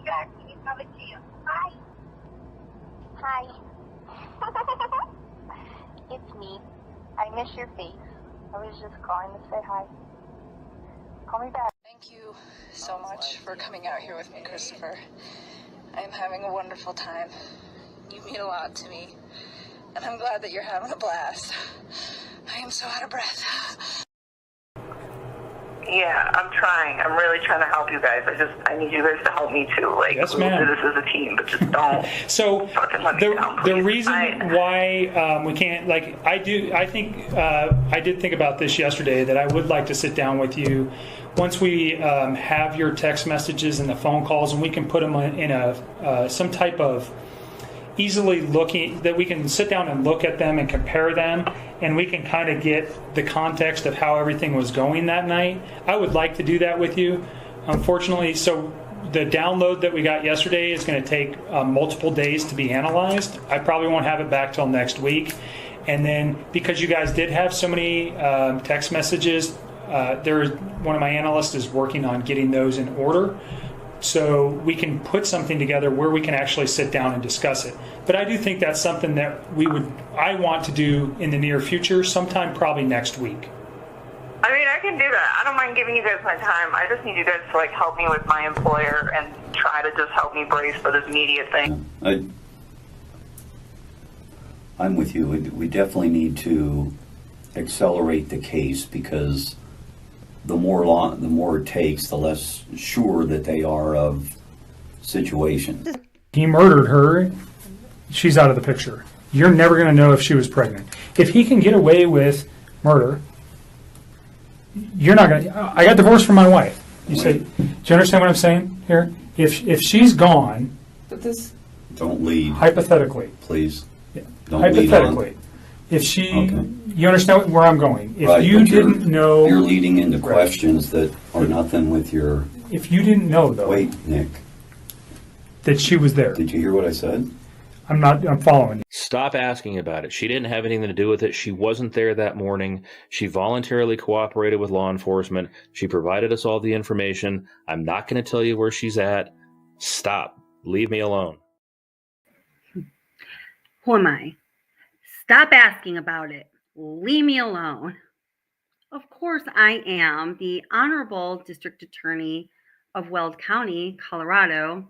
back. Let me tell it to you. Hi. Hi. It's me. I miss your face. I was just calling to say hi. Call me back. Thank you so much for coming out here with me, Christopher. I am having a wonderful time. You mean a lot to me, and I'm glad that you're having a blast. I am so out of breath. Yeah, I'm trying. I'm really trying to help you guys. I need you guys to help me too. Like, yes, we'll ma'am. do this as a team, but just don't So fucking let me down, the please. reason why we can't, like, I did think about this yesterday, that I would like to sit down with you once we have your text messages and the phone calls, and we can put them in a some type of easily looking, that we can sit down and look at them and compare them, and we can kind of get the context of how everything was going that night. I would like to do that with you. Unfortunately, so the download that we got yesterday is going to take multiple days to be analyzed. I probably won't have it back till next week. And then because you guys did have so many text messages, one of my analysts is working on getting those in order, so we can put something together where we can actually sit down and discuss it. But I do think that's something that I want to do in the near future, sometime probably next week. I mean, I can do that. I don't mind giving you guys my time. I just need you guys to, like, help me with my employer and try to just help me brace for this media thing. I'm with you. We definitely need to accelerate the case, because the more it takes, the less sure that they are of situation. He murdered her. She's out of the picture. You're never going to know if she was pregnant. If he can get away with murder, you're not going to. I got divorced from my wife. You say, do you understand what I'm saying here? If she's gone, But this... Don't lead. Hypothetically. Please. Yeah. Don't Hypothetically. lead on. If she, Okay. You understand where I'm going. If Right, you didn't know. You're leading into questions that are nothing with your. If you didn't know, though. Wait, Nick. That she was there. Did you hear what I said? I'm following you. Stop asking about it. She didn't have anything to do with it. She wasn't there that morning. She voluntarily cooperated with law enforcement. She provided us all the information. I'm not going to tell you where she's at. Stop. Leave me alone. Who am I? Stop asking about it. Leave me alone. Of course, I am the Honorable District Attorney of Weld County, Colorado.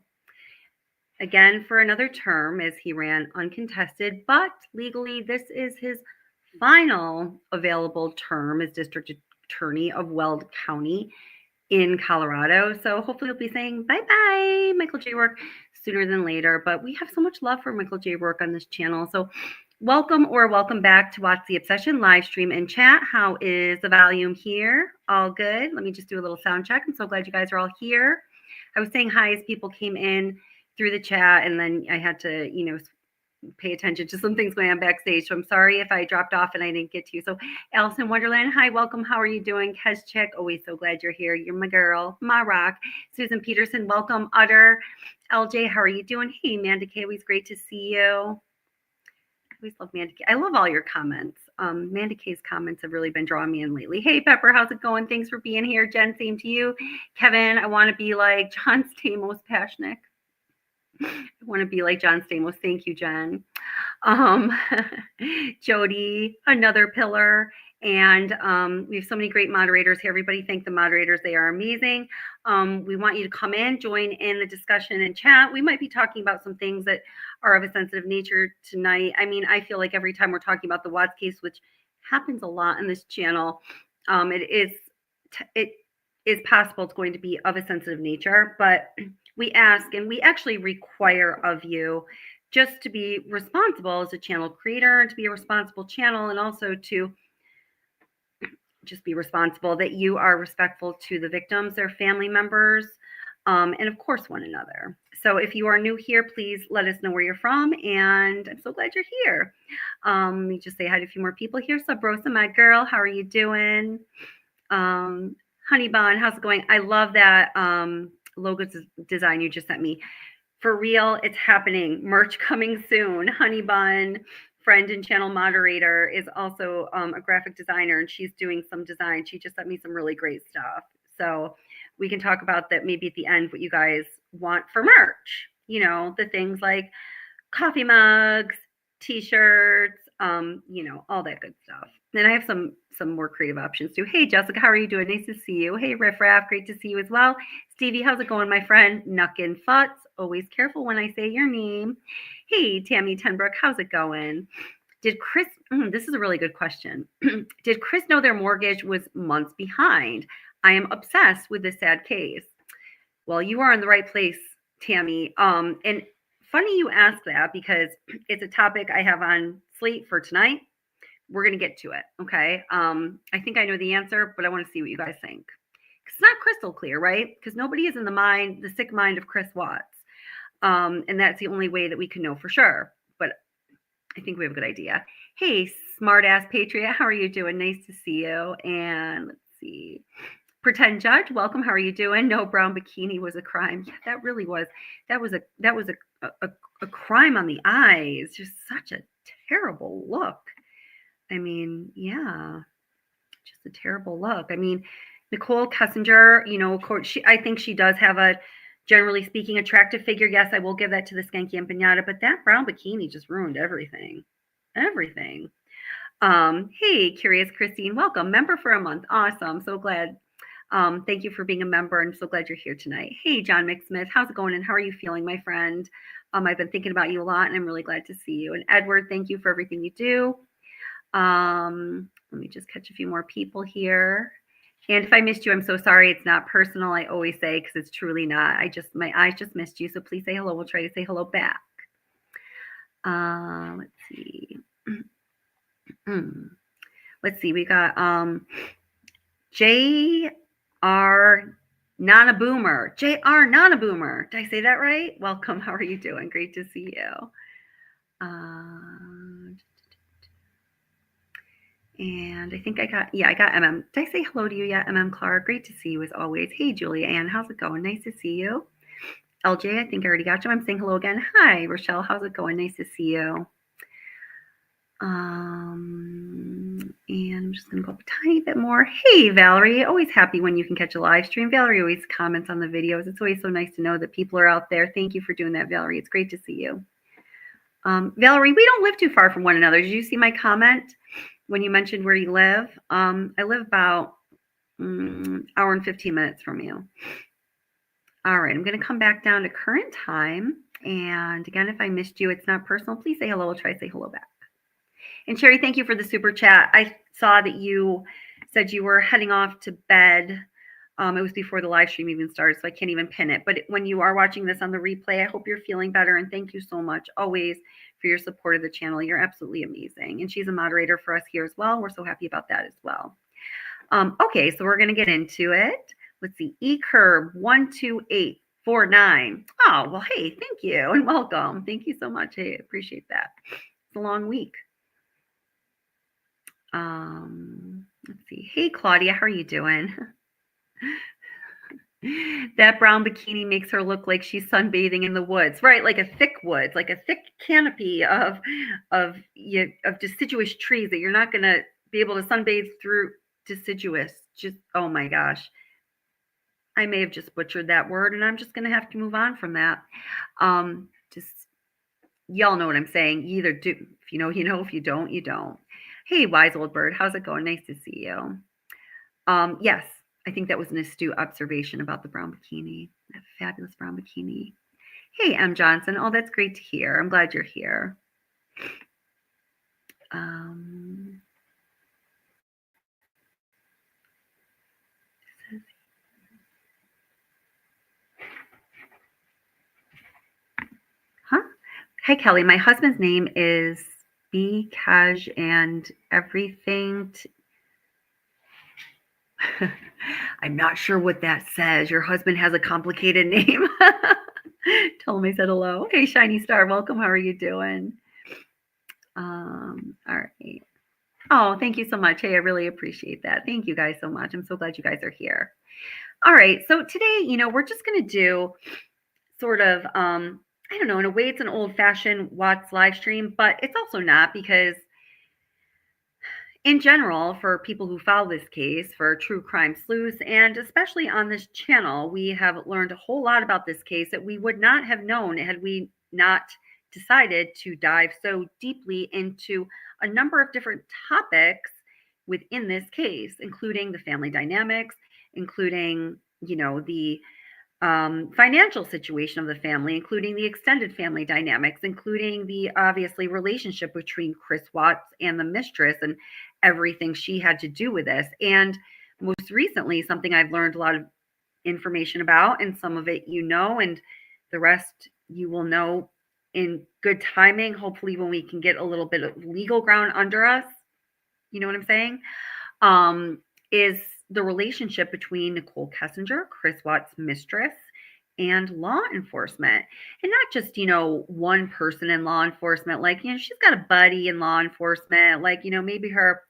Again, for another term, as he ran uncontested, but legally, this is his final available term as District Attorney of Weld County in Colorado. So hopefully he'll be saying bye-bye, Michael J. Rourke, sooner than later. But we have so much love for Michael J. Rourke on this channel. So welcome back to Watch the Obsession live stream and chat. How is the volume here? All good. Let me just do a little sound check. I'm so glad you guys are all here. I was saying hi as people came in through the chat, and then I had to, pay attention to some things going on backstage. So I'm sorry if I dropped off and I didn't get to you. So Allison Wonderland, hi, welcome. How are you doing? Keschik, always so glad you're here. You're my girl, my rock. Susan Peterson, welcome. Utter, LJ, how are you doing? Hey, Amanda K, always great to see you. I always love Amanda K. I love all your comments. Amanda K's comments have really been drawing me in lately. Hey, Pepper, how's it going? Thanks for being here. Jen, same to you. Kevin, I want to be like John Stamos Pashnik. I want to be like John Stamos. Thank you, Jen. Jody, another pillar. And we have so many great moderators here. Everybody thank the moderators. They are amazing. We want you to come in, join in the discussion and chat. We might be talking about some things that are of a sensitive nature tonight. I mean, I feel like every time we're talking about the Watts case, which happens a lot on this channel, it is possible it's going to be of a sensitive nature, but we ask and we actually require of you just to be responsible as a channel creator, to be a responsible channel, and also to just be responsible that you are respectful to the victims, their family members, and of course one another. So if you are new here, please let us know where you're from, and I'm so glad you're here. Let me just say hi to a few more people here. Sub Rosa, my girl, how are you doing? Honey Bun, how's it going? I love that logo design you just sent me. For real, it's happening. Merch coming soon. Honey Bun, friend and channel moderator, is also a graphic designer, and she's doing some design. She just sent me some really great stuff. So we can talk about that maybe at the end, what you guys want for merch. You know, the things like coffee mugs, t-shirts, you know, all that good stuff. And I have some more creative options too. Hey, Jessica, how are you doing? Nice to see you. Hey, Riff Raff, great to see you as well. Stevie, how's it going, my friend? Nuckin' Futz, always careful when I say your name. Hey, Tammy Tenbrook, how's it going? Did Chris, this is a really good question. Did Chris know their mortgage was months behind? I am obsessed with this sad case. Well, you are in the right place, Tammy. And funny you ask that because it's a topic I have on slate for tonight. We're going to get to it. Okay. I think I know the answer, but I want to see what you guys think. It's not crystal clear, right? Because nobody is in the sick mind of Chris Watts. And that's the only way that we can know for sure. But I think we have a good idea. Hey, smart ass Patriot, how are you doing? Nice to see you. And let's see. Pretend Judge, welcome. How are you doing? No, brown bikini was a crime. Yeah, that really was. That was a crime on the eyes. Just such a terrible look. I mean, yeah, just a terrible look. I mean, Nichol Kessinger, you know, of course, I think she does have a, generally speaking, attractive figure. Yes, I will give that to the Skanky and Pinata, but that brown bikini just ruined everything. Everything. Hey, Curious Christine, welcome. Member for a month. Awesome. So glad. Thank you for being a member. I'm so glad you're here tonight. Hey, John McSmith, how's it going and how are you feeling, my friend? I've been thinking about you a lot and I'm really glad to see you. And Edward, thank you for everything you do. Let me just catch a few more people here. And if I missed you, I'm so sorry. It's not personal. I always say, because it's truly not. My eyes just missed you. So please say hello. We'll try to say hello back. Let's see. Let's see. We got J.R. Nana Boomer. J.R. Nana Boomer. Did I say that right? Welcome. How are you doing? Great to see you. And I think I got MM. Did I say hello to you yet, MM Clark? Great to see you as always. Hey, Julia Ann, how's it going? Nice to see you. LJ, I think I already got you. I'm saying hello again. Hi, Rochelle, how's it going? Nice to see you. And I'm just going to go up a tiny bit more. Hey, Valerie, always happy when you can catch a live stream. Valerie always comments on the videos. It's always so nice to know that people are out there. Thank you for doing that, Valerie. It's great to see you. Valerie, we don't live too far from one another. Did you see my comment when you mentioned where you live? I live about hour and 15 minutes from you. All right, I'm going to come back down to current time. And again, if I missed you, it's not personal. Please say hello. I'll try to say hello back. And Sherry, thank you for the super chat. I saw that you said you were heading off to bed. It was before the live stream even started, so I can't even pin it. But when you are watching this on the replay, I hope you're feeling better. And thank you so much always for your support of the channel. You're absolutely amazing. And she's a moderator for us here as well. We're so happy about that as well. Okay, so we're going to get into it. Let's see. eCurb12849. Oh, well, hey, thank you and welcome. Thank you so much. Hey, I appreciate that. It's a long week. Let's see. Hey, Claudia, how are you doing? That brown bikini makes her look like she's sunbathing in the woods, right? Like a thick woods, like a thick canopy of deciduous trees that you're not going to be able to sunbathe through. Deciduous, just, oh my gosh. I may have just butchered that word and I'm just going to have to move on from that. Just, y'all know what I'm saying. You either do, if you know, you know, if you don't, you don't. Hey, wise old bird, how's it going? Nice to see you. Yes, I think that was an astute observation about the brown bikini, that fabulous brown bikini. Hey, M. Johnson. Oh, that's great to hear. I'm glad you're here. Hey, Kelly. My husband's name is B. Kaj and everything. I'm not sure what that says. Your husband has a complicated name. Tell him I said hello. Hey, Shiny Star. Welcome. How are you doing? All right. Oh, thank you so much. Hey, I really appreciate that. Thank you guys so much. I'm so glad you guys are here. All right. So today, you know, we're just going to do sort of, I don't know, in a way it's an old-fashioned Watts live stream, but it's also not because in general, for people who follow this case, for true crime sleuths, and especially on this channel, we have learned a whole lot about this case that we would not have known had we not decided to dive so deeply into a number of different topics within this case, including the family dynamics, including, the financial situation of the family, including the extended family dynamics, including the obviously relationship between Chris Watts and the mistress and everything she had to do with this. And most recently, something I've learned a lot of information about, and some of it and the rest you will know in good timing, hopefully when we can get a little bit of legal ground under us, you know what I'm saying, is the relationship between Nichol Kessinger, Chris Watts' mistress, and law enforcement. And not just, one person in law enforcement, like, she's got a buddy in law enforcement, like, maybe her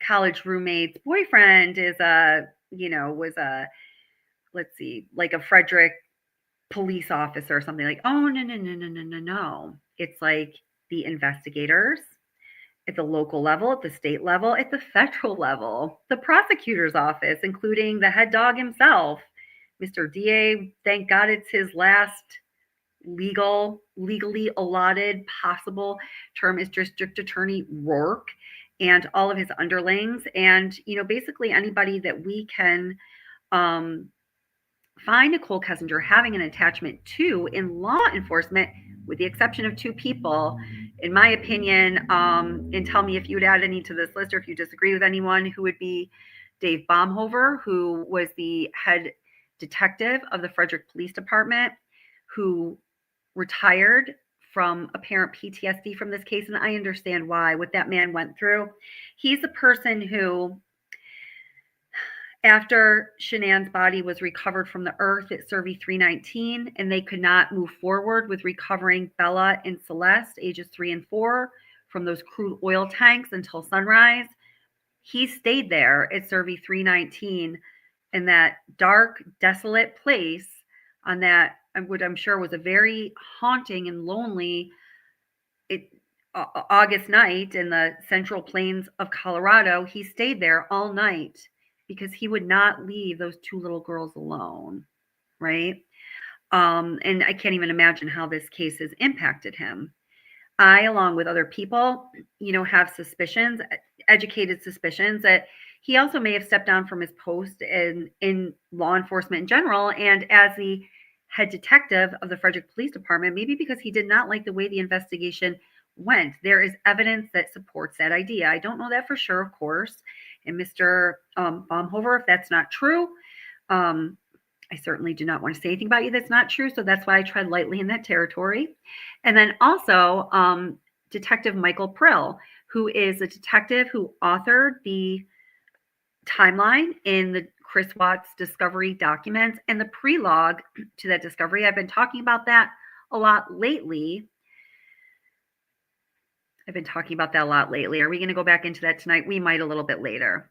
college roommate's boyfriend is was a, let's see, like a Frederick police officer or something. Like, oh, no. It's like the investigators at the local level, at the state level, at the federal level, the prosecutor's office, including the head dog himself, Mr. DA. Thank God it's his last legally allotted possible term as District Attorney Rourke, and all of his underlings, and basically anybody that we can find Nichol Kessinger having an attachment to in law enforcement, with the exception of two people, in my opinion, and tell me if you would add any to this list or if you disagree with anyone, who would be Dave Baumhover, who was the head detective of the Frederick Police Department, who retired from apparent PTSD from this case. And I understand why, what that man went through. He's the person who, after Shanann's body was recovered from the earth at Survey 319, and they could not move forward with recovering Bella and Celeste, ages 3 and 4, from those crude oil tanks until sunrise, he stayed there at Survey 319 in that dark, desolate place on that, what I'm sure was a very haunting and lonely August night in the Central Plains of Colorado. He stayed there all night because he would not leave those two little girls alone, right? And I can't even imagine how this case has impacted him. I, along with other people, have suspicions, educated suspicions, that he also may have stepped down from his post in law enforcement in general, and as the head detective of the Frederick Police Department, maybe because he did not like the way the investigation went. There is evidence that supports that idea. I don't know that for sure, of course. And Mr. Baumhover, if that's not true, I certainly do not want to say anything about you that's not true. So that's why I tread lightly in that territory. And then also Detective Michael Prill, who is a detective who authored the timeline in the Chris Watts discovery documents and the prelogue to that discovery. I've been talking about that a lot lately. Are we going to go back into that tonight? We might a little bit later.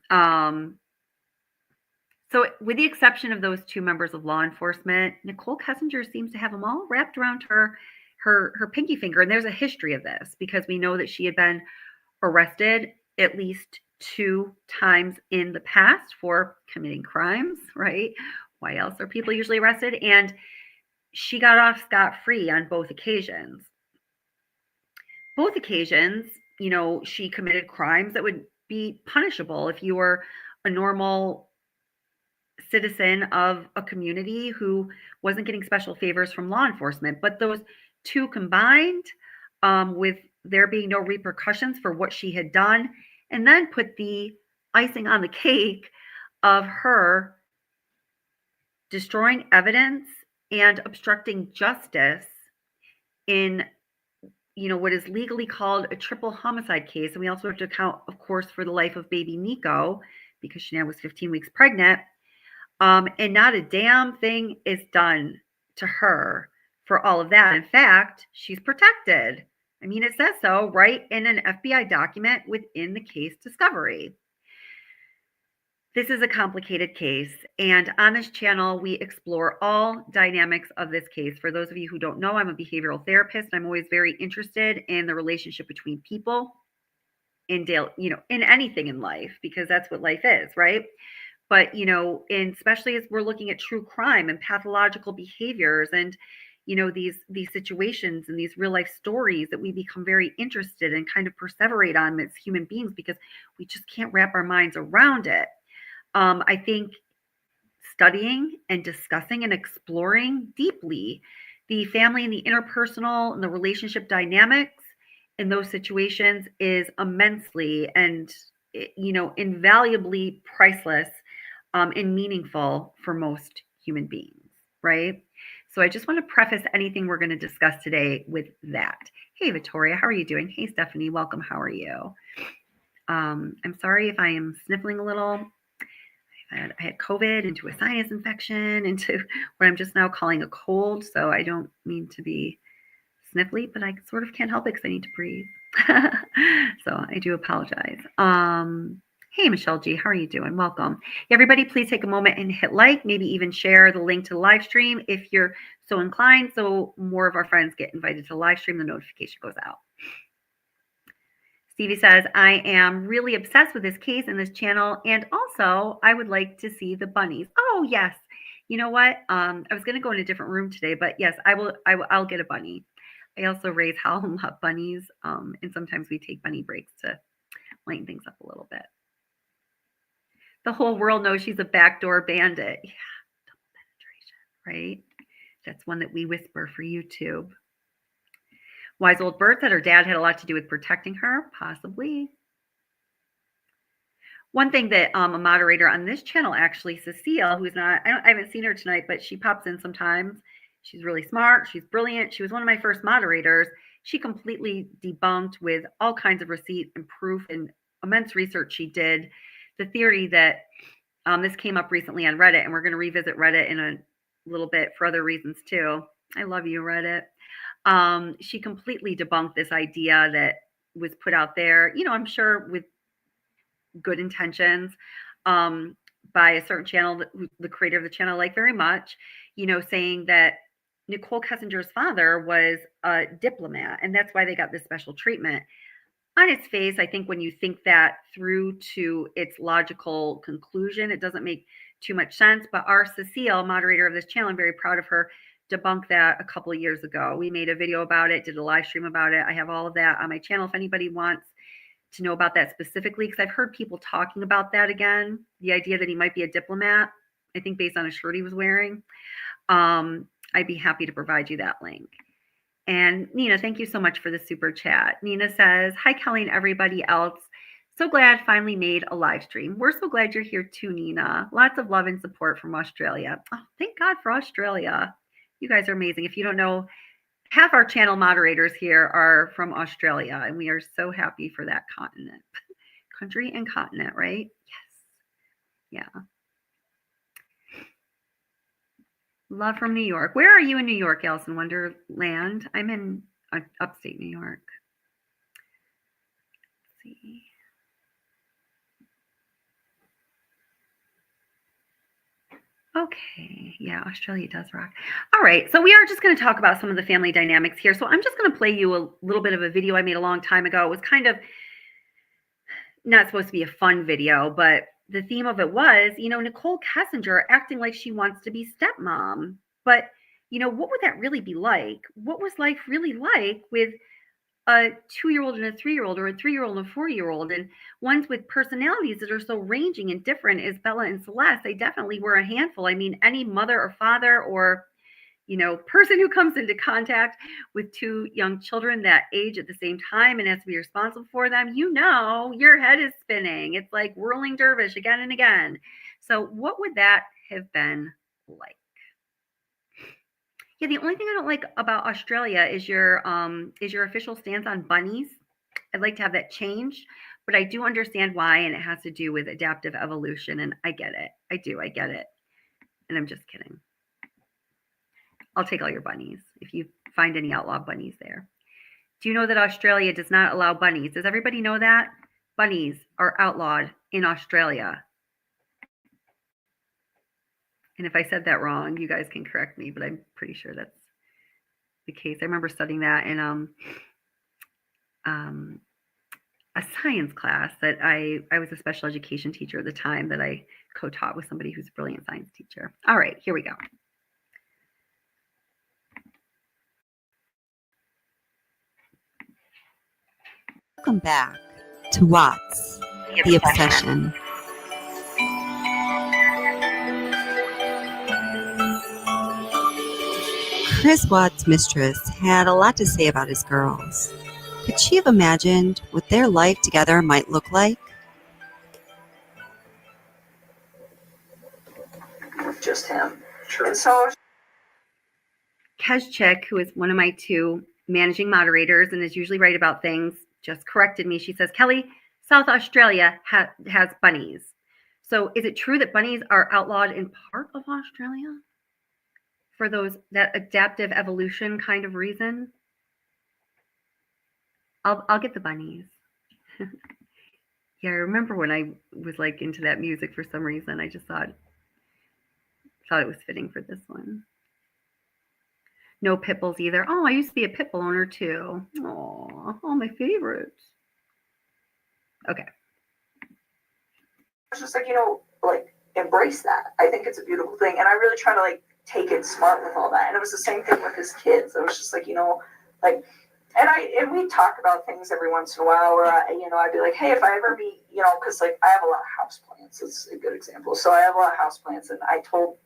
So with the exception of those two members of law enforcement, Nichol Kessinger seems to have them all wrapped around her pinky finger. And there's a history of this because we know that she had been arrested at least 2 times in the past for committing crimes, right? Why else are people usually arrested? And she got off scot-free on both occasions. Both occasions, she committed crimes that would be punishable if you were a normal citizen of a community who wasn't getting special favors from law enforcement. But those two combined, with there being no repercussions for what she had done, and then put the icing on the cake of her destroying evidence and obstructing justice in what is legally called a triple homicide case. And we also have to account, of course, for the life of baby Nico, because Shanann was 15 weeks pregnant. And not a damn thing is done to her for all of that. In fact, she's protected. I mean, it says so right in an FBI document within the case discovery. This is a complicated case, and on this channel, we explore all dynamics of this case. For those of you who don't know, I'm a behavioral therapist. I'm always very interested in the relationship between people. in in anything in life, because that's what life is, right? But, and especially as we're looking at true crime and pathological behaviors and, these situations and these real life stories, that we become very interested and kind of perseverate on as human beings, because we just can't wrap our minds around it. I think studying and discussing and exploring deeply the family and the interpersonal and the relationship dynamics in those situations is immensely and, invaluably priceless and meaningful for most human beings, right? So I just want to preface anything we're going to discuss today with that. Hey, Victoria, how are you doing? Hey, Stephanie, welcome. How are you? I'm sorry if I am sniffling a little. I had COVID into a sinus infection, into what I'm just now calling a cold. So I don't mean to be sniffly, but I sort of can't help it because I need to breathe. So I do apologize. Hey, Michelle G, how are you doing? Welcome. Everybody, please take a moment and hit like, maybe even share the link to the live stream if you're so inclined, so more of our friends get invited to the live stream, the notification goes out. Stevie says, I am really obsessed with this case and this channel, and also I would like to see the bunnies. Oh, yes. You know what? I was going to go in a different room today, but yes, I'll get a bunny. I also raise howl and love bunnies, and sometimes we take bunny breaks to lighten things up a little bit. The whole world knows she's a backdoor bandit. Yeah, double penetration, right? That's one that we whisper for YouTube. Wise Old Bird said her dad had a lot to do with protecting her, possibly. One thing that a moderator on this channel, actually, Cecile, who's not, I haven't seen her tonight, but she pops in sometimes. She's really smart. She's brilliant. She was one of my first moderators. She completely debunked, with all kinds of receipt and proof and immense research she did, the theory that this came up recently on Reddit, and we're going to revisit Reddit in a little bit for other reasons too. I love you, Reddit. She completely debunked this idea that was put out there, I'm sure with good intentions, by a certain channel, the creator of the channel, like very much, saying that Nichol Kessinger's father was a diplomat, and that's why they got this special treatment. On its face, I think when you think that through to its logical conclusion, it doesn't make too much sense. But our Cecile, moderator of this channel, I'm very proud of her, debunked that a couple of years ago. We made a video about it, did a live stream about it. I have all of that on my channel if anybody wants to know about that specifically, because I've heard people talking about that again, the idea that he might be a diplomat, I think based on a shirt he was wearing. I'd be happy to provide you that link. And Nina, thank you so much for the super chat. Nina says, hi, Kelly and everybody else. So glad finally made a live stream. We're so glad you're here too, Nina. Lots of love and support from Australia. Oh, thank God for Australia. You guys are amazing. If you don't know, half our channel moderators here are from Australia, and we are so happy for that continent. Country and continent, right? Yes. Yeah. Love from New York. Where are you in New York, Alice in Wonderland? I'm in upstate New York. Let's see. Okay. Yeah, Australia does rock. All right. So we are just going to talk about some of the family dynamics here. So I'm just going to play you a little bit of a video I made a long time ago. It was kind of not supposed to be a fun video, but the theme of it was, Nichol Kessinger acting like she wants to be stepmom. But, what would that really be like? What was life really like with a 2-year-old and a 3-year-old, or a 3-year-old and a 4-year-old, and ones with personalities that are so ranging and different as Bella and Celeste? They definitely were a handful. I mean, any mother or father or, person who comes into contact with 2 young children that age at the same time and has to be responsible for them, your head is spinning. It's like whirling dervish again and again. So what would that have been like? Yeah, the only thing I don't like about Australia is your official stance on bunnies. I'd like to have that changed, but I do understand why, and it has to do with adaptive evolution, and I get it. I get it. And I'm just kidding. I'll take all your bunnies if you find any outlaw bunnies there. Do you know that Australia does not allow bunnies? Does everybody know that? Bunnies are outlawed in Australia. And if I said that wrong, you guys can correct me, but I'm pretty sure that's the case. I remember studying that in a science class that I was a special education teacher at the time that I co-taught with somebody who's a brilliant science teacher. All right, here we go. Welcome back to Watts, the Obsession. Chris Watts' mistress had a lot to say about his girls. Could she have imagined what their life together might look like? Just him. Sure. And so Kessinger, who is one of my two managing moderators and is usually right about things, just corrected me. She says, Kelly, South Australia has bunnies. So is it true that bunnies are outlawed in part of Australia for that adaptive evolution kind of reason? I'll get the bunnies. Yeah, I remember when I was like into that music for some reason. I just thought it was fitting for this one. No pit bulls either. Oh, I used to be a pit bull owner too. Oh, my favorites. Okay. it's just like, like embrace that. I think it's a beautiful thing. And I really try to like take it smart with all that. And it was the same thing with his kids. It was just like, like, and we talk about things every once in a while where I'd be like, hey, if I ever meet, because like I have a lot of house plants. It's a good example. So I have a lot of house plants, and I told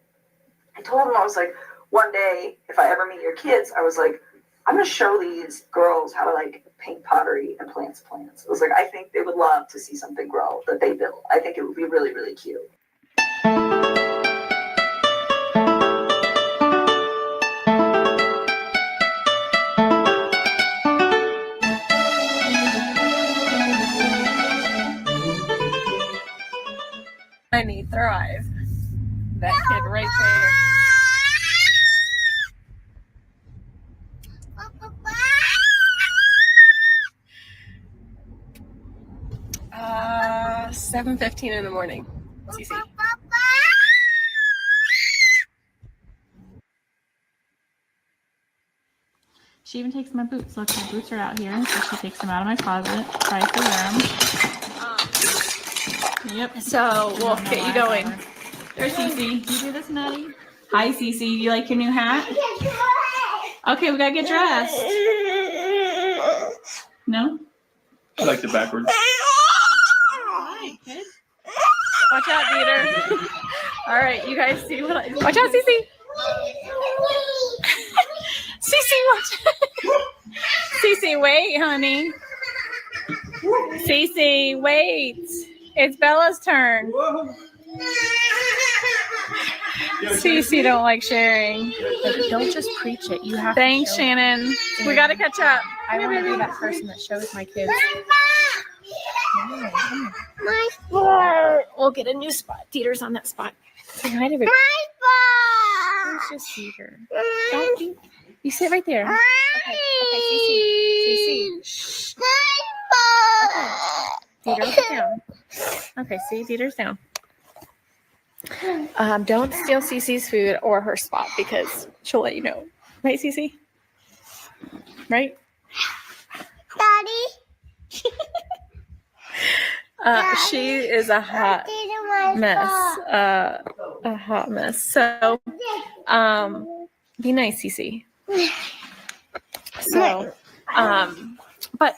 him, I was like, one day, if I ever meet your kids, I was like, I'm going to show these girls how to like paint pottery and plants. I was like, I think they would love to see something grow that they built. I think it would be really, really cute. I need thrive. That kid right there. 7:15 in the morning. Cece. She even takes my boots. Look, my boots are out here. So she takes them out of my closet, tries to wear them. Yep. So we'll get you going. There's Cece. Do you do this, Nutty? Hi, Cece. Do you like your new hat? Okay, we gotta get dressed. No? I like it backwards. Hi, kid. Watch out, Peter. All right, you guys see what I... Watch out, Cece. Cece, watch out. Cece, wait, honey. Cece, wait. It's Bella's turn. Cece don't like sharing. Don't just preach it. You have Thanks, to Shannon. We got to catch up. I want to be that person that shows my kids. My spot. We'll get a new spot. Dieter's on that spot. Say hi to everybody. My spot. Let's just see her. Don't be. You sit right there. Okay, Cece. Shh. Okay. Dieter, sit down. Okay, see, Dieter's down. Don't steal Cece's food or her spot because she'll let you know. Right, Cece? Right? Daddy? She is a hot mess. A hot mess. So, be nice, Cece. So, but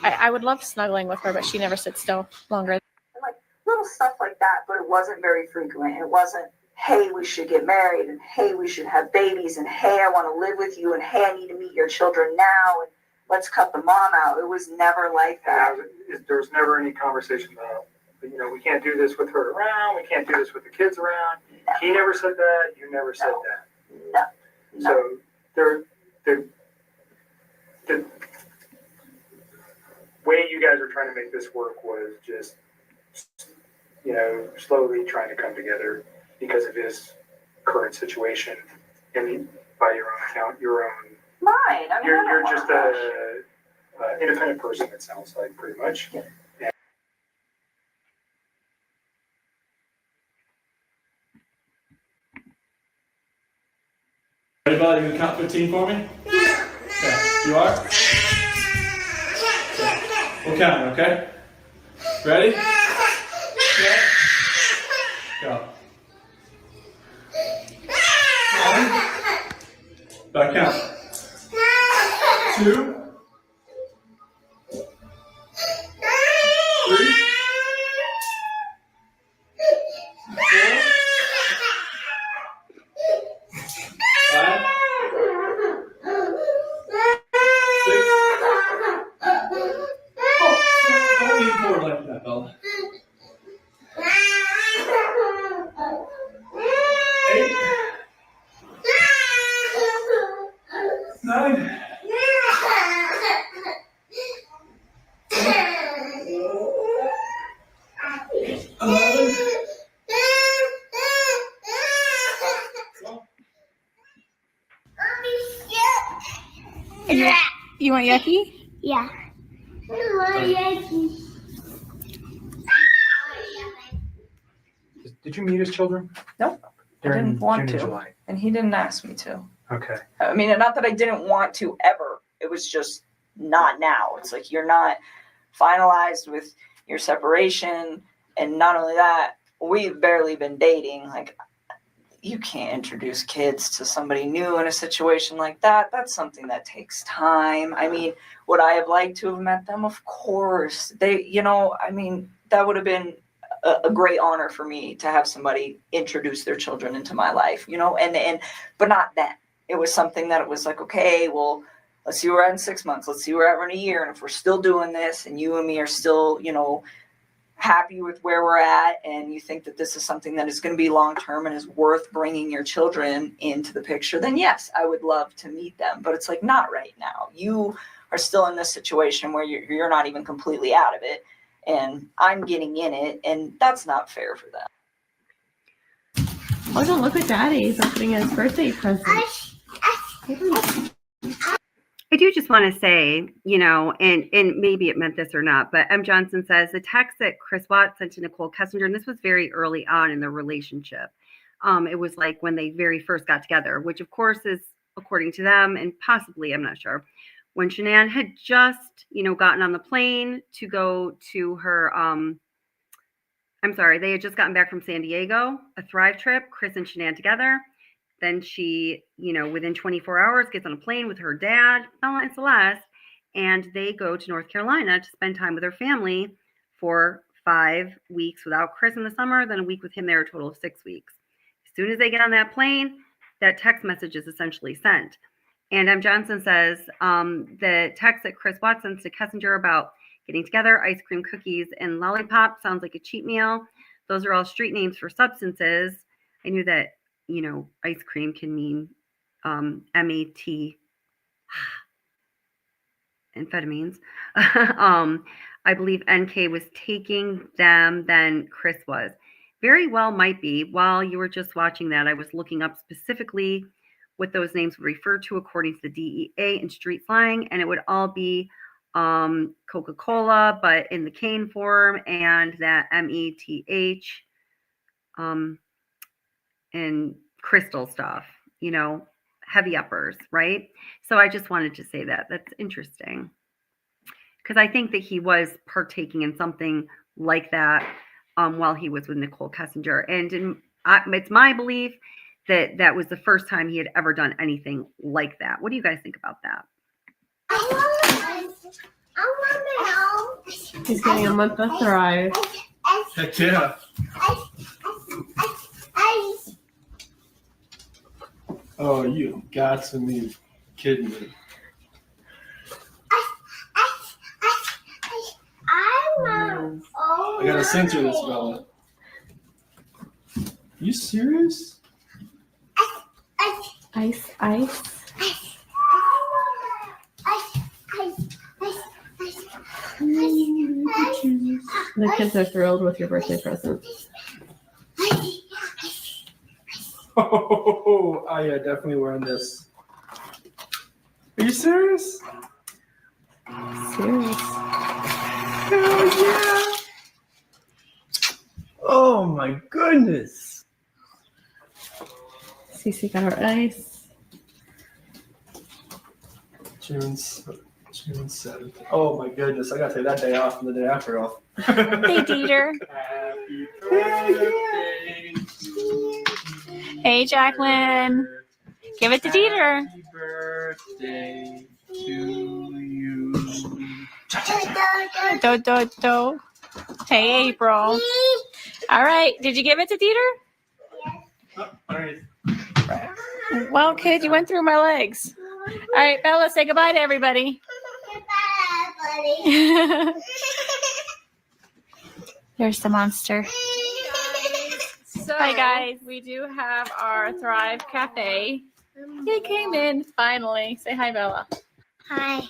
I would love snuggling with her, but she never sits still longer. Like little stuff like that, but it wasn't very frequent. It wasn't, hey, we should get married, and hey, we should have babies, and hey, I want to live with you, and hey, I need to meet your children now, and let's cut the mom out. It was never like that. There was never any conversation about, we can't do this with her around. We can't do this with the kids around. No. He never said that. You never said that. No. So the way you guys are trying to make this work was just, slowly trying to come together because of his current situation. And by your own account, your own. Mine. I mean, you're just a independent person. It sounds like pretty much. Yeah. Anybody who count 15 for me? Yeah. You are? Okay. We'll count, okay? Ready? Set. Go. 1. Back count. 2. 3. 4. 5. 6. Oh, don't lean forward like that, Bella. 8. 9. 11. You want yucky? Yeah. Did you meet his children? Nope. I During didn't want June and to. July. And he didn't ask me to. Okay. I mean, not that I didn't want to ever. It was just not now. It's like you're not finalized with your separation. And not only that, we've barely been dating. Like, you can't introduce kids to somebody new in a situation like that. That's something that takes time. I mean, would I have liked to have met them? Of course. That would have been a great honor for me to have somebody introduce their children into my life, but not then. It was something that it was like, okay, well, let's see where we're at in 6 months. Let's see where we're at in a year. And if we're still doing this and you and me are still, happy with where we're at, and you think that this is something that is going to be long-term and is worth bringing your children into the picture, then yes, I would love to meet them. But it's like, not right now. You are still in this situation where you're not even completely out of it. And I'm getting in it, and that's not fair for them. Oh, don't look at Daddy. He's opening his birthday present. I do just want to say, and maybe it meant this or not, but M. Johnson says the text that Chris Watts sent to Nicole Kessinger, and this was very early on in their relationship. It was like when they very first got together, which of course is, according to them, and possibly, I'm not sure, when Shanann had just, gotten on the plane to go to her, they had just gotten back from San Diego, a Thrive trip, Chris and Shanann together. Then she, within 24 hours gets on a plane with her dad, Bella and Celeste, and they go to North Carolina to spend time with her family for 5 weeks without Chris in the summer, then a week with him there, a total of 6 weeks. As soon as they get on that plane, that text message is essentially sent. And M. Johnson says the text that Chris Watts sends to Kessinger about getting together, ice cream, cookies, and lollipop sounds like a cheat meal. Those are all street names for substances. I knew that, ice cream can mean M-A-T, amphetamines. I believe NK was taking them, then Chris was. Very well might be. While you were just watching that, I was looking up specifically what those names would refer to according to the DEA and street slang, and it would all be Coca-Cola, but in the cane form, and that METH, and crystal stuff, heavy uppers, right? So I just wanted to say that. That's interesting. Because I think that he was partaking in something like that while he was with Nicole Kessinger. And it's my belief that that was the first time he had ever done anything like that. What do you guys think about that? He's getting a month of Thrive. Heck yeah. Oh, you got to be kidding me. I gotta censor this, Bella. You serious? Ice. The kids are thrilled with your birthday present. Oh, yeah, definitely wearing this. Are you serious? Serious. Hell yeah! Oh my goodness! Cece got her ice. June 7th. Oh my goodness, I gotta take that day off and the day after off. Hey, Dieter. Happy birthday. Hey, Jacqueline. Give it to Dieter. Happy birthday to you. Do. Hey, April. All right. Did you give it to Dieter? Oh, all right. Well, kid, you went through my legs. All right, Bella, say goodbye to everybody. Goodbye, buddy. There's the monster. Hi, guys. We do have our Thrive Cafe. He came in finally. Say hi, Bella. Hi.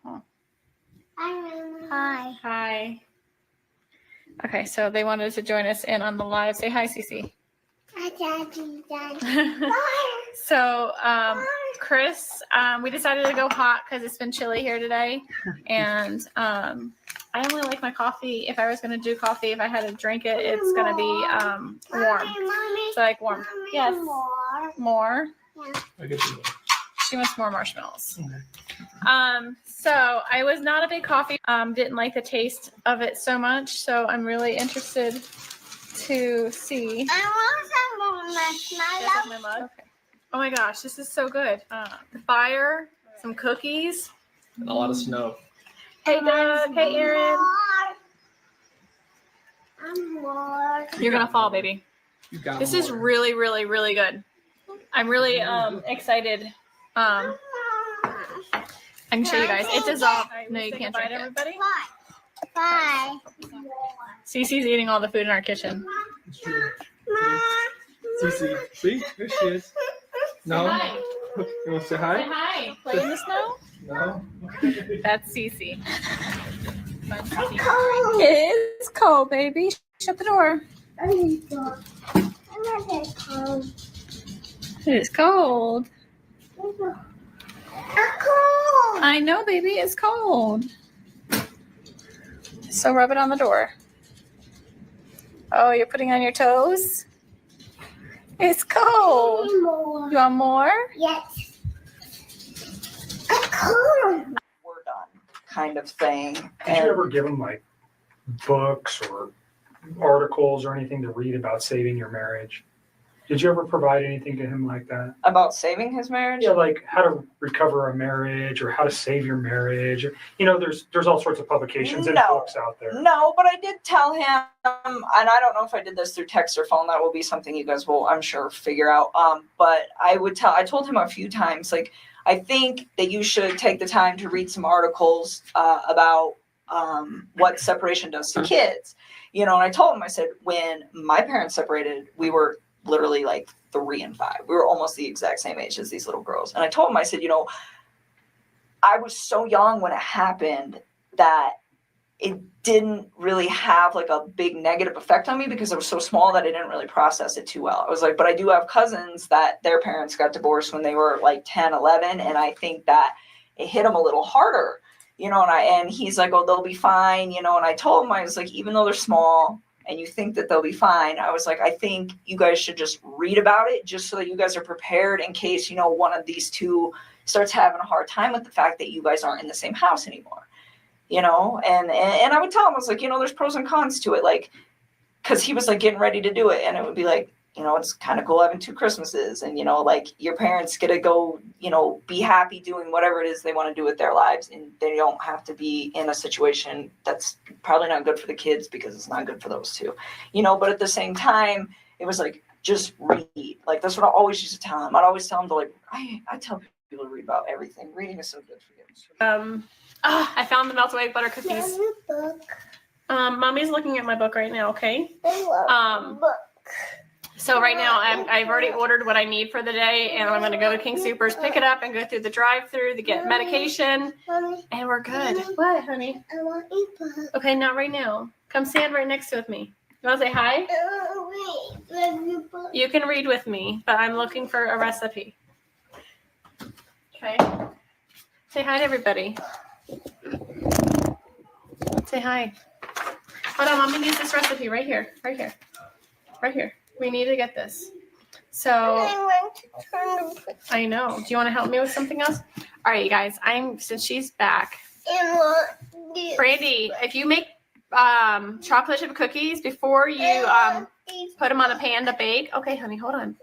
Oh. Hi. Hi. Okay, so they wanted to join us in on the live. Say hi, Cece. So, Chris, we decided to go hot because it's been chilly here today. And I only like my coffee. If I was going to do coffee, if I had to drink it, it's going to be warm. So, like warm. Yes. More. I guess you will. She wants more marshmallows. Okay. So I was not a big coffee. Didn't like the taste of it so much. So I'm really interested to see. I want some more marshmallows. Okay. Oh my gosh, this is so good. The fire, some cookies. And a lot of snow. Hey Doug, hey Aaron. You're gonna fall, baby. You got This more. is really, really, really good. I'm really excited. I can show you guys. It dissolved. No, you can't drink it. Everybody. Bye. Cece's eating all the food in our kitchen. It's true. Cece, see? There she is. No? Hi. You want to say hi? Say hi. Play in the snow? No? That's Cece. It's cold, baby. Shut the door. It is cold. I know, baby. It's cold. So rub it on the door. Oh, you're putting on your toes? It's cold. You want more? Yes. We're done kind of thing. Did you ever give him like books or articles or anything to read about saving your marriage? Did you ever provide anything to him like that? About saving his marriage? Yeah, like how to recover a marriage or how to save your marriage. You know, there's all sorts of publications and books out there. No, but I did tell him, and I don't know if I did this through text or phone. That will be something you guys will, I'm sure, figure out. But I told him a few times, like, I think that you should take the time to read some articles about what separation does to kids. You know, and I told him, I said, when my parents separated, we were literally like 3 and 5. We were almost the exact same age as these little girls. And I told him, I said, you know, I was so young when it happened that it didn't really have like a big negative effect on me because I was so small that I didn't really process it too well. I was like, but I do have cousins that their parents got divorced when they were like 10, 11. And I think that it hit them a little harder, you know, and he's like, oh, they'll be fine, you know. And I told him, I was like, even though they're small, and you think that they'll be fine, I was like, I think you guys should just read about it just so that you guys are prepared in case, you know, one of these two starts having a hard time with the fact that you guys aren't in the same house anymore, you know? And I would tell him, I was like, you know, there's pros and cons to it. Like, cause he was like getting ready to do it. And it would be like, you know, it's kind of cool having 2 Christmases and, you know, like your parents get to go, you know, be happy doing whatever it is they want to do with their lives. And they don't have to be in a situation that's probably not good for the kids because it's not good for those two, you know, but at the same time, it was like, just read. Like, that's what I always used to tell him. I'd always tell him to like, I tell people to read about everything. Reading is so good for you. I found the melted white butter cookies. Mommy's looking at my book right now, okay? So right now I've already ordered what I need for the day, and I'm going to go to King Soopers, pick it up, and go through the drive-thru to get medication, and we're good. What, honey? I want a book. Okay, not right now. Come stand right next to with me. You want to say hi? You can read with me, but I'm looking for a recipe. Okay. Say hi to everybody. Say hi. Hold on, Mommy needs this recipe right here. Right here. Right here. We need to get this. So I know. Do you want to help me with something else? All right, you guys. Since she's back. Brandy, if you make chocolate chip cookies before you put them on the pan to bake. Okay, honey, hold on.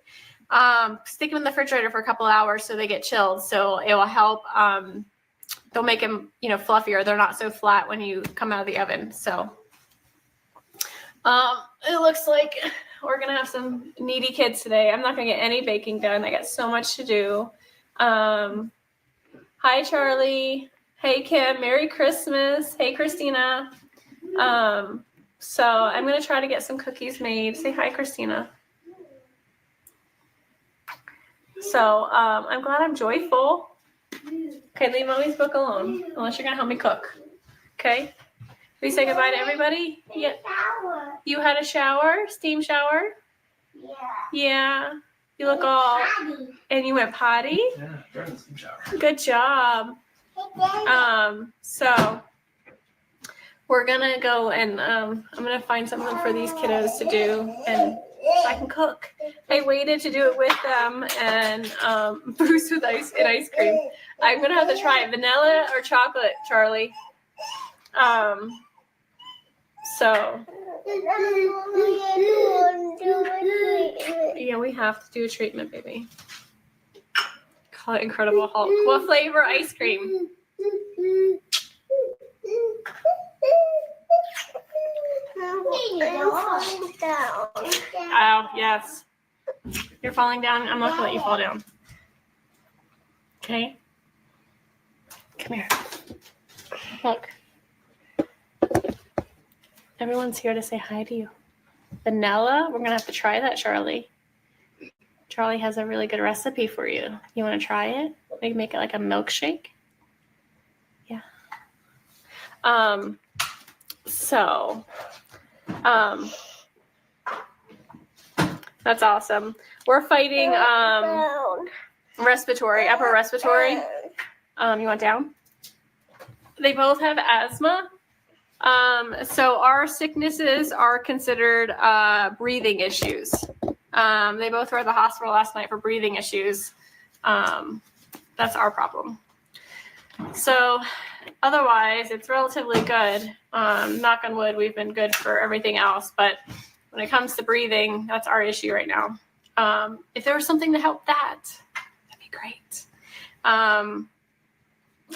Stick them in the refrigerator for a couple hours so they get chilled. So it will help. They'll make them, fluffier. They're not so flat when you come out of the oven. So it looks like we're gonna have some needy kids today. I'm not gonna get any baking done. I got so much to do. Hi, Charlie. Hey, Kim. Merry Christmas. Hey, Christina. So I'm going to try to get some cookies made. Say hi, Christina. So I'm glad I'm joyful. Okay, leave mommy's book alone, unless you're going to help me cook. Okay? Will you say goodbye to everybody? Yeah. You had a shower? Steam shower? Yeah. Yeah. You look all... And you went potty? Yeah, during the steam shower. Good job. So we're gonna go and I'm gonna find something for these kiddos to do, and so I can cook. I waited to do it with them and boost with ice cream. I'm gonna have to try it. Vanilla or chocolate, Charlie. So yeah, we have to do a treatment, baby. Call it Incredible Hulk. What flavor ice cream? Oh, yes. You're falling down. I'm not going to let you fall down. Okay? Come here. Look. Everyone's here to say hi to you. Vanilla? We're going to have to try that, Charlie. Charlie has a really good recipe for you. You want to try it? We can make it like a milkshake. Yeah. That's awesome. We're fighting upper respiratory. You want down? They both have asthma. So our sicknesses are considered breathing issues. They both were at the hospital last night for breathing issues. That's our problem. So otherwise, it's relatively good. Knock on wood, we've been good for everything else. But when it comes to breathing, that's our issue right now. If there was something to help that, that'd be great.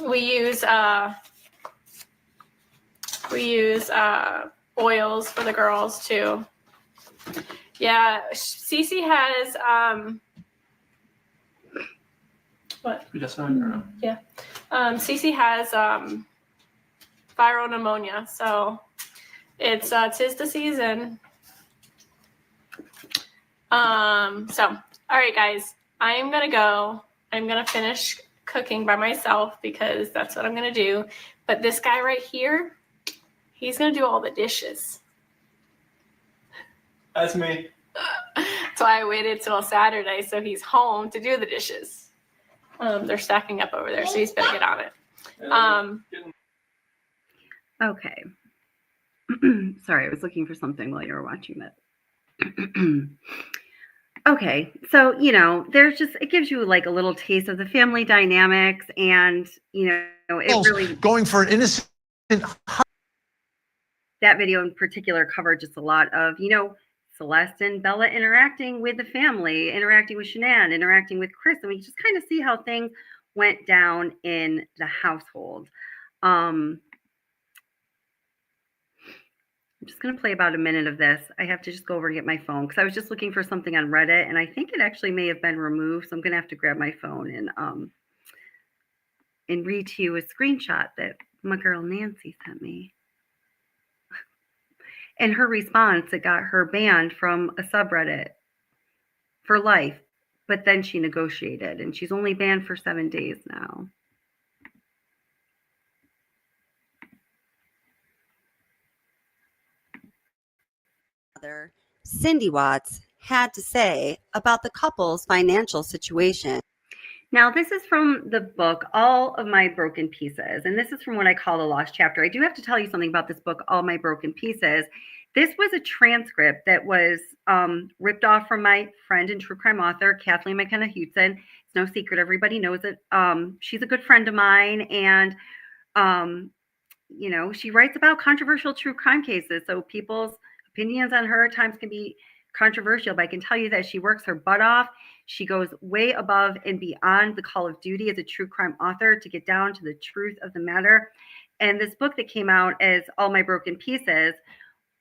We use oils for the girls too. Yeah, Cece has what? We just found her. Yeah, Cece has viral pneumonia, so it's 'tis the season. So all right, guys, I'm gonna go. I'm gonna finish cooking by myself because that's what I'm gonna do. But this guy right here, he's gonna do all the dishes. That's me. That's why I waited till Saturday so he's home to do the dishes. They're stacking up over there, so he's better get on it. Okay. Sorry, I was looking for something while you were watching that. Okay, so, there's just, it gives you like a little taste of the family dynamics, and, it really... Going for an innocent... That video in particular covered just a lot of, Celeste and Bella interacting with the family, interacting with Shanann, interacting with Chris, and we just kind of see how things went down in the household. I'm just going to play about a minute of this. I have to just go over and get my phone because I was just looking for something on Reddit, and I think it actually may have been removed, so I'm going to have to grab my phone and read to you a screenshot that my girl Nancy sent me. And her response, it got her banned from a subreddit for life, but then she negotiated, and she's only banned for 7 days now. Cindy Watts had to say about the couple's financial situation. Now, this is from the book, All of My Broken Pieces, and this is from what I call the lost chapter. I do have to tell you something about this book, All My Broken Pieces. This was a transcript that was ripped off from my friend and true crime author, Kathleen McKenna-Hudson. It's no secret. Everybody knows it. She's a good friend of mine, and she writes about controversial true crime cases. So people's opinions on her at times can be controversial, but I can tell you that she works her butt off. She goes way above and beyond the call of duty as a true crime author to get down to the truth of the matter. And this book that came out as All My Broken Pieces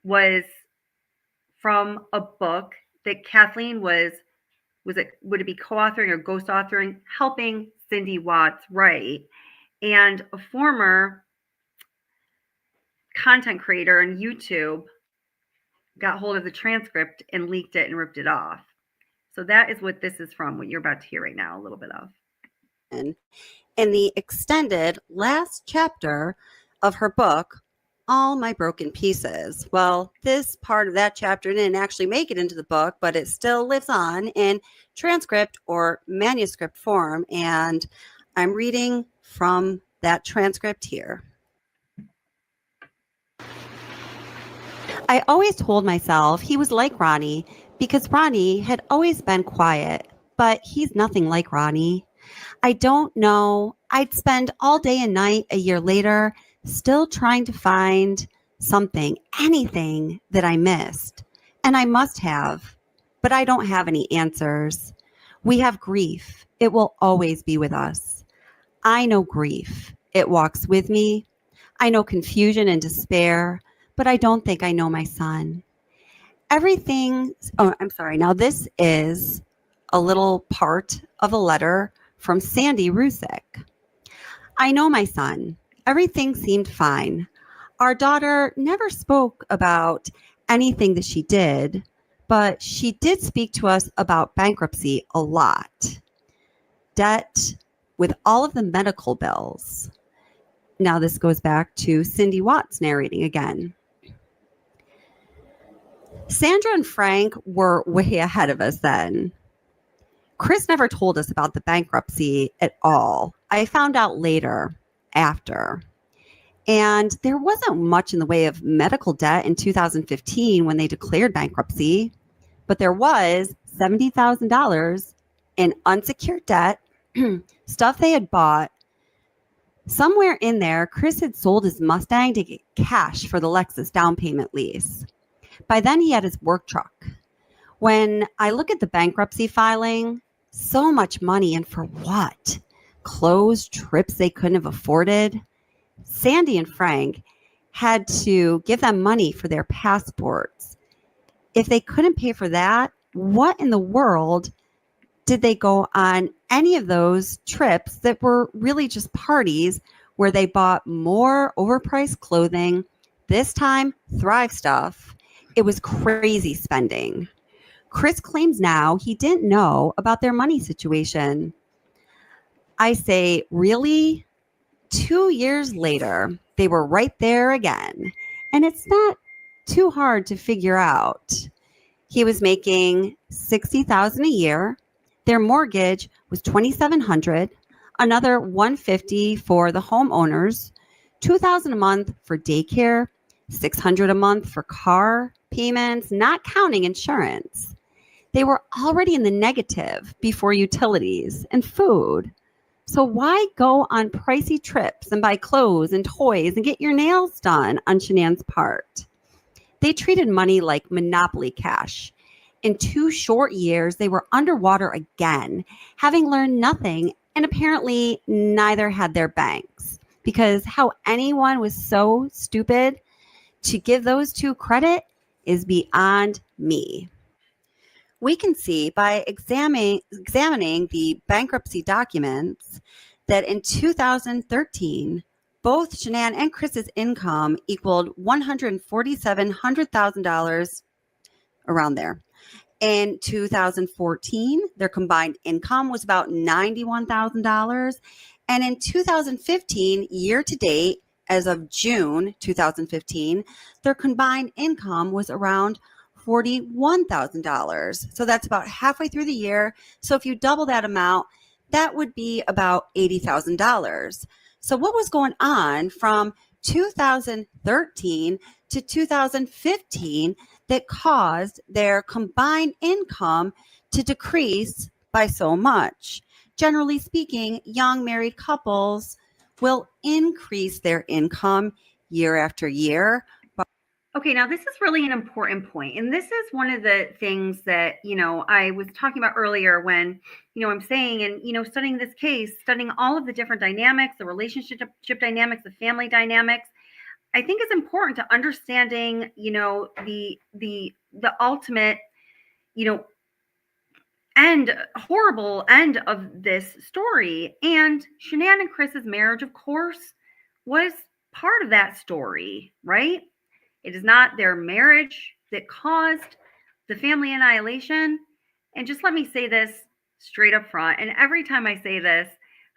was from a book that Kathleen would it be co-authoring or ghost authoring, helping Cindy Watts write. And a former content creator on YouTube got hold of the transcript and leaked it and ripped it off. So that is what this is from, what you're about to hear right now, a little bit of. In the extended last chapter of her book, All My Broken Pieces. Well, this part of that chapter didn't actually make it into the book, but it still lives on in transcript or manuscript form. And I'm reading from that transcript here. I always told myself he was like Ronnie because Ronnie had always been quiet, but he's nothing like Ronnie. I don't know. I'd spend all day and night a year later still trying to find something, anything that I missed. And I must have, but I don't have any answers. We have grief. It will always be with us. I know grief. It walks with me. I know confusion and despair, but I don't think I know my son. Now this is a little part of a letter from Sandy Rusick. I know my son. Everything seemed fine. Our daughter never spoke about anything that she did, but she did speak to us about bankruptcy a lot. Debt with all of the medical bills. Now this goes back to Cindy Watts narrating again. Sandra and Frank were way ahead of us then. Chris never told us about the bankruptcy at all. I found out later, after. And there wasn't much in the way of medical debt in 2015 when they declared bankruptcy, but there was $70,000 in unsecured debt, stuff they had bought. Somewhere in there, Chris had sold his Mustang to get cash for the Lexus down payment lease. By then, he had his work truck. When I look at the bankruptcy filing, so much money, and for what? Clothes, trips they couldn't have afforded. Sandy and Frank had to give them money for their passports. If they couldn't pay for that, what in the world did they go on any of those trips that were really just parties where they bought more overpriced clothing, this time Thrive stuff? It was crazy spending. Chris claims now he didn't know about their money situation. I say, really? 2 years later, they were right there again. And it's not too hard to figure out. He was making $60,000 a year. Their mortgage was $2,700, another $150 for the homeowners, $2,000 a month for daycare, $600 a month for car payments, not counting insurance. They were already in the negative before utilities and food. So why go on pricey trips and buy clothes and toys and get your nails done on Shanann's part? They treated money like monopoly cash. In 2 short years, they were underwater again, having learned nothing, and apparently neither had their banks. Because how anyone was so stupid to give those two credit is beyond me. We can see by examining the bankruptcy documents that in 2013, both Shanann and Chris's income equaled $147,000, around there. In 2014, their combined income was about $91,000. And in 2015, year to date, as of June 2015, their combined income was around $41,000. So that's about halfway through the year. So if you double that amount, that would be about $80,000. So what was going on from 2013 to 2015 that caused their combined income to decrease by so much? Generally speaking, young married couples will increase their income year after year. Okay, now this is really an important point. And this is one of the things that, I was talking about earlier when, I'm saying, and, studying this case, studying all of the different dynamics, the relationship dynamics, the family dynamics, I think it's important to understanding, the ultimate, horrible end of this story. And Shanann and Chris's marriage, of course, was part of that story, right? It is not their marriage that caused the family annihilation. And just let me say this straight up front. And every time I say this,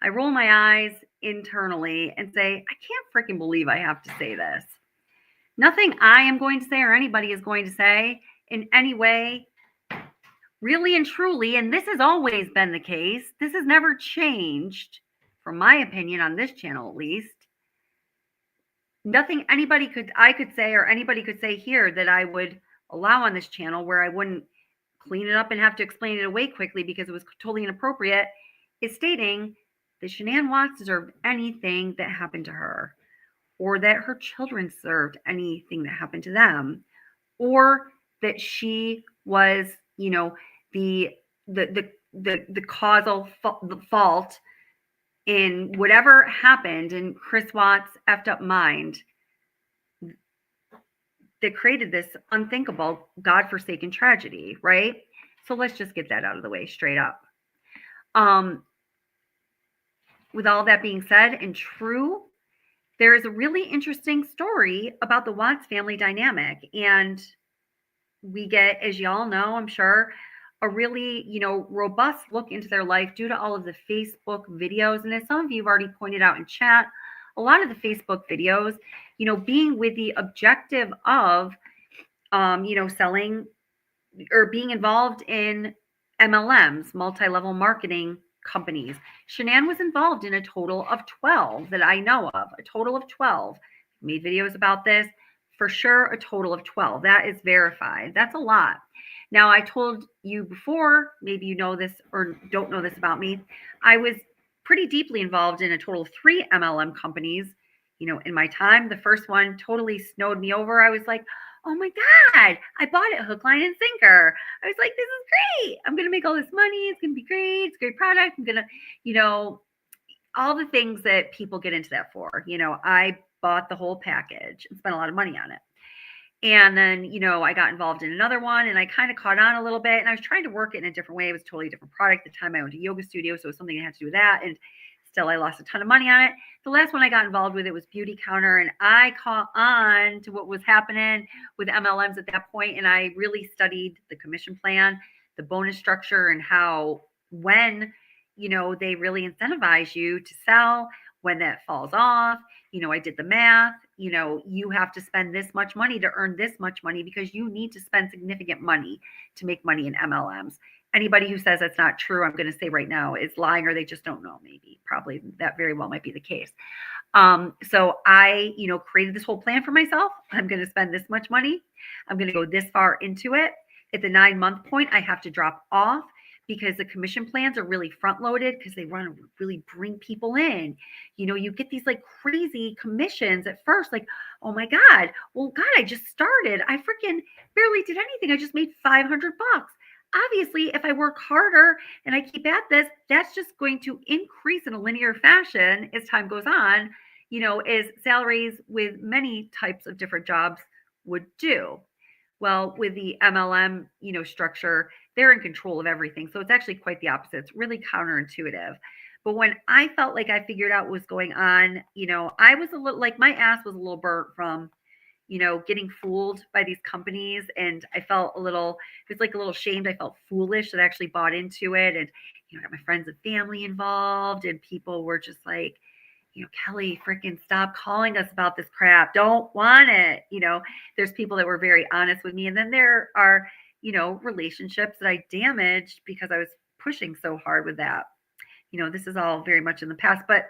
I roll my eyes internally and say, I can't freaking believe I have to say this. Nothing I am going to say or anybody is going to say in any way, really and truly, and this has always been the case, this has never changed, from my opinion on this channel at least. Nothing I could say or anybody could say here that I would allow on this channel where I wouldn't clean it up and have to explain it away quickly because it was totally inappropriate, is stating that Shanann Watts deserved anything that happened to her, or that her children deserved anything that happened to them, or that she was, the causal fault in whatever happened in Chris Watts' effed up mind that created this unthinkable, godforsaken tragedy, right? So let's just get that out of the way straight up. With all that being said and true, there is a really interesting story about the Watts family dynamic. And we get, as you all know, I'm sure, a really, robust look into their life due to all of the Facebook videos. And as some of you have already pointed out in chat, a lot of the Facebook videos, being with the objective of, selling or being involved in MLMs, multi-level marketing companies. Shanann was involved in a total of 12 that I know of, a total of 12. Made videos about this. For sure, a total of 12. That is verified. That's a lot. Now, I told you before, maybe you know this or don't know this about me, I was pretty deeply involved in a total of 3 MLM companies, in my time. The first one totally snowed me over. I was like, oh my God, I bought it hook, line, and sinker. I was like, this is great. I'm going to make all this money. It's going to be great. It's a great product. I'm going to, all the things that people get into that for. I bought the whole package and spent a lot of money on it. And then, I got involved in another one and I kind of caught on a little bit and I was trying to work it in a different way. It was a totally different product. At the time I owned a yoga studio, so it was something that had to do with that. And still, I lost a ton of money on it. The last one I got involved with, it was Beauty Counter. And I caught on to what was happening with MLMs at that point. And I really studied the commission plan, the bonus structure, and how when, they really incentivize you to sell, when that falls off, I did the math, you have to spend this much money to earn this much money because you need to spend significant money to make money in MLMs. Anybody who says that's not true, I'm going to say right now, is lying or they just don't know. Maybe, probably that very well might be the case. So I, created this whole plan for myself. I'm going to spend this much money. I'm going to go this far into it. At the 9-month point, I have to drop off because the commission plans are really front loaded because they want to really bring people in. You get these like crazy commissions at first, like, oh my God, well, God, I just started. I freaking barely did anything. I just made $500. Obviously, if I work harder and I keep at this, that's just going to increase in a linear fashion as time goes on, as salaries with many types of different jobs would do. Well, with the MLM, structure, they're in control of everything. So it's actually quite the opposite. It's really counterintuitive. But when I felt like I figured out what was going on, I was a little like my ass was a little burnt from, getting fooled by these companies. And I felt it was like a little shamed. I felt foolish that I actually bought into it. And, I got my friends and family involved and people were just like, Kelly, freaking stop calling us about this crap. Don't want it. There's people that were very honest with me. And then there are, relationships that I damaged because I was pushing so hard with that. This is all very much in the past, but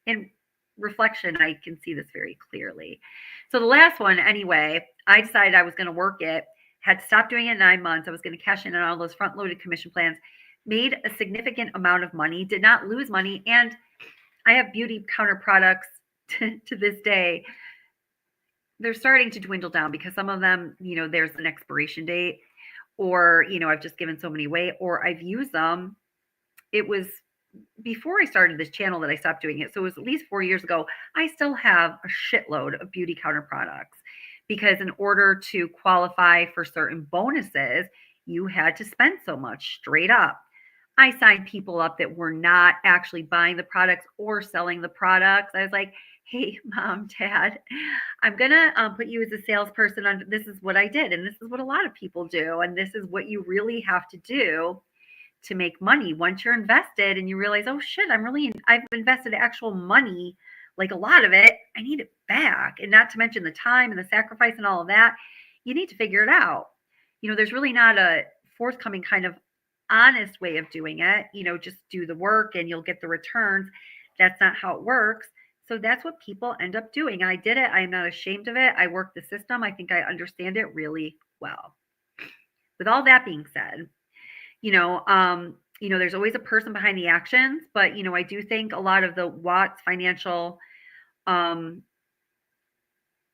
in reflection, I can see this very clearly. So the last one, anyway, I decided I was going to work it, had to stop doing it in 9 months. I was going to cash in on all those front-loaded commission plans, made a significant amount of money, did not lose money. And I have Beauty Counter products to this day they're starting to dwindle down because some of them, there's an expiration date, or, I've just given so many away, or I've used them. It was before I started this channel that I stopped doing it. So it was at least 4 years ago. I still have a shitload of beauty counter products because in order to qualify for certain bonuses, you had to spend so much straight up. I signed people up that were not actually buying the products or selling the products. I was like, hey, mom, dad, I'm going to put you as a salesperson on. This is what I did. And this is what a lot of people do. And this is what you really have to do to make money. Once you're invested and you realize, oh shit, I've invested actual money, like a lot of it, I need it back. And not to mention the time and the sacrifice and all of that, you need to figure it out. There's really not a forthcoming kind of honest way of doing it. Just do the work and you'll get the returns. That's not how it works. So that's what people end up doing. I did it. I am not ashamed of it. I work the system. I think I understand it really well. With all that being said, there's always a person behind the actions, but, I do think a lot of the Watts financial, the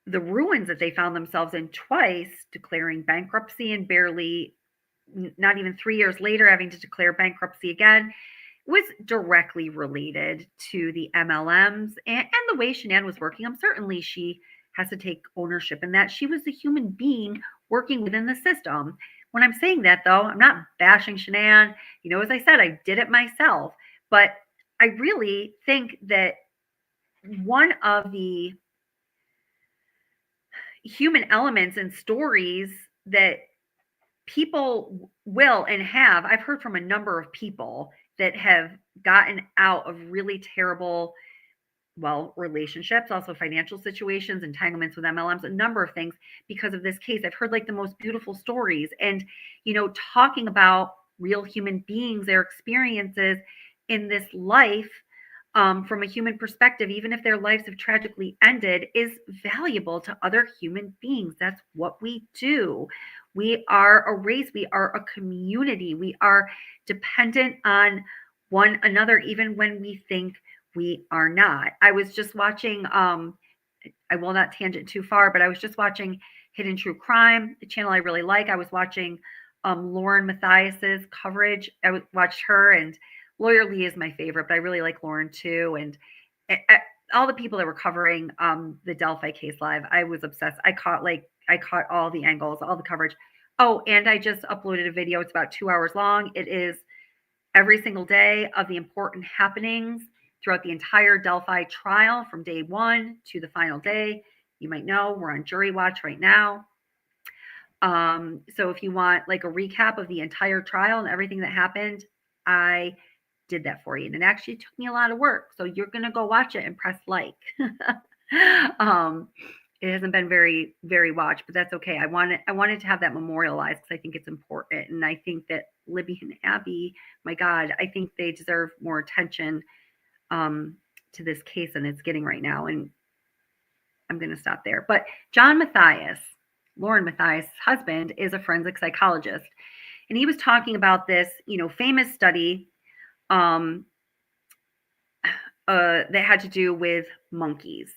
ruins that they found themselves in twice, declaring bankruptcy and barely, not even 3 years later, having to declare bankruptcy again, was directly related to the MLMs and the way Shanann was working them. Certainly she has to take ownership in that. She was a human being working within the system. When I'm saying that, though, I'm not bashing Shanann. As I said, I did it myself. But I really think that one of the human elements and stories that people will and have, I've heard from a number of people that have gotten out of really terrible, relationships, also financial situations, entanglements with MLMs, a number of things because of this case. I've heard like the most beautiful stories and, talking about real human beings, their experiences in this life from a human perspective, even if their lives have tragically ended, is valuable to other human beings. That's what we do. We are a race. We are a community. We are dependent on one another, even when we think we are not. I was just watching, I will not tangent too far, but I was just watching Hidden True Crime, the channel I really like. I was watching Lauren Matthias's coverage. I watched her, and Lawyer Lee is my favorite, but I really like Lauren too. And all the people that were covering the Delphi case live, I was obsessed. I caught all the angles, all the coverage. Oh, and I just uploaded a video. It's about 2 hours long. It is every single day of the important happenings throughout the entire Delphi trial from day one to the final day. You might know we're on jury watch right now. So if you want like a recap of the entire trial and everything that happened, I did that for you. And it actually took me a lot of work. So you're going to go watch it and press like. It hasn't been very, very watched, but that's okay. I wanted to have that memorialized because I think it's important. And I think that Libby and Abby, my God, I think they deserve more attention to this case than it's getting right now. And I'm going to stop there. But John Matthias, Lauren Matthias' husband, is a forensic psychologist. And he was talking about this, famous study that had to do with monkeys.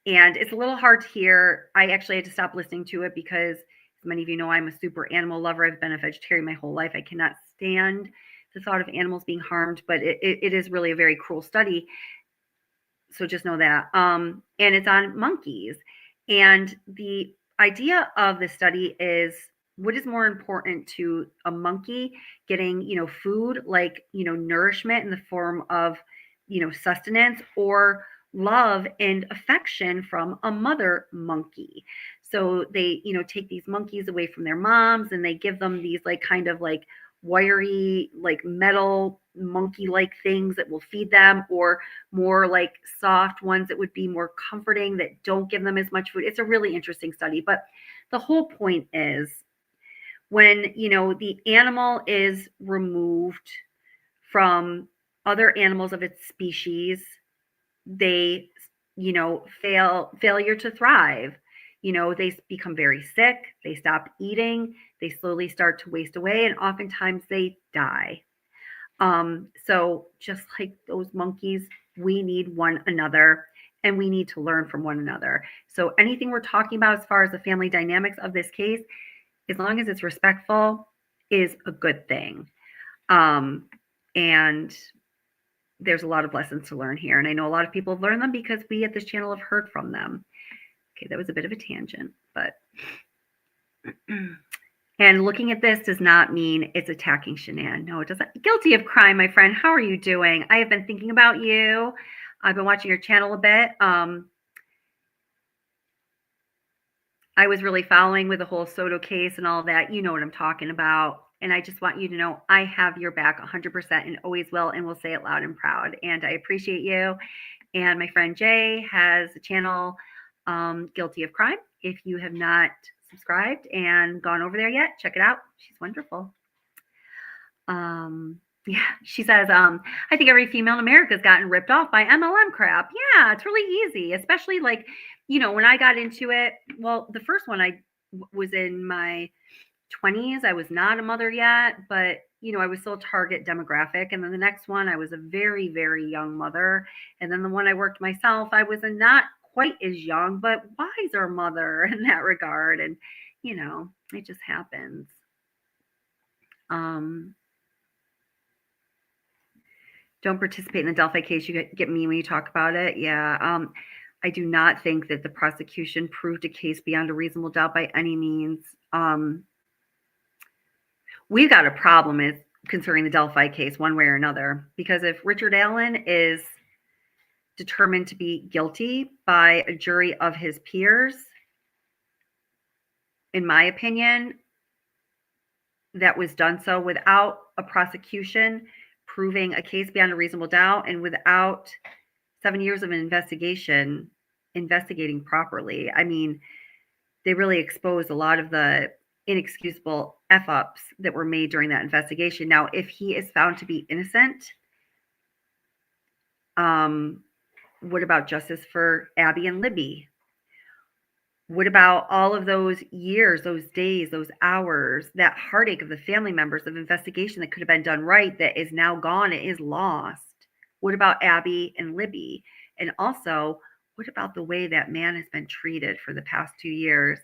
And it's a little hard to hear. I actually had to stop listening to it because, as many of you know, I'm a super animal lover. I've been a vegetarian my whole life. I cannot stand the thought of animals being harmed, but it is really a very cruel study. So just know that. And it's on monkeys. And the idea of the study is, what is more important to a monkey getting, food, like, nourishment in the form of, sustenance, or love and affection from a mother monkey? So they, take these monkeys away from their moms and they give them these like kind of like wiry, like metal monkey like things that will feed them, or more like soft ones that would be more comforting that don't give them as much food. It's a really interesting study. But the whole point is, when, the animal is removed from other animals of its species, they, failure to thrive. They become very sick, they stop eating, they slowly start to waste away, and oftentimes they die. So just like those monkeys, we need one another. and we need to learn from one another. So anything we're talking about as far as the family dynamics of this case, as long as it's respectful, is a good thing. And there's a lot of lessons to learn here. And I know a lot of people have learned them because we at this channel have heard from them. Okay, that was a bit of a tangent, but... And looking at this does not mean it's attacking Shanann. No, it doesn't. Guilty of crime, my friend. How are you doing? I have been thinking about you. I've been watching your channel a bit. I was really following with the whole Soto case and all that. You know what I'm talking about. And I just want you to know I have your back 100% and always will, and will say it loud and proud. And I appreciate you. And my friend Jay has a channel, Guilty of Crime. If you have not subscribed and gone over there yet, check it out. She's wonderful. Yeah, she says, I think every female in America has gotten ripped off by MLM crap. Yeah, it's really easy, especially like, you know, when I got into it, well, the first one I was in my 20s. I was not a mother yet, but, you know, I was still a target demographic. And then the next one, I was a very, very young mother. And then the one I worked myself, I was a not quite as young, but wiser mother in that regard. And, you know, it just happens. Don't participate in the Delphi case. You get me when you talk about it. Yeah. I do not think that the prosecution proved a case beyond a reasonable doubt by any means. We've got a problem concerning the Delphi case one way or another, because if Richard Allen is determined to be guilty by a jury of his peers, in my opinion, that was done so without a prosecution proving a case beyond a reasonable doubt and without 7 years of an investigation, investigating properly. I mean, they really exposed a lot of the inexcusable F-ups that were made during that investigation. Now, if he is found to be innocent, what about justice for Abby and Libby? What about all of those years, those days, those hours, that heartache of the family members of investigation that could have been done right that is now gone, it is lost? What about Abby and Libby? And also, what about the way that man has been treated for the past 2 years?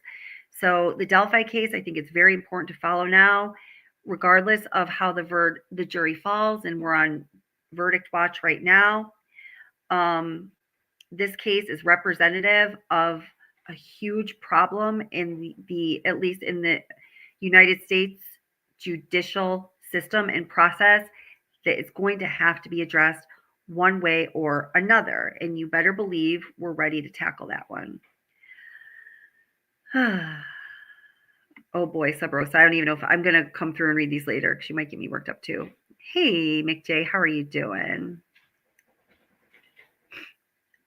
So the Delphi case, I think it's very important to follow now, regardless of how the jury falls, and we're on verdict watch right now. This case is representative of a huge problem in the at least in the United States judicial system and process that is going to have to be addressed one way or another. And you better believe we're ready to tackle that one. Oh boy, Subrosa, I don't even know if I'm going to come through and read these later because she might get me worked up too. Hey, McJ, how are you doing?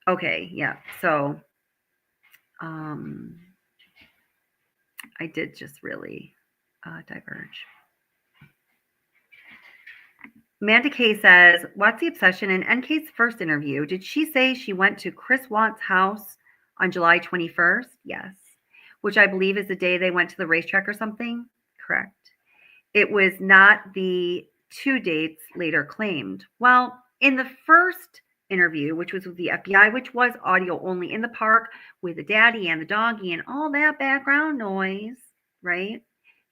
Okay, yeah, so I did just really diverge. Amanda K says, what's the obsession in NK's first interview? Did she say she went to Chris Watt's house on July 21st? Yes. Which I believe is the day they went to the racetrack or something. Correct. It was not the 2 dates later claimed. Well, in the first interview, which was with the FBI, which was audio only in the park with the daddy and the doggy and all that background noise, right?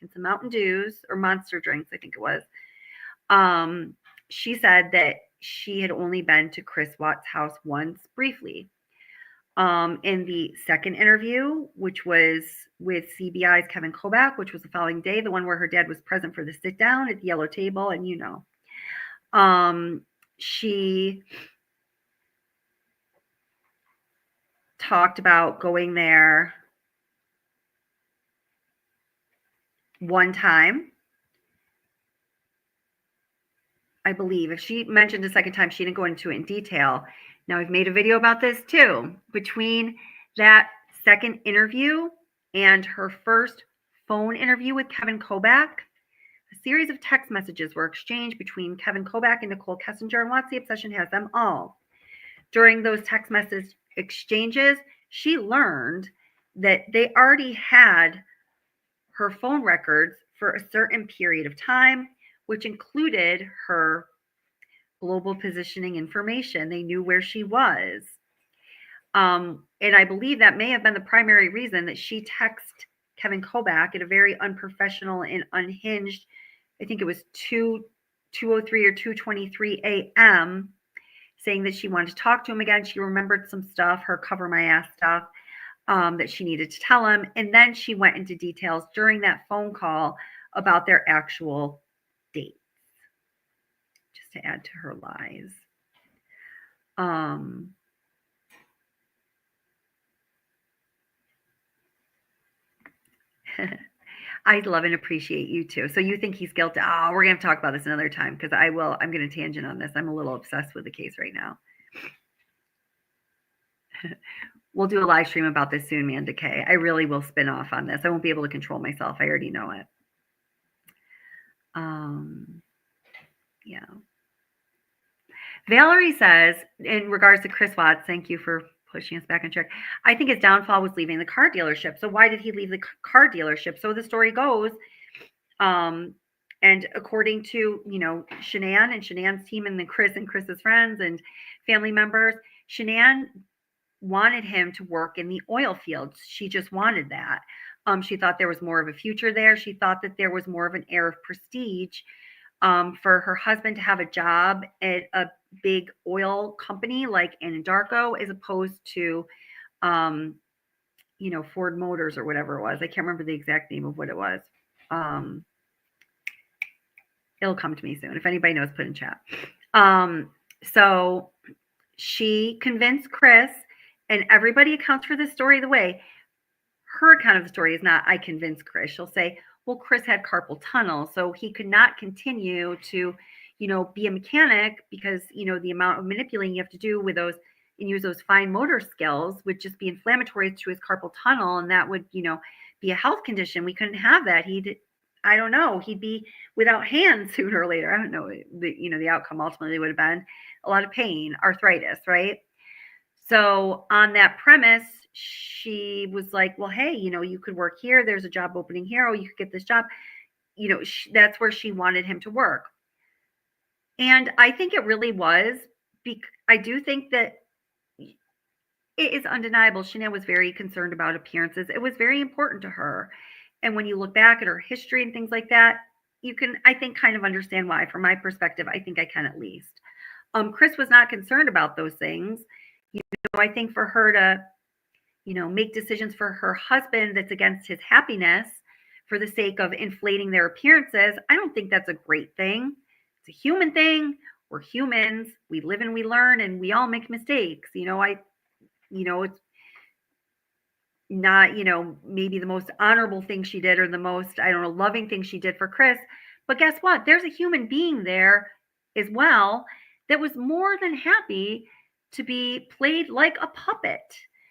And some Mountain Dews or Monster drinks, I think it was. She said that she had only been to Chris Watt's house once briefly. In the second interview, which was with CBI's Kevin Kobach, which was the following day, the one where her dad was present for the sit down at the yellow table, and you know, she talked about going there one time. I believe if she mentioned a second time, she didn't go into it in detail. Now, I've made a video about this too. Between that second interview and her first phone interview with Kevin Kobach, a series of text messages were exchanged between Kevin Kobach and Nichol Kessinger, and What's the Obsession has them all. During those text message exchanges, she learned that they already had her phone records for a certain period of time, which included her global positioning information. They knew where she was. And I believe that may have been the primary reason that she texted Kevin Kobach at a very unprofessional and unhinged, I think it was 2:03 or 2:23 a.m., saying that she wanted to talk to him again. She remembered some stuff, her cover my ass stuff, that she needed to tell him. And then she went into details during that phone call about their actual dates, just to add to her lies. I love and appreciate you too. So you think he's guilty? Oh, we're going to talk about this another time because I'm going to tangent on this. I'm a little obsessed with the case right now. We'll do a live stream about this soon, man. Decay. I really will spin off on this. I won't be able to control myself. I already know it. Yeah. Valerie says, in regards to Chris Watts, thank you for pushing us back on track. I think his downfall was leaving the car dealership. So why did he leave the car dealership? So the story goes, and according to, Shanann and Shanann's team and Chris's friends and family members, Shanann wanted him to work in the oil fields. She just wanted that. She thought there was more of a future there. She thought that there was more of an air of prestige for her husband to have a job at a big oil company like Anadarko, as opposed to, Ford Motors or whatever it was. I can't remember the exact name of what it was. It'll come to me soon. If anybody knows, put in chat. So she convinced Chris, and everybody accounts for this story the way. Her account of the story is not, I convinced Chris. She'll say, well, Chris had carpal tunnel, so he could not continue to, be a mechanic because, the amount of manipulating you have to do with those and use those fine motor skills would just be inflammatory to his carpal tunnel. And that would, be a health condition. We couldn't have that. I don't know, he'd be without hands sooner or later. I don't know, the outcome ultimately would have been a lot of pain, arthritis, right? So on that premise, she was like, well, hey, you could work here. There's a job opening here. Oh, you could get this job. That's where she wanted him to work. And I think it really was, I do think that it is undeniable. Shanann was very concerned about appearances. It was very important to her. And when you look back at her history and things like that, you can, I think, kind of understand why. From my perspective, I think I can at least. Chris was not concerned about those things. I think for her to, make decisions for her husband that's against his happiness for the sake of inflating their appearances, I don't think that's a great thing. It's a human thing. We're humans. We live and we learn, and we all make mistakes. It's not, maybe the most honorable thing she did or the most, loving thing she did for Chris. But guess what? There's a human being there as well that was more than happy to be played like a puppet.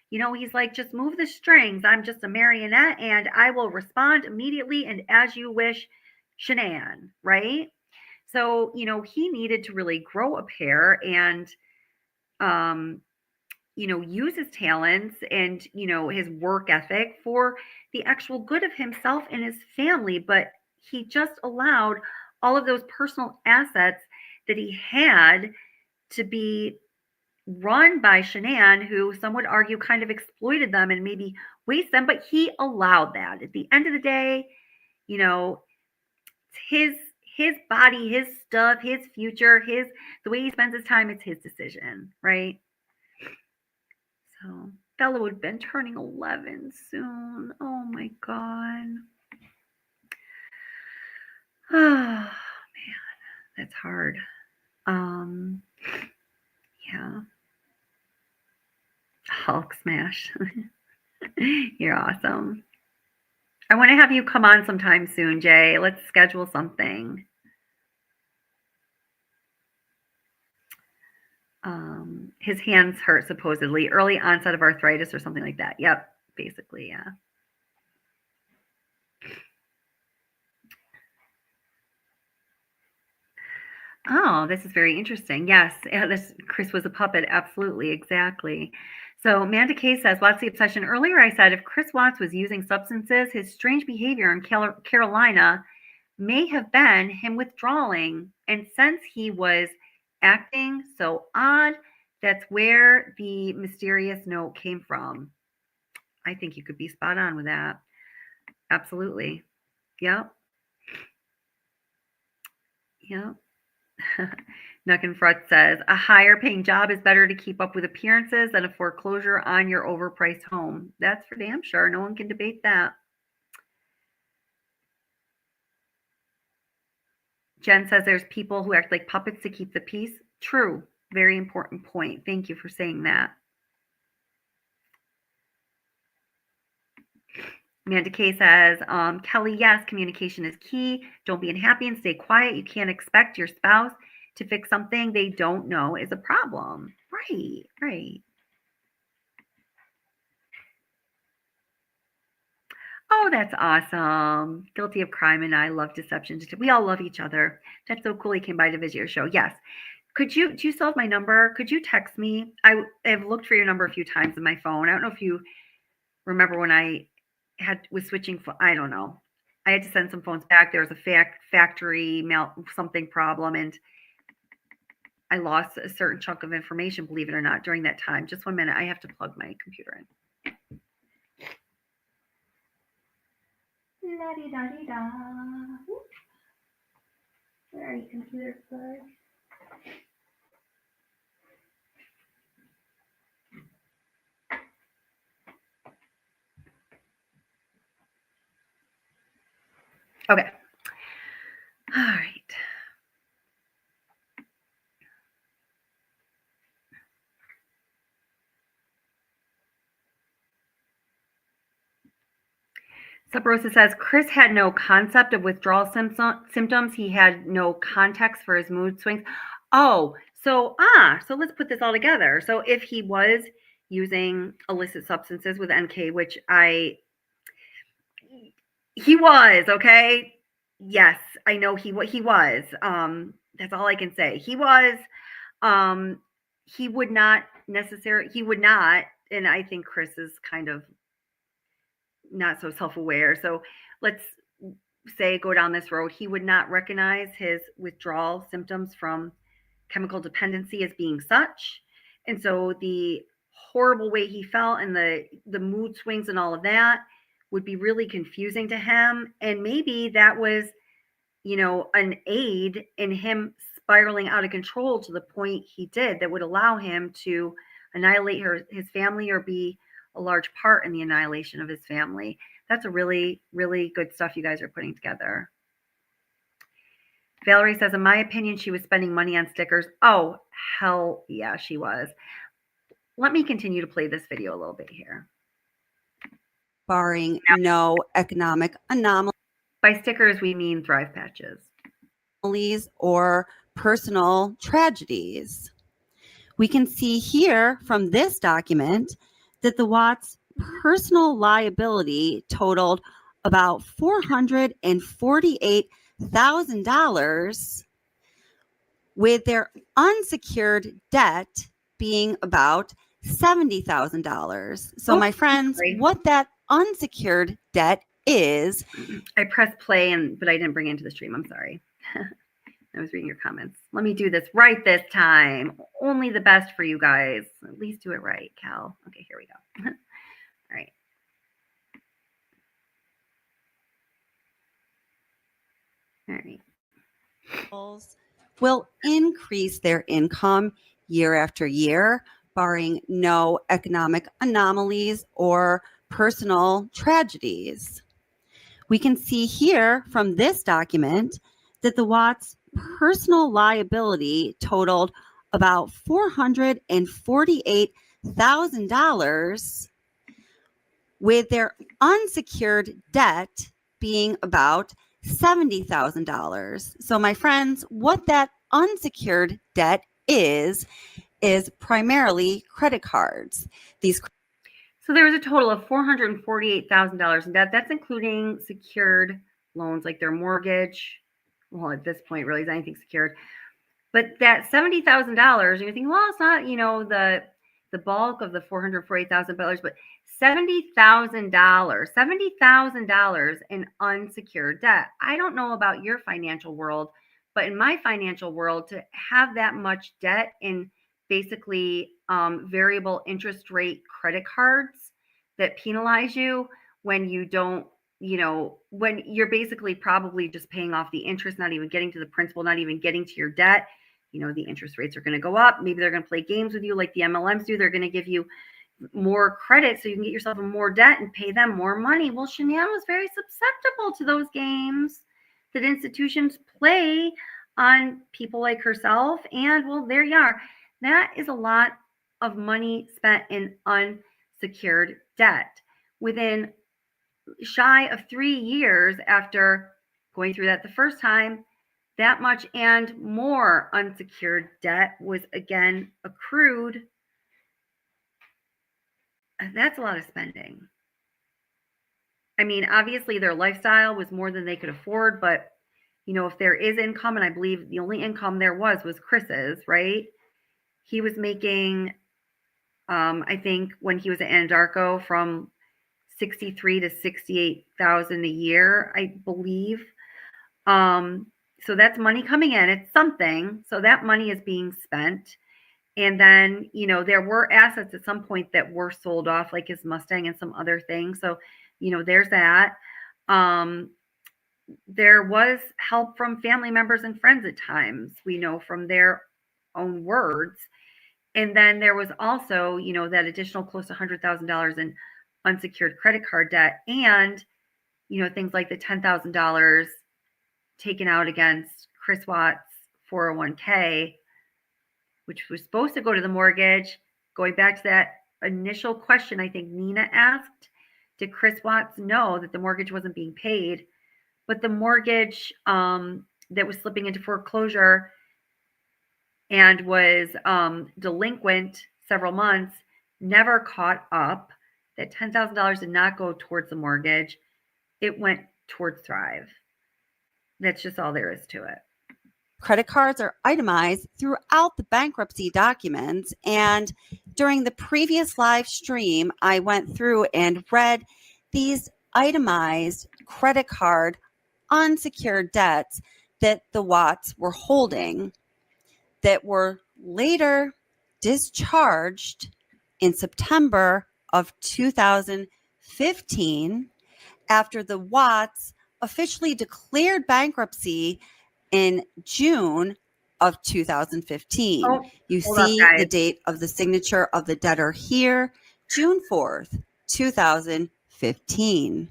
He's like, just move the strings. I'm just a marionette and I will respond immediately and as you wish, Shanann, right? So, he needed to really grow a pair and, use his talents and, his work ethic for the actual good of himself and his family. But he just allowed all of those personal assets that he had to be run by Shanann, who some would argue kind of exploited them and maybe waste them, but he allowed that. At the end of the day, it's his body, his stuff, his future, the way he spends his time, it's his decision, right? So Bella would have been turning 11 soon. Oh my God. Oh man, that's hard. Yeah. Hulk smash. You're awesome. I want to have you come on sometime soon, Jay. Let's schedule something. His hands hurt supposedly. Early onset of arthritis or something like that. Yep, basically, yeah. Oh, this is very interesting. Yes, Chris was a puppet. Absolutely, exactly. So Amanda K says, what's the obsession? Earlier I said if Chris Watts was using substances, his strange behavior in Carolina may have been him withdrawing. And since he was acting so odd, That's where the mysterious note came from. I think you could be spot on with that. Absolutely. Yep. Yep. Nuckenfrut says, a higher paying job is better to keep up with appearances than a foreclosure on your overpriced home. That's for damn sure. No one can debate that. Jen says there's people who act like puppets to keep the peace. True. Very important point. Thank you for saying that. Amanda K says, Kelly, yes, communication is key. Don't be unhappy and stay quiet. You can't expect your spouse to fix something they don't know is a problem. Right, right. Oh, that's awesome. Guilty of crime and I love deception. We all love each other. That's so cool he came by to visit your show. Yes. Do you still have my number? Could you text me? I've looked for your number a few times on my phone. I don't know if you remember when I was switching. I don't know. I had to send some phones back. There was a factory something problem, and I lost a certain chunk of information, believe it or not, during that time. Just 1 minute. I have to plug my computer in. La-di-da-di-da. Where are you, computer plug? Okay. All right. Subrosa says, Chris had no concept of withdrawal symptoms. He had no context for his mood swings. Oh, so let's put this all together. So if he was using illicit substances with NK, which he was, okay? Yes, I know he was. That's all I can say. He was, he would not, and I think Chris is kind of not so self-aware. So let's say go down this road. He would not recognize his withdrawal symptoms from chemical dependency as being such. And so the horrible way he felt and the mood swings and all of that would be really confusing to him. And maybe that was, an aid in him spiraling out of control to the point he did that would allow him to annihilate his family or be a large part in the annihilation of his family. That's a really, really good stuff you guys are putting together. Valerie says, in my opinion, she was spending money on stickers. Oh, hell yeah, she was. Let me continue to play this video a little bit here. Barring no economic anomalies. By stickers, we mean Thrive patches. Or personal tragedies. We can see here from this document that the Watts' personal liability totaled about $448,000, with their unsecured debt being about $70,000. So, my friends, what that unsecured debt is. I pressed play, but I didn't bring it into the stream. I'm sorry. I was reading your comments. Let me do this right this time. Only the best for you guys. At least do it right, Cal. Okay, here we go. All right. All right. Will increase their income year after year, barring no economic anomalies or personal tragedies. We can see here from this document that the Watts' personal liability totaled about $448,000, with their unsecured debt being about $70,000. So, my friends, what that unsecured debt is primarily credit cards. So there was a total of $448,000 in debt. That's including secured loans like their mortgage. Well, at this point, really, is anything secured. But that $70,000, you're thinking, well, it's not, the bulk of the $448,000, but $70,000 in unsecured debt. I don't know about your financial world, but in my financial world, to have that much debt and basically variable interest rate credit cards that penalize you when you don't, when you're basically probably just paying off the interest, not even getting to the principal, not even getting to your debt. The interest rates are going to go up. Maybe they're going to play games with you like the MLMs do. They're going to give you more credit so you can get yourself in more debt and pay them more money. Well, Shanann was very susceptible to those games that institutions play on people like herself. And well, there you are. That is a lot of money spent in unsecured debt. Within shy of 3 years after going through that the first time, that much and more unsecured debt was again accrued. That's a lot of spending. I mean, obviously their lifestyle was more than they could afford, but if there is income, and I believe the only income there was Chris's, right? He was making, I think when he was at Anadarko, from 63 to 68,000 a year, I believe. So that's money coming in. It's something. So that money is being spent. And then, there were assets at some point that were sold off, like his Mustang and some other things. So, there's that. There was help from family members and friends at times, we know from their own words. And then there was also, that additional close to $100,000 in unsecured credit card debt and, things like the $10,000 taken out against Chris Watts' 401k, which was supposed to go to the mortgage. Going back to that initial question I think Nina asked, did Chris Watts know that the mortgage wasn't being paid? But the mortgage that was slipping into foreclosure and was delinquent several months never caught up. That $10,000 did not go towards the mortgage. It went towards Thrive. That's just all there is to it. Credit cards are itemized throughout the bankruptcy documents. And during the previous live stream, I went through and read these itemized credit card unsecured debts that the Watts were holding that were later discharged in September of 2015 after the Watts officially declared bankruptcy in June of 2015. You see the date of the signature of the debtor here, June 4th, 2015.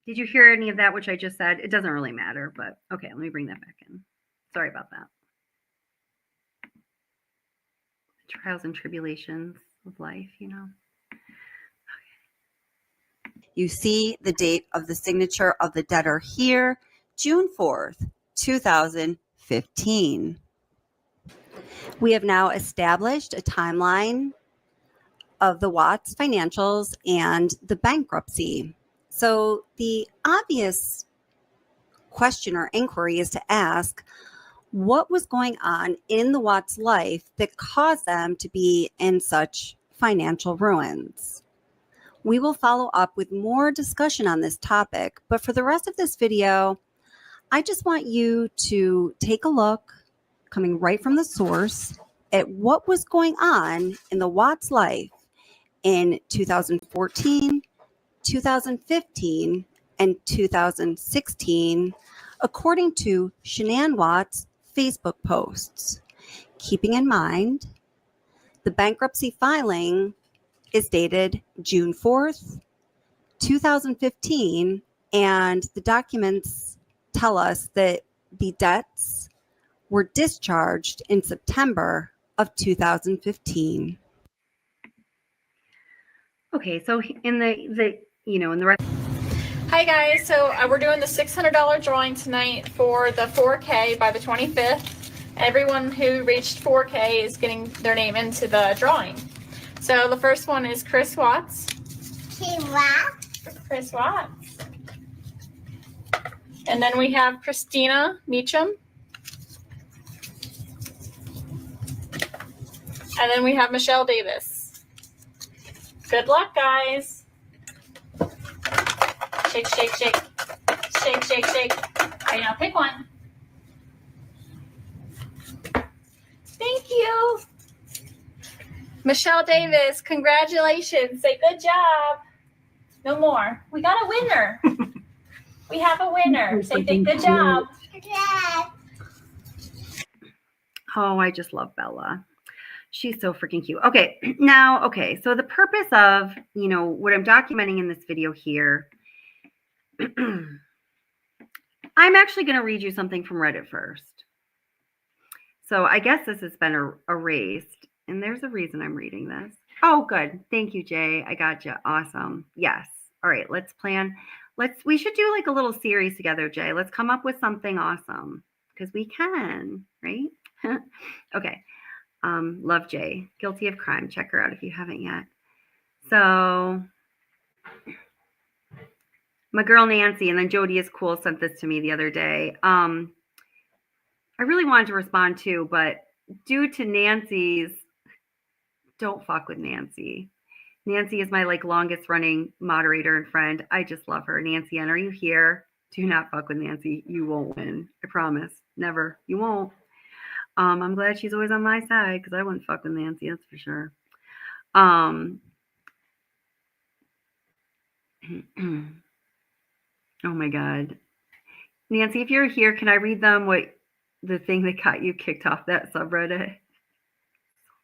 Did you hear any of that, which I just said? It doesn't really matter, but okay, let me bring that back in. Sorry about that. Trials and tribulations of life, Okay. You see the date of the signature of the debtor here, June 4th, 2015. We have now established a timeline of the Watts financials and the bankruptcy. So the obvious question or inquiry is to ask, what was going on in the Watts' life that caused them to be in such financial ruins? We will follow up with more discussion on this topic, but for the rest of this video, I just want you to take a look, coming right from the source, at what was going on in the Watts' life in 2014, 2015, and 2016, according to Shanann Watts' Facebook posts. Keeping in mind The bankruptcy filing is dated June 4th, 2015, and the documents tell us that the debts were discharged in September of 2015. Okay, so in the in the rest. Hi guys, so we're doing the $600 drawing tonight for the 4K by the 25th. Everyone who reached 4K is getting their name into the drawing. So the first one is Chris Watts. Chris Watts. And then we have Christina Meacham. And then we have Michelle Davis. Good luck, guys. Shake, shake, shake. Shake, shake, shake. All right, now pick one. Thank you. Michelle Davis, congratulations. Say good job. No more. We got a winner. We have a winner. Say good job. Oh, I just love Bella. She's so freaking cute. Okay, now, so the purpose of, what I'm documenting in this video here, I'm actually going to read you something from Reddit first. So I guess this has been erased, and there's a reason I'm reading this. Oh, good. Thank you, Jay. I got you. Awesome. Yes. All right, let's plan. We should do like a little series together, Jay. Let's come up with something awesome because we can, right? Okay. Love Jay. Guilty of crime. Check her out if you haven't yet. So my girl Nancy, and then Jody is cool, sent this to me the other day. I really wanted to respond too, but due to Nancy's, don't fuck with Nancy. Nancy is my longest running moderator and friend. I just love her. Nancy Ann, are you here? Do not fuck with Nancy. You won't win. I promise. Never. You won't. I'm glad she's always on my side because I wouldn't fuck with Nancy, that's for sure. Oh my God. Nancy, if you're here, can I read them the thing that got you kicked off that subreddit?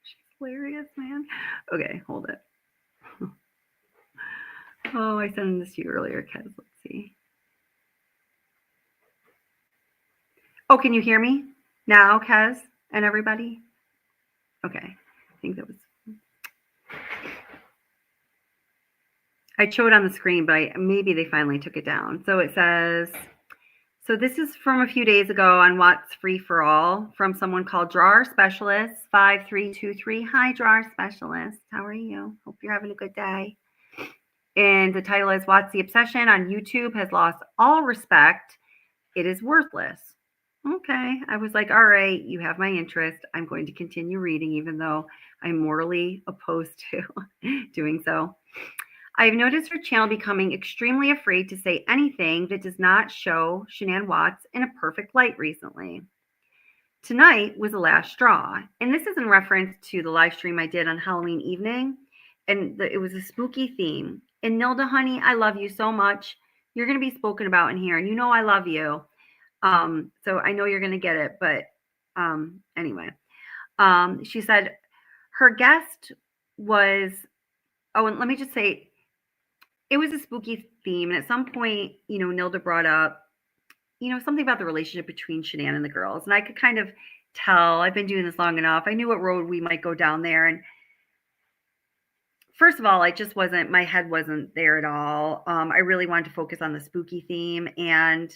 She's hilarious, man. Okay, hold it. Oh, I sent this to you earlier, Kez. Let's see. Oh, can you hear me now, Kez and everybody? Okay, I think that was. I showed on the screen, but maybe they finally took it down. So it says, so this is from a few days ago on What's Free for All from someone called Drawer Specialist 5323. Hi, Drawer Specialist. How are you? Hope you're having a good day. And the title is What's the Obsession on YouTube has lost all respect. It is worthless. Okay. I was like, all right, you have my interest. I'm going to continue reading, even though I'm morally opposed to doing so. I've noticed her channel becoming extremely afraid to say anything that does not show Shanann Watts in a perfect light recently. Tonight was the last straw. And this is in reference to the live stream I did on Halloween evening. And it was a spooky theme. And Nilda, honey, I love you so much. You're going to be spoken about in here. And you know I love you. So I know you're going to get it. But anyway, she said her guest was, oh, and let me just say, it was a spooky theme. And at some point, Nilda brought up, something about the relationship between Shanann and the girls. And I could kind of tell, I've been doing this long enough. I knew what road we might go down there. And first of all, my head wasn't there at all. I really wanted to focus on the spooky theme. And,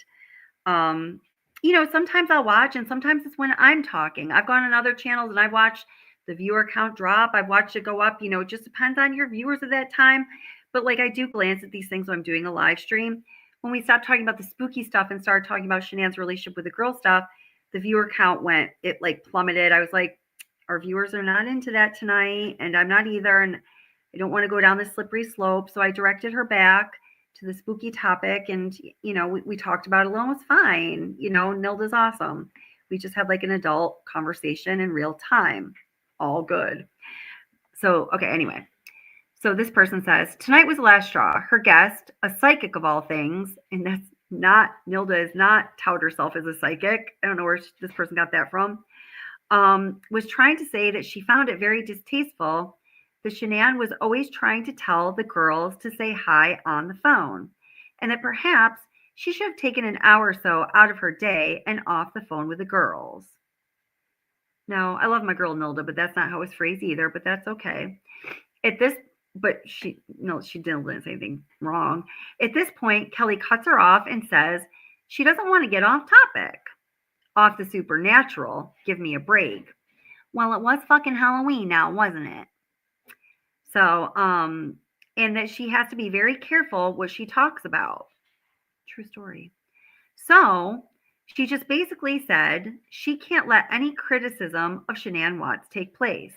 sometimes I'll watch and sometimes it's when I'm talking. I've gone on other channels and I've watched the viewer count drop. I've watched it go up. It just depends on your viewers at that time. But I do glance at these things when I'm doing a live stream. When we stopped talking about the spooky stuff and started talking about Shanann's relationship with the girl stuff, the viewer count plummeted. I was like, our viewers are not into that tonight. And I'm not either. And I don't want to go down this slippery slope. So I directed her back to the spooky topic. And, we talked about it alone. It was fine. Nilda's awesome. We just had an adult conversation in real time. All good. So, okay, anyway. So this person says, tonight was the last straw. Her guest, a psychic of all things, and that's not, Nilda is not tout herself as a psychic. I don't know where this person got that from. was trying to say that she found it very distasteful that Shanann was always trying to tell the girls to say hi on the phone, and that perhaps she should have taken an hour or so out of her day and off the phone with the girls. Now, I love my girl Nilda, but that's not how it's phrased either, but that's okay. She didn't say anything wrong. At this point, Kelly cuts her off and says she doesn't want to get off topic. Off the supernatural, give me a break. Well, it was fucking Halloween now, wasn't it? So, and that she has to be very careful what she talks about. True story. So, she just basically said she can't let any criticism of Shanann Watts take place.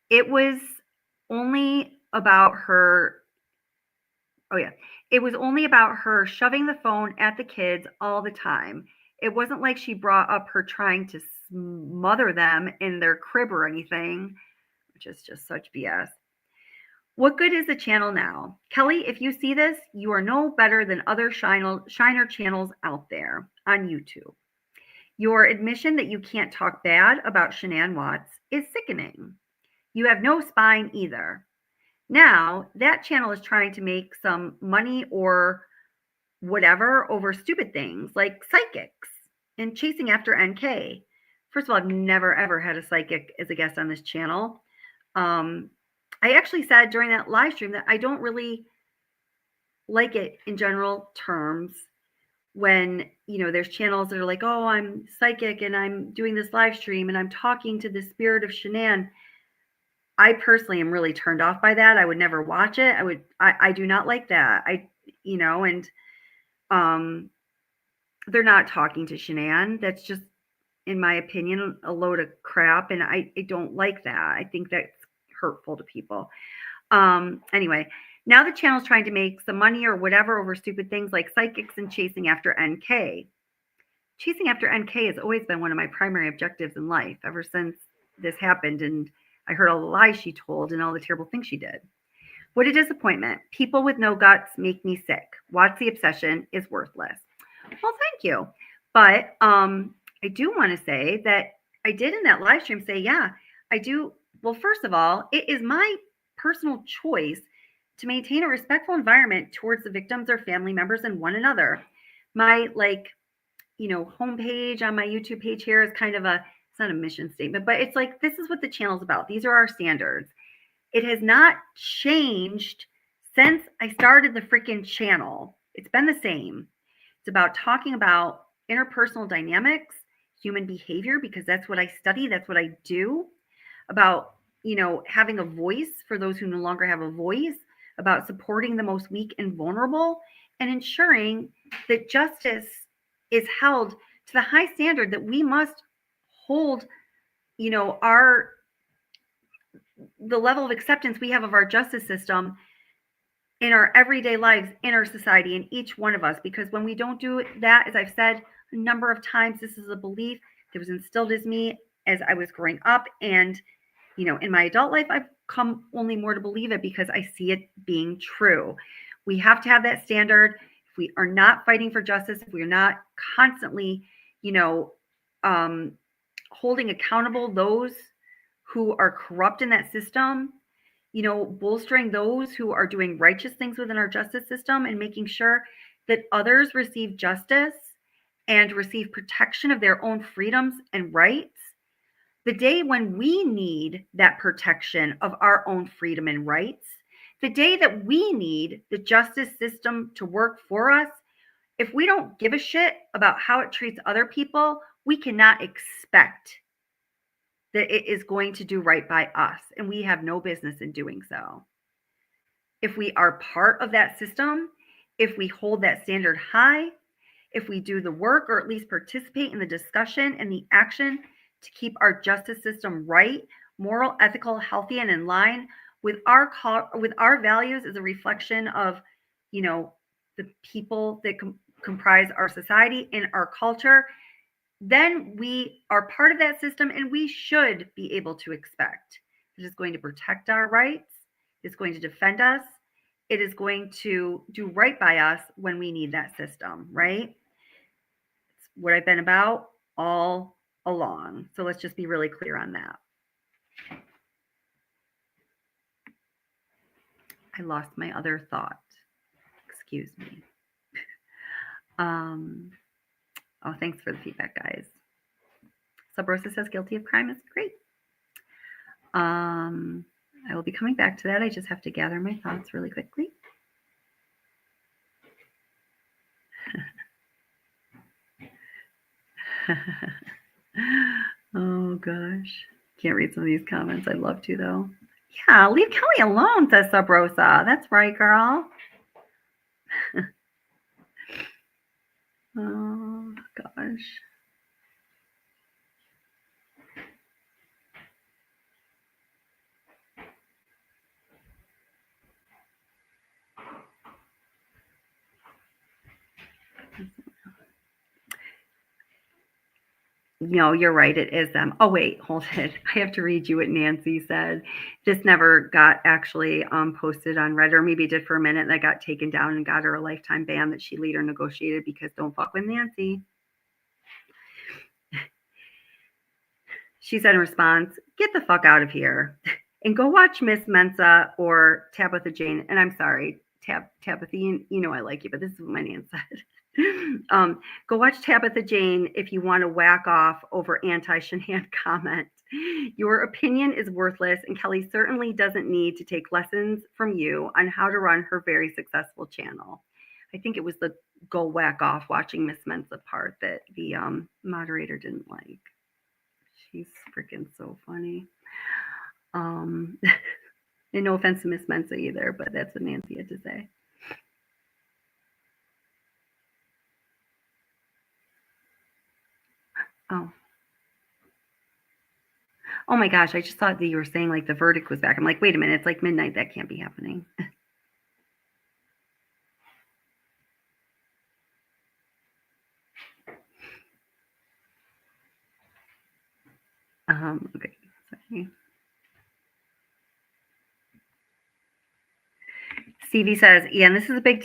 It was only about her. Oh, yeah. It was only about her shoving the phone at the kids all the time. It wasn't like she brought up her trying to smother them in their crib or anything, which is just such BS. What good is the channel now? Kelly, if you see this, you are no better than other Shiner channels out there on YouTube. Your admission that you can't talk bad about Shanann Watts is sickening. You have no spine either. Now, that channel is trying to make some money or whatever over stupid things like psychics and chasing after NK. First of all, I've never, ever had a psychic as a guest on this channel. I actually said during that live stream that I don't really like it in general terms when, there's channels that are like, oh, I'm psychic and I'm doing this live stream and I'm talking to the spirit of Shanann. I personally am really turned off by that. I would never watch it. I do not like that. They're not talking to Shanann. That's just, in my opinion, a load of crap. And I don't like that. I think that's hurtful to people. Anyway, now the channel's trying to make some money or whatever over stupid things like psychics and chasing after NK. Chasing after NK has always been one of my primary objectives in life ever since this happened. And I heard all the lies she told and all the terrible things she did. What a disappointment. People with no guts make me sick. Watch the obsession is worthless. Well, thank you. But I do want to say that I did in that live stream say, yeah, I do. Well, first of all, it is my personal choice to maintain a respectful environment towards the victims or family members and one another. My homepage on my YouTube page here is kind of it's not a mission statement, but it's like, this is what the channel's about. These are our standards. It has not changed since I started the freaking channel. It's been the same. It's about talking about interpersonal dynamics, human behavior, because that's what I study. That's what I do. About, having a voice for those who no longer have a voice, about supporting the most weak and vulnerable, and ensuring that justice is held to the high standard that we must hold, the level of acceptance we have of our justice system in our everyday lives, in our society, in each one of us. Because when we don't do that, as I've said a number of times, this is a belief that was instilled in me as I was growing up. And, in my adult life, I've come only more to believe it because I see it being true. We have to have that standard. If we are not fighting for justice, if we are not constantly, holding accountable those who are corrupt in that system, bolstering those who are doing righteous things within our justice system and making sure that others receive justice and receive protection of their own freedoms and rights. The day when we need that protection of our own freedom and rights, the day that we need the justice system to work for us, if we don't give a shit about how it treats other people, we cannot expect that it is going to do right by us. And we have no business in doing so. If we are part of that system, if we hold that standard high, if we do the work or at least participate in the discussion and the action to keep our justice system right, moral, ethical, healthy, and in line with our values as a reflection of, the people that comprise our society and our culture, then we are part of that system and we should be able to expect it is going to protect our rights, it's going to defend us, it is going to do right by us when we need that system, right? It's what I've been about all along. So let's just be really clear on that. I lost my other thought. Excuse me. Oh, thanks for the feedback, guys. Subrosa says guilty of crime is great. I will be coming back to that. I just have to gather my thoughts really quickly. Oh gosh. Can't read some of these comments. I'd love to though. Yeah, leave Kelly alone, says Subrosa. That's right, girl. Oh gosh. No, you're right. It is them. Oh, wait, hold it. I have to read you what Nancy said. This never got actually posted on Reddit, or maybe it did for a minute, and that got taken down and got her a lifetime ban that she later negotiated because don't fuck with Nancy. She said in response, get the fuck out of here and go watch Miss Mensa or Tabitha Jane. And I'm sorry, Tabitha, you know I like you, but this is what my Nan said. Go watch Tabitha Jane if you want to whack off over anti-Shanann comment. Your opinion is worthless, and Kelly certainly doesn't need to take lessons from you on how to run her very successful channel. I think it was the go whack off watching Miss Mensa part that the moderator didn't like. She's freaking so funny. And no offense to Miss Mensa either, but that's what Nancy had to say. Oh my gosh, I just thought that you were saying like the verdict was back. I'm like, wait a minute, it's like midnight. That can't be happening. Okay, sorry. Stevie says, yeah, and this is a big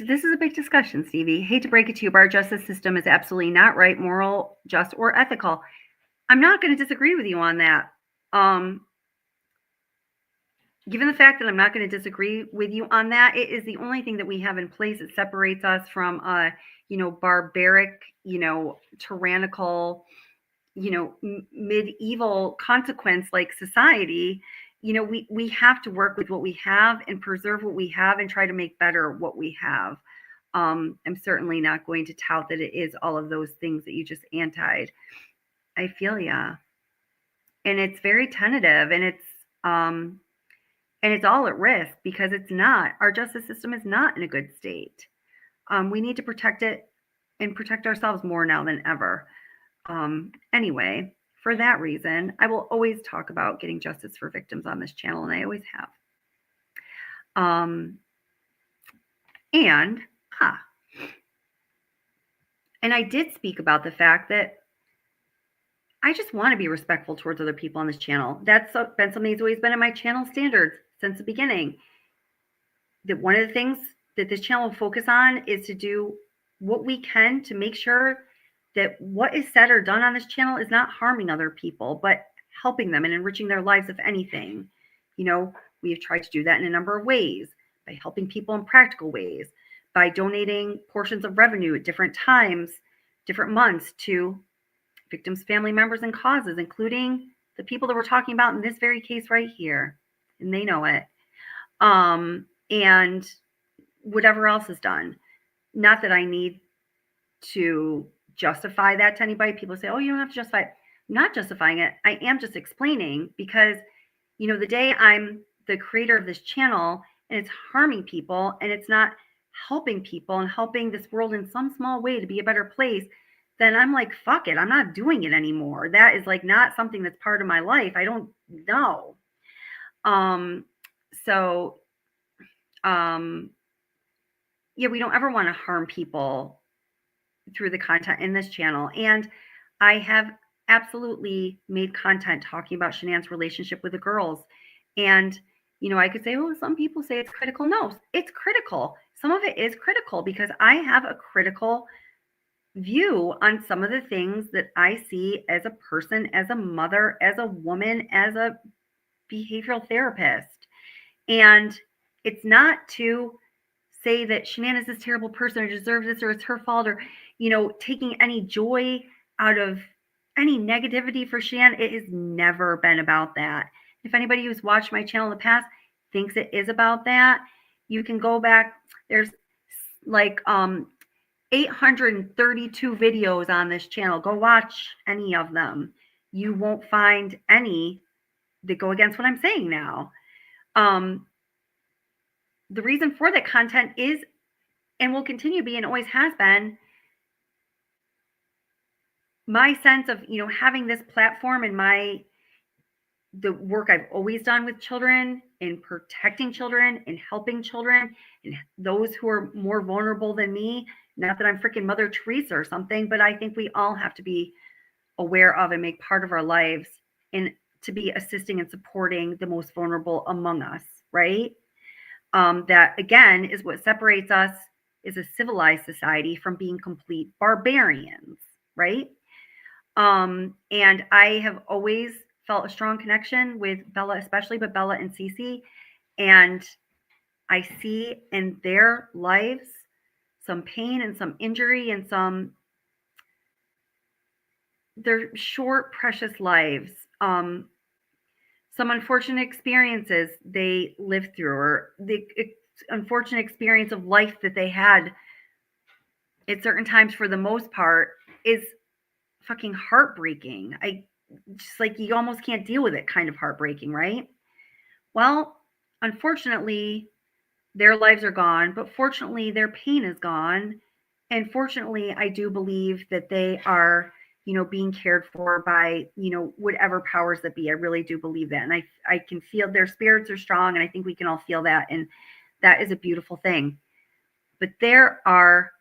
discussion, Stevie. Hate to break it to you, but our justice system is absolutely not right, moral, just, or ethical. I'm not going to disagree with you on that. Given the fact that I'm not going to disagree with you on that, it is the only thing that we have in place that separates us from barbaric, tyrannical, medieval consequence like society. We have to work with what we have and preserve what we have and try to make better what we have. I'm certainly not going to tout that it is all of those things that you just antied. I feel ya. And it's very tentative, and it's all at risk because it's not. Our justice system is not in a good state. We need to protect it and protect ourselves more now than ever. Anyway, for that reason, I will always talk about getting justice for victims on this channel, and I always have. And I did speak about the fact that I just want to be respectful towards other people on this channel. That's been something that's always been in my channel standards since the beginning. That one of the things that this channel will focus on is to do what we can to make sure that what is said or done on this channel is not harming other people, but helping them and enriching their lives, if anything. We've tried to do that in a number of ways, by helping people in practical ways, by donating portions of revenue at different times, different months to victims' family members and causes, including the people that we're talking about in this very case right here. And they know it. And whatever else is done. Not that I need to justify that to anybody. People say, oh, you don't have to justify it. I'm not justifying it. I am just explaining because, the day I'm the creator of this channel and it's harming people and it's not helping people and helping this world in some small way to be a better place, then I'm like, fuck it. I'm not doing it anymore. That is like not something that's part of my life. I don't know. Yeah, we don't ever want to harm people through the content in this channel. And I have absolutely made content talking about Shanann's relationship with the girls. And, I could say, oh, some people say it's critical. No, it's critical. Some of it is critical because I have a critical view on some of the things that I see as a person, as a mother, as a woman, as a behavioral therapist. And it's not to say that Shanann is this terrible person or deserves this or it's her fault or, taking any joy out of any negativity for Shanann. It has never been about that. If anybody who's watched my channel in the past thinks it is about that, you can go back. There's like 832 videos on this channel. Go watch any of them. You won't find any that go against what I'm saying now. The reason for that content is and will continue to be and always has been my sense of, having this platform and the work I've always done with children in protecting children and helping children and those who are more vulnerable than me. Not that I'm freaking Mother Teresa or something, but I think we all have to be aware of and make part of our lives and to be assisting and supporting the most vulnerable among us, right? That again is what separates us as a civilized society from being complete barbarians, right? And I have always felt a strong connection with Bella, especially, but Bella and Cece. And I see in their lives some pain and some injury and their short, precious lives. Some unfortunate experiences they lived through, or the unfortunate experience of life that they had at certain times, for the most part, is fucking heartbreaking. Just like, you almost can't deal with it, kind of heartbreaking, right? Well, unfortunately, their lives are gone, but fortunately, their pain is gone. And fortunately, I do believe that they are, being cared for by, whatever powers that be. I really do believe that. And I can feel their spirits are strong, and I think we can all feel that. And that is a beautiful thing. But there are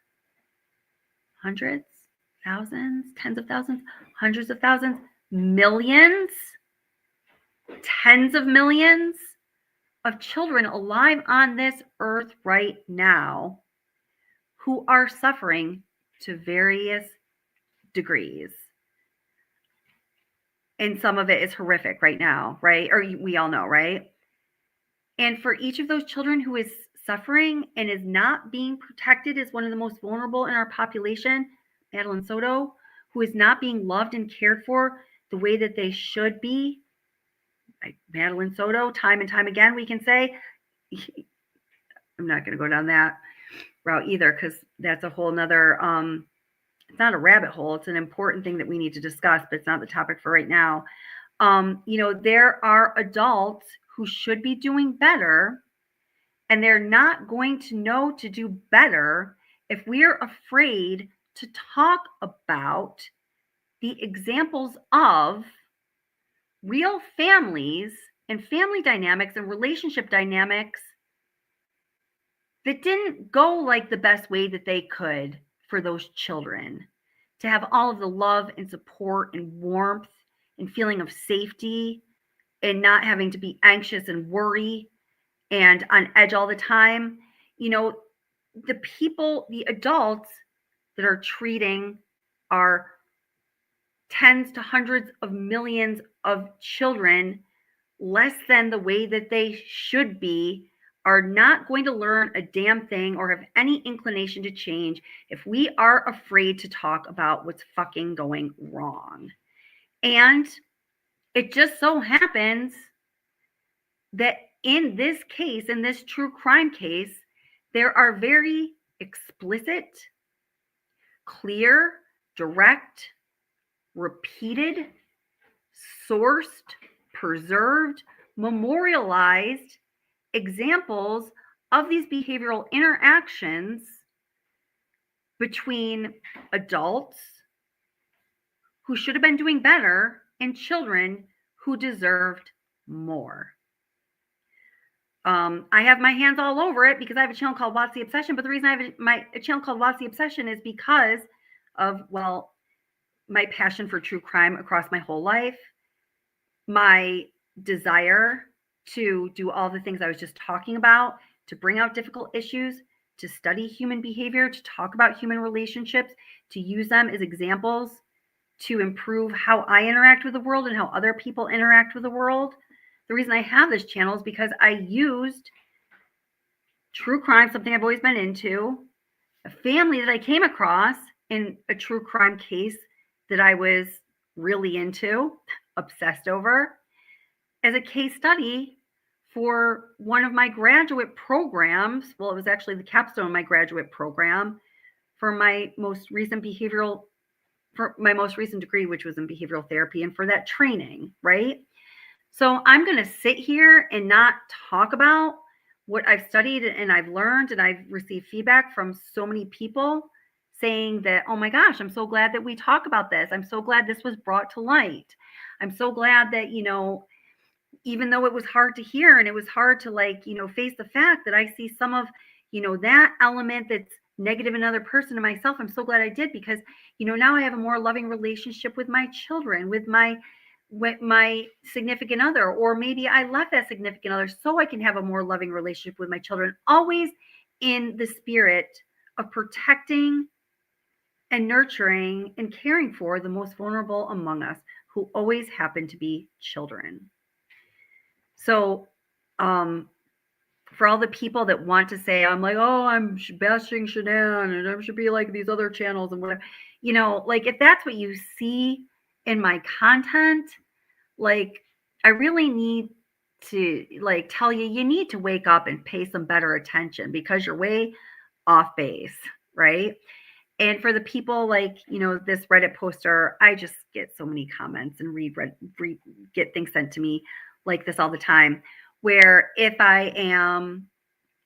hundreds, thousands, tens of thousands, hundreds of thousands, millions, tens of millions of children alive on this earth right now who are suffering to various degrees. And some of it is horrific right now, right? Or we all know, right? And for each of those children who is suffering and is not being protected as one of the most vulnerable in our population, Madeline Soto, who is not being loved and cared for the way that they should be, like Madeline Soto, time and time again, we can say, I'm not going to go down that route either, because that's a whole nother, it's not a rabbit hole. It's an important thing that we need to discuss, but it's not the topic for right now. There are adults who should be doing better, and they're not going to know to do better if we're afraid to talk about the examples of real families and family dynamics and relationship dynamics that didn't go like the best way that they could for those children, to have all of the love and support and warmth and feeling of safety and not having to be anxious and worry and on edge all the time. The adults that are treating our tens to hundreds of millions of children less than the way that they should be are not going to learn a damn thing or have any inclination to change if we are afraid to talk about what's fucking going wrong. And it just so happens that in this case, in this true crime case, there are very explicit, clear, direct, repeated, sourced, preserved, memorialized examples of these behavioral interactions between adults who should have been doing better and children who deserved more. I have my hands all over it because I have a channel called What's the Obsession, but the reason I have a channel called What's the Obsession is because of, well, my passion for true crime across my whole life, my desire to do all the things I was just talking about, to bring out difficult issues, to study human behavior, to talk about human relationships, to use them as examples to improve how I interact with the world and how other people interact with the world. The reason I have this channel is because I used true crime, something I've always been into, a family that I came across in a true crime case that I was really into, obsessed over, as a case study for one of my graduate programs. Well, it was actually the capstone of my graduate program for my most recent degree, which was in behavioral therapy, and for that training, right? So I'm going to sit here and not talk about what I've studied and I've learned, and I've received feedback from so many people saying that, oh my gosh, I'm so glad that we talk about this. I'm so glad this was brought to light. I'm so glad that, even though it was hard to hear and it was hard to face the fact that I see some of, that element that's negative in another person and myself, I'm so glad I did, because, now I have a more loving relationship with my children, with my significant other, or maybe I left that significant other so I can have a more loving relationship with my children, always in the spirit of protecting and nurturing and caring for the most vulnerable among us, who always happen to be children. So, for all the people that want to say, I'm bashing Shanann and I should be like these other channels and whatever, if that's what you see in my content, I really need to tell you, you need to wake up and pay some better attention, because you're way off base, right? And for the people this Reddit poster, I just get so many comments and get things sent to me like this all the time, where if I am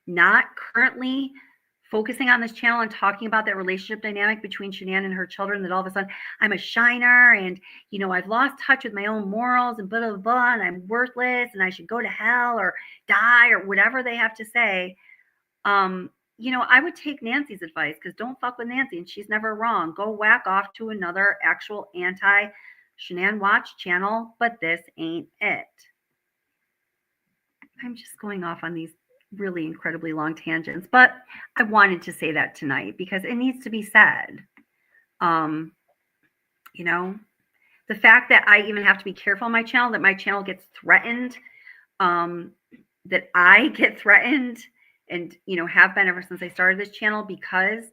not currently focusing on this channel and talking about that relationship dynamic between Shanann and her children, that all of a sudden I'm a shiner and, I've lost touch with my own morals and blah, blah, blah, and I'm worthless and I should go to hell or die or whatever they have to say. I would take Nancy's advice, because don't fuck with Nancy, and she's never wrong. Go whack off to another actual anti-Shanann Watch channel, but this ain't it. I'm just going off on these really incredibly long tangents, but I wanted to say that tonight because it needs to be said. The fact that I even have to be careful on my channel, that my channel gets threatened, that I get threatened and, have been ever since I started this channel, because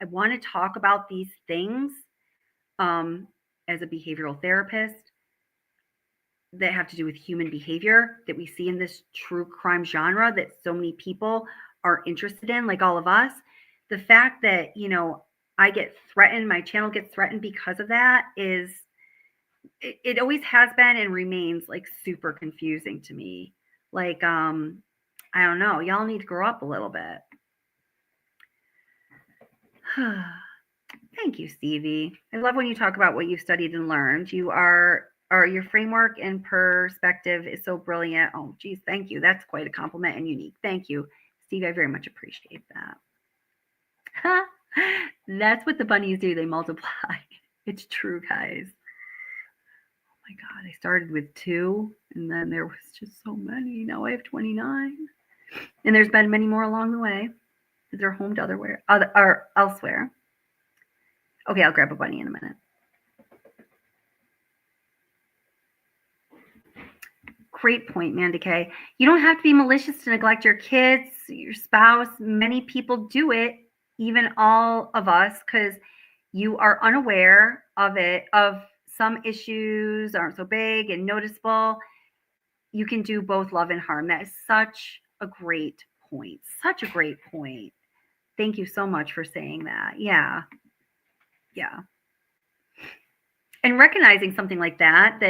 I want to talk about these things as a behavioral therapist that have to do with human behavior that we see in this true crime genre that so many people are interested in, like all of us. The fact that, I get threatened, my channel gets threatened because of that it always has been and remains super confusing to me. I don't know. Y'all need to grow up a little bit. Thank you, Stevie. I love when you talk about what you've studied and learned. Your framework and perspective is so brilliant. Oh, geez, thank you. That's quite a compliment and unique. Thank you, Stevie. I very much appreciate that. That's what the bunnies do. They multiply. It's true, guys. Oh my God, I started with 2, and then there was just so many. Now I have 29, and there's been many more along the way. They're homed elsewhere. Okay, I'll grab a bunny in a minute. Great point, Mandicay. You don't have to be malicious to neglect your kids, your spouse. Many people do it, even all of us, because you are unaware of it, of some issues aren't so big and noticeable. You can do both love and harm. That is such a great point. Such a great point. Thank you so much for saying that. Yeah. And recognizing something like that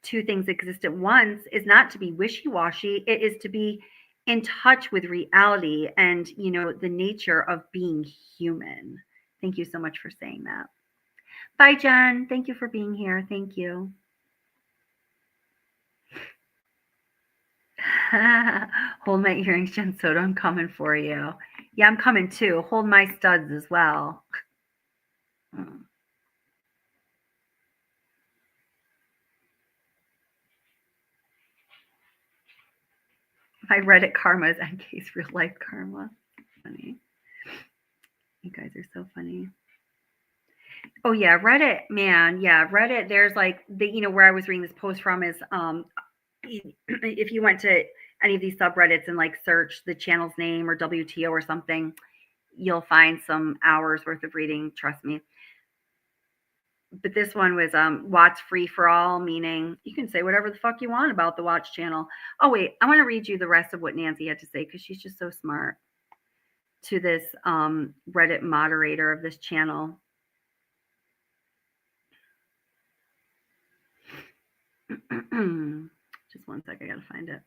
2 things exist at once, is not to be wishy-washy. It is to be in touch with reality and, the nature of being human. Thank you so much for saying that. Bye, Jen. Thank you for being here. Thank you. Hold my earrings, Jen Soto. I'm coming for you. Yeah, I'm coming too. Hold my studs as well. My Reddit karma is NK's real life karma. Funny. You guys are so funny. Oh yeah, Reddit, man. Yeah, Reddit. There's like where I was reading this post from is if you went to any of these subreddits and like search the channel's name or WTO or something, you'll find some hours worth of reading, trust me. But this one was Watch Free for All, meaning you can say whatever the fuck you want about the Watch channel. Oh wait, I want to read you the rest of what Nancy had to say because she's just so smart. To this Reddit moderator of this channel. Just one sec, I gotta find it.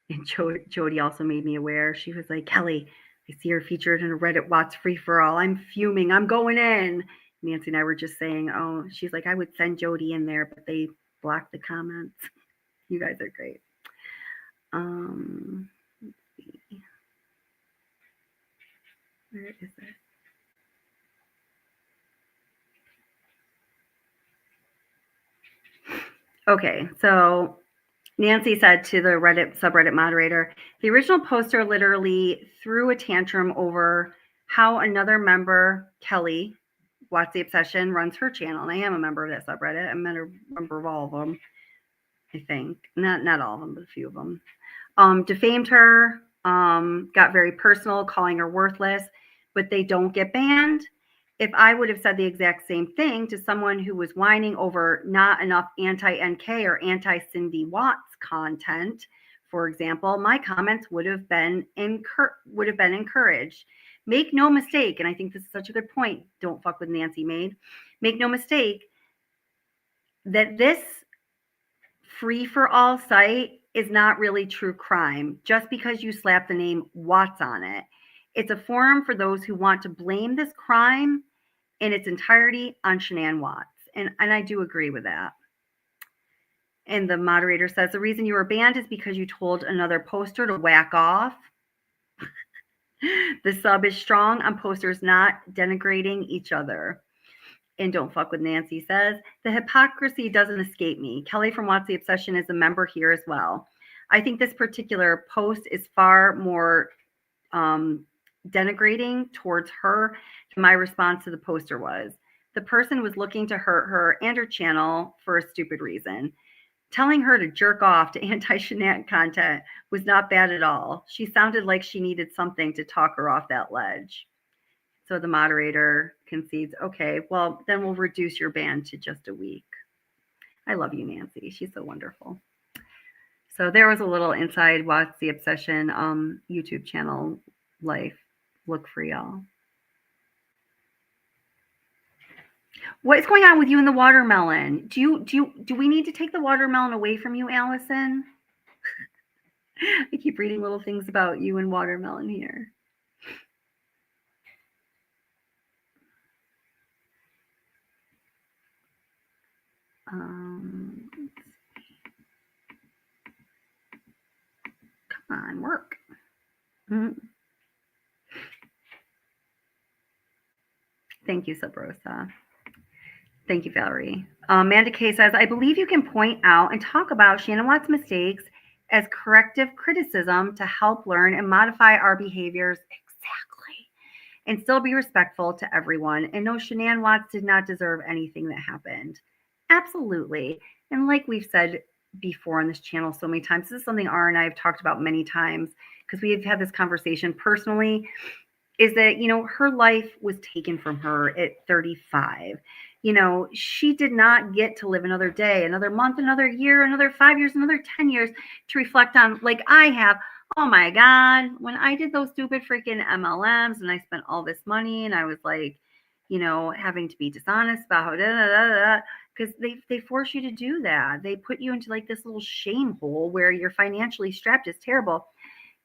And Jody also made me aware. She was like, Kelly, I see her featured in a Reddit Watch Free for All. I'm fuming. I'm going in. Nancy and I were just saying, oh, she's like, I would send Jody in there, but they blocked the comments. You guys are great. Let's see. Where is it? Okay, so Nancy said to the Reddit subreddit moderator, the original poster literally threw a tantrum over how another member, Kelly, Watch the Obsession, runs her channel. And I am a member of that subreddit. I'm a member of all of them, I think. Not all of them, but a few of them. Defamed her, got very personal, calling her worthless, but they don't get banned. If I would have said the exact same thing to someone who was whining over not enough anti-NK or anti-Cindy Watts content, for example, my comments would have been encouraged. Make no mistake, and I think this is such a good point, don't fuck with Nancy made. Make no mistake that this free-for-all site is not really true crime just because you slap the name Watts on it. It's a forum for those who want to blame this crime in its entirety on Shanann Watts. And I do agree with that. And the moderator says, the reason you were banned is because you told another poster to whack off. The sub is strong on posters not denigrating each other. And don't fuck with Nancy says, the hypocrisy doesn't escape me. Kelly from Watch the Obsession is a member here as well. I think this particular post is far more denigrating towards her than my response to the poster was. The person was looking to hurt her and her channel for a stupid reason. Telling her to jerk off to anti-Shanann content was not bad at all. She sounded like she needed something to talk her off that ledge. So the moderator concedes, okay, well, then we'll reduce your ban to just a week. I love you, Nancy. She's so wonderful. So there was a little inside Watch the Obsession YouTube channel life. Look for y'all. What is going on with you and the watermelon? Do we need to take the watermelon away from you, Allison? I keep reading little things about you and watermelon here. Come on, work. Thank you, Sabrosa. Thank you, Valerie. Amanda K says, I believe you can point out and talk about Shanann Watts' mistakes as corrective criticism to help learn and modify our behaviors exactly, and still be respectful to everyone. And no, Shanann Watts did not deserve anything that happened. Absolutely. And like we've said before on this channel so many times, this is something R and I have talked about many times because we have had this conversation personally, is that, you know, her life was taken from her at 35. You know, she did not get to live another day, another month, another year, another 5 years, another 10 years to reflect on, like I have. Oh my God, when I did those stupid freaking MLMs and I spent all this money and I was like, you know, having to be dishonest about how because they force you to do that. They put you into like this little shame hole where you're financially strapped. Is terrible.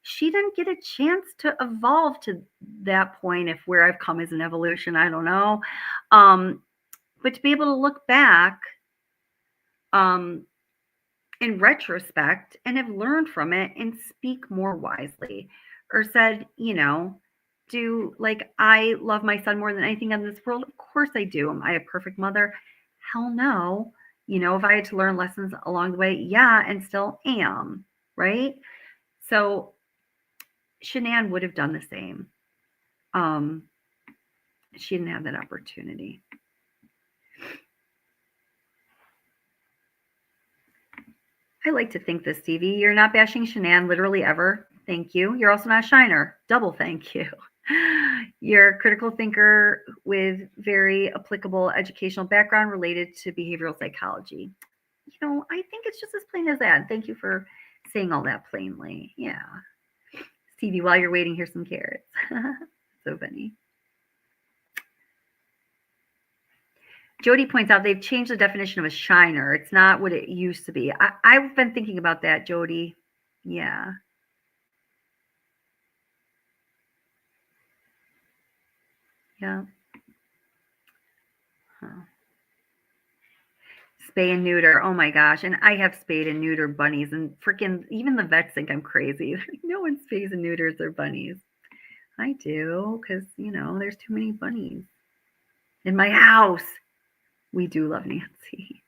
She didn't get a chance to evolve to that point. If where I've come is an evolution, I don't know. But to be able to look back in retrospect and have learned from it and speak more wisely. or said, I love my son more than anything in this world? Of course I do. Am I a perfect mother? Hell no. If I had to learn lessons along the way, yeah, and still am, right? So Shanann would have done the same. She didn't have that opportunity. I like to think this, Stevie. You're not bashing Shanann literally ever. Thank you. You're also not a shiner. Double thank you. You're a critical thinker with very applicable educational background related to behavioral psychology. I think it's just as plain as that. Thank you for saying all that plainly. Yeah. Stevie, while you're waiting, here's some carrots. So funny. Jody points out they've changed the definition of a shiner. It's not what it used to be. I've been thinking about that, Jody. Yeah. Yeah. Huh. Spay and neuter. Oh my gosh. And I have spayed and neutered bunnies, and freaking even the vets think I'm crazy. No one spays and neuters their bunnies. I do, because, there's too many bunnies in my house. We do love Nancy.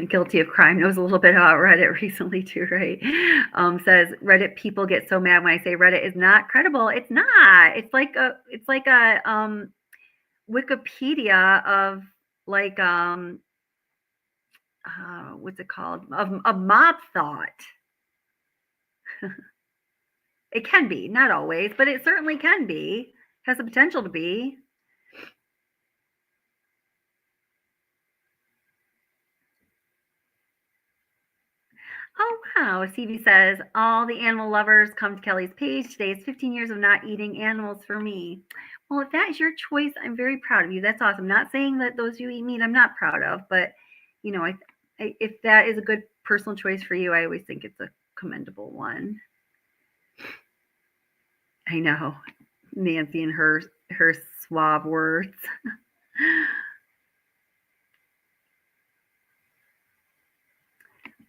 Guilty of crime knows a little bit about Reddit recently too, right? Says Reddit people get so mad when I say Reddit is not credible. It's not. It's like a Wikipedia of what's it called? Of mob thought. It can be, not always, but it certainly can be. Has the potential to be. Oh, wow. Stevie says, all the animal lovers come to Kelly's page. Today is 15 years of not eating animals for me. Well, if that is your choice, I'm very proud of you. That's awesome. Not saying that those who eat meat I'm not proud of, but, if that is a good personal choice for you, I always think it's a commendable one. I know. Nancy and her suave words.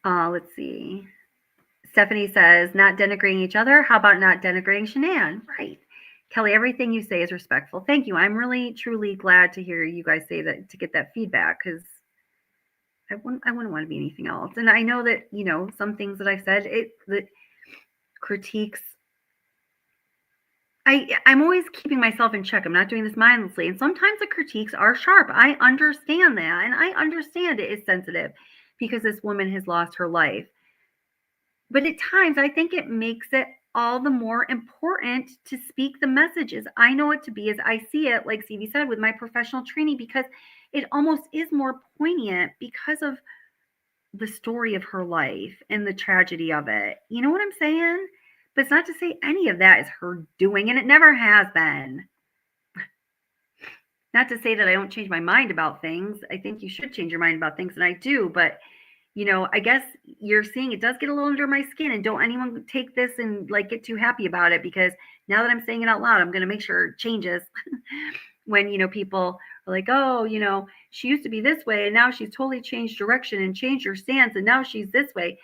Let's see. Stephanie says, not denigrating each other. How about not denigrating Shanann? Right. Kelly, everything you say is respectful. Thank you. I'm really, truly glad to hear you guys say that, to get that feedback, because I wouldn't want to be anything else. And I know that, some things that I've said, the critiques, I'm always keeping myself in check. I'm not doing this mindlessly. And sometimes the critiques are sharp. I understand that. And I understand it is sensitive because this woman has lost her life. But at times, I think it makes it all the more important to speak the messages I know it to be as I see it, like Stevie said, with my professional training, because it almost is more poignant because of the story of her life and the tragedy of it. You know what I'm saying? But it's not to say any of that is her doing, and it never has been. Not to say that I don't change my mind about things. I think you should change your mind about things, and I do. But, I guess you're seeing it does get a little under my skin, and don't anyone take this and get too happy about it, because now that I'm saying it out loud, I'm going to make sure it changes. When, people are like, oh, she used to be this way, and now she's totally changed direction and changed her stance, and now she's this way.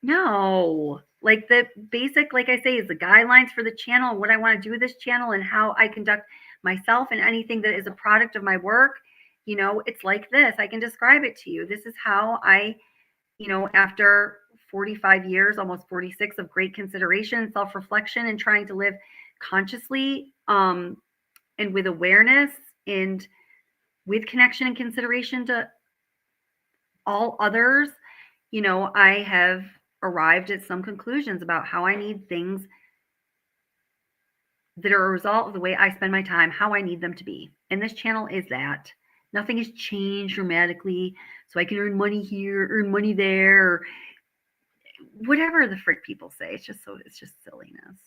No, the basic, like I say, is the guidelines for the channel, what I want to do with this channel, and how I conduct myself and anything that is a product of my work. It's like this. I can describe it to you. This is how I, after 45 years, almost 46 of great consideration, self-reflection, and trying to live consciously, and with awareness and with connection and consideration to all others, I have arrived at some conclusions about how I need things that are a result of the way I spend my time, how I need them to be. And this channel is that. Nothing has changed dramatically, so I can earn money here, earn money there, or whatever the frick people say. It's just silliness.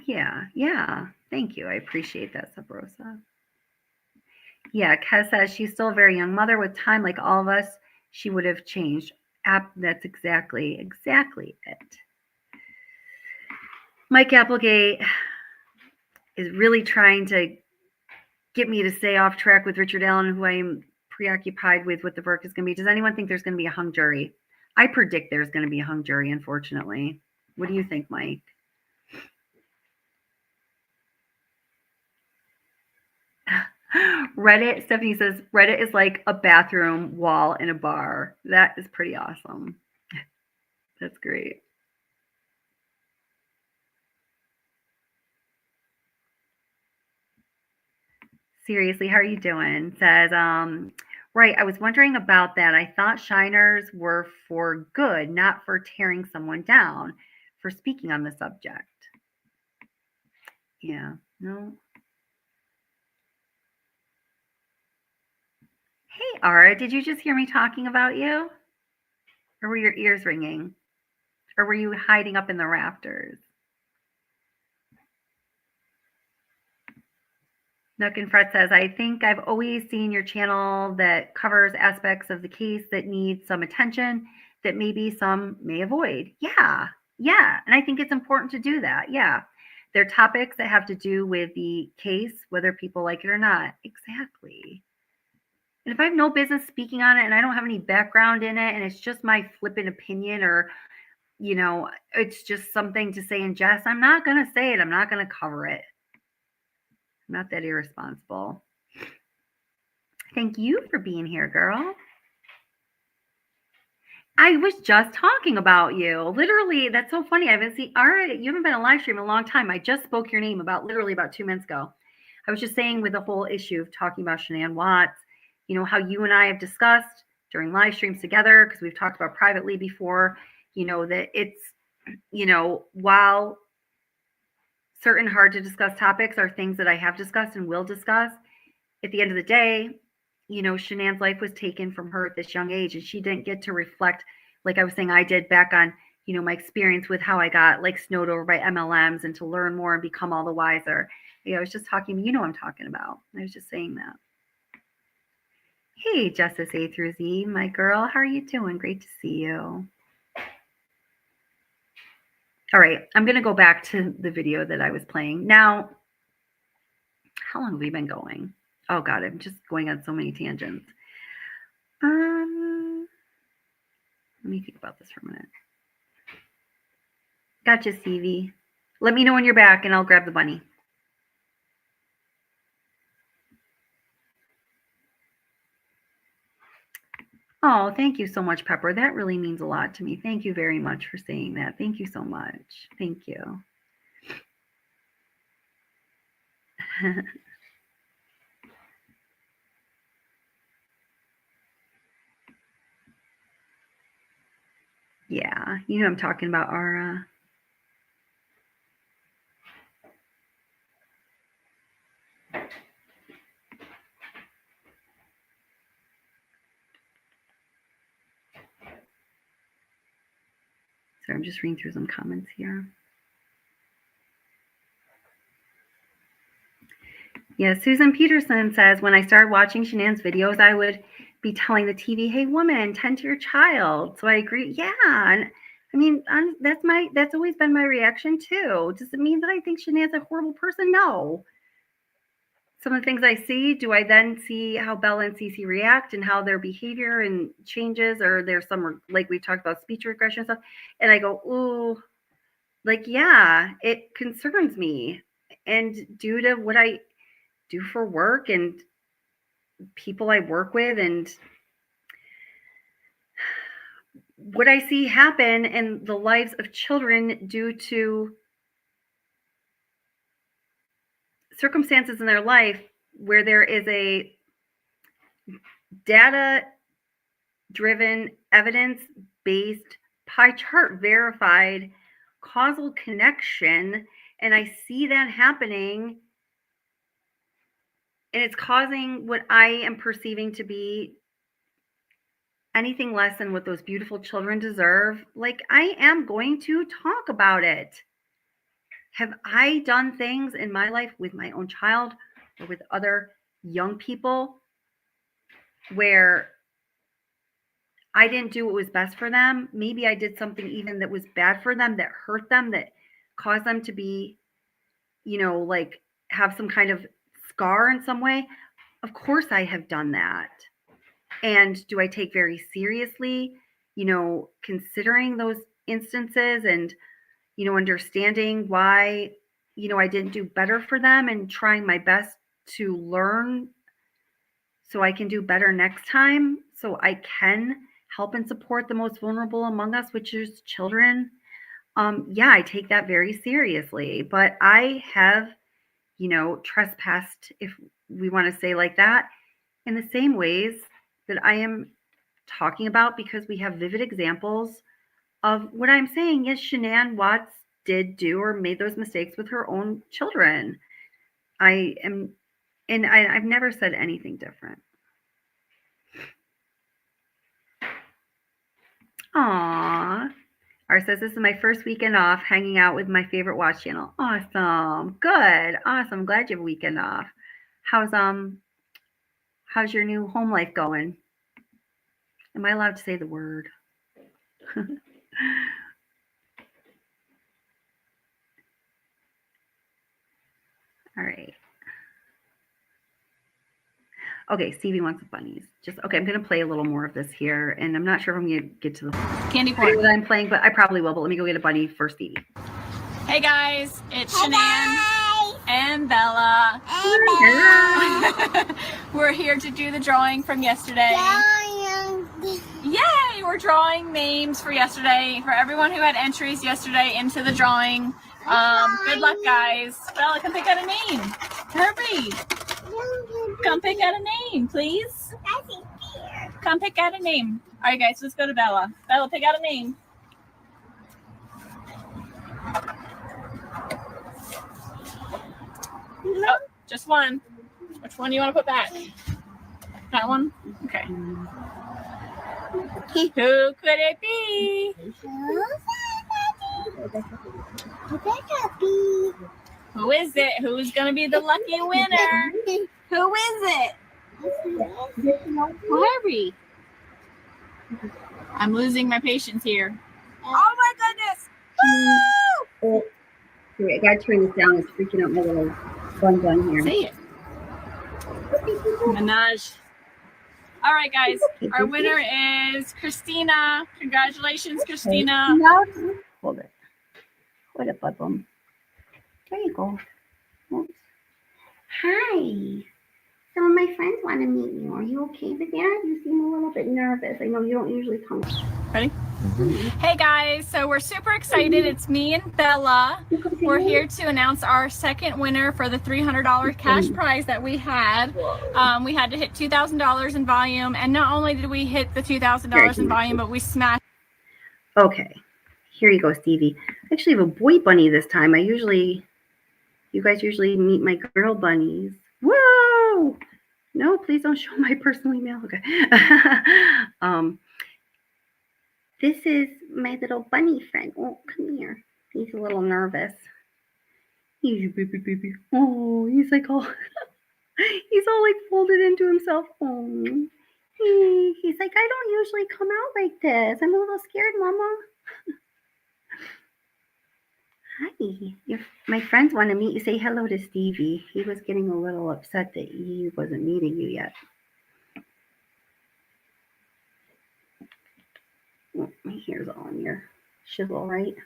Yeah. Thank you. I appreciate that, Sabrosa. Yeah, Kes says she's still a very young mother. With time, like all of us, she would have changed. That's exactly it. Mike Applegate is really trying to get me to stay off track with Richard Allen, who I am preoccupied with what the verdict is going to be. Does anyone think there's going to be a hung jury? I predict there's going to be a hung jury, unfortunately. What do you think, Mike? Reddit, Stephanie says, Reddit is like a bathroom wall in a bar. That is pretty awesome. That's great. Seriously, how are you doing? Says, right, I was wondering about that. I thought shiners were for good, not for tearing someone down for speaking on the subject. Yeah, no. Hey, Ara, did you just hear me talking about you? Or were your ears ringing? Or were you hiding up in the rafters? Nook and Fred says, I think I've always seen your channel that covers aspects of the case that need some attention that maybe some may avoid. Yeah. And I think it's important to do that. Yeah. They're topics that have to do with the case, whether people like it or not. Exactly. And if I have no business speaking on it and I don't have any background in it and it's just my flippant opinion or, it's just something to say in jest, I'm not going to say it. I'm not going to cover it. I'm not that irresponsible. Thank you for being here, girl. I was just talking about you. Literally, that's so funny. I haven't seen, all right, you haven't been on live stream in a long time. I just spoke your name about 2 minutes ago. I was just saying with the whole issue of talking about Shanann Watts, how you and I have discussed during live streams together, because we've talked about privately before, that it's, while certain hard to discuss topics are things that I have discussed and will discuss, at the end of the day, Shanann's life was taken from her at this young age, and she didn't get to reflect, like I was saying I did back on, my experience with how I got snowed over by MLMs and to learn more and become all the wiser. I was just talking, I'm talking about. I was just saying that. Hey, Justice A through Z, my girl, how are you doing? Great to see you. All right, I'm going to go back to the video that I was playing. Now, how long have we been going? Oh, God, I'm just going on so many tangents. Let me think about this for a minute. Gotcha, CV. Let me know when you're back, and I'll grab the bunny. Oh, thank you so much, Pepper. That really means a lot to me. Thank you very much for saying that. Thank you so much. Thank you. Yeah, I'm talking about Ara. So I'm just reading through some comments here. Yeah, Susan Peterson says, when I started watching Shanann's videos, I would be telling the TV, hey, woman, tend to your child. So I agree. Yeah. And I mean, that's always been my reaction too. Does it mean that I think Shanann's a horrible person? No. Some of the things I see, do I then see how Bella and Cece react and how their behavior and changes, or there's some, like we talked about, speech regression stuff, and I go, ooh, yeah, it concerns me. And due to what I do for work and people I work with and what I see happen in the lives of children due to circumstances in their life where there is a data-driven, evidence-based, pie chart verified causal connection, and I see that happening, and it's causing what I am perceiving to be anything less than what those beautiful children deserve. I am going to talk about it. Have I done things in my life with my own child or with other young people where I didn't do what was best for them. Maybe I did something even that was bad for them, that hurt them, that caused them to be, like have some kind of scar in some way. Of course I have done that. And do I take very seriously, considering those instances and, understanding why, I didn't do better for them and trying my best to learn so I can do better next time, so I can help and support the most vulnerable among us, which is children. Yeah, I take that very seriously, but I have, trespassed, if we want to say like that, in the same ways that I am talking about, because we have vivid examples of what I'm saying. Yes, Shanann Watts did do or made those mistakes with her own children. I've never said anything different. Aw. Art says, this is my first weekend off hanging out with my favorite watch channel. Awesome. Good. Awesome. Glad you have a weekend off. How's your new home life going? Am I allowed to say the word? All right. Okay, Stevie wants the bunnies. Okay, I'm going to play a little more of this here, and I'm not sure if I'm going to get to the Candy corn that I'm playing, but I probably will. But let me go get a bunny for Stevie. Hey guys, it's Shanann and Bella. We're here to do the drawing from yesterday. Yay! We're drawing names for yesterday, for everyone who had entries yesterday into the drawing. Good luck, guys. Bella, come pick out a name. Hurry! Come pick out a name, please. Come pick out a name. All right, guys, let's go to Bella. Bella, pick out a name. Oh, just one. Which one do you want to put back? That one? Okay. Who could it be? Who is it? Who's going to be the lucky winner? Who is it? Well, hurry. I'm losing my patience here. Oh my goodness! Woo! I gotta turn this down. It's freaking out my little bun here. Say it. Minaj. All right, guys. Our winner is Christina. Congratulations, Christina. Hold it. Hold it, bud. There you go. Oops. Hi. Some of my friends want to meet you. Are you okay with that? You seem a little bit nervous. I know you don't usually come. Ready? Hey guys, so we're super excited. It's me and Bella. We're here to announce our second winner for the $300 cash prize that we had. We had to hit $2,000 in volume, and not only did we hit the $2,000 in volume, but we smashed. Okay, here you go, Stevie. I actually have a boy bunny this time. You guys usually meet my girl bunnies. Whoa! No, please don't show my personal email. Okay. This is my little bunny friend. Oh, come here. He's a little nervous. He's a baby. Oh, he's like all, he's all like folded into himself. Oh, he's like, I don't usually come out like this. I'm a little scared, Mama. Hi. My friends want to meet you. Say hello to Stevie. He was getting a little upset that he wasn't meeting you yet. Oh, my hair's all in your shizzle, right?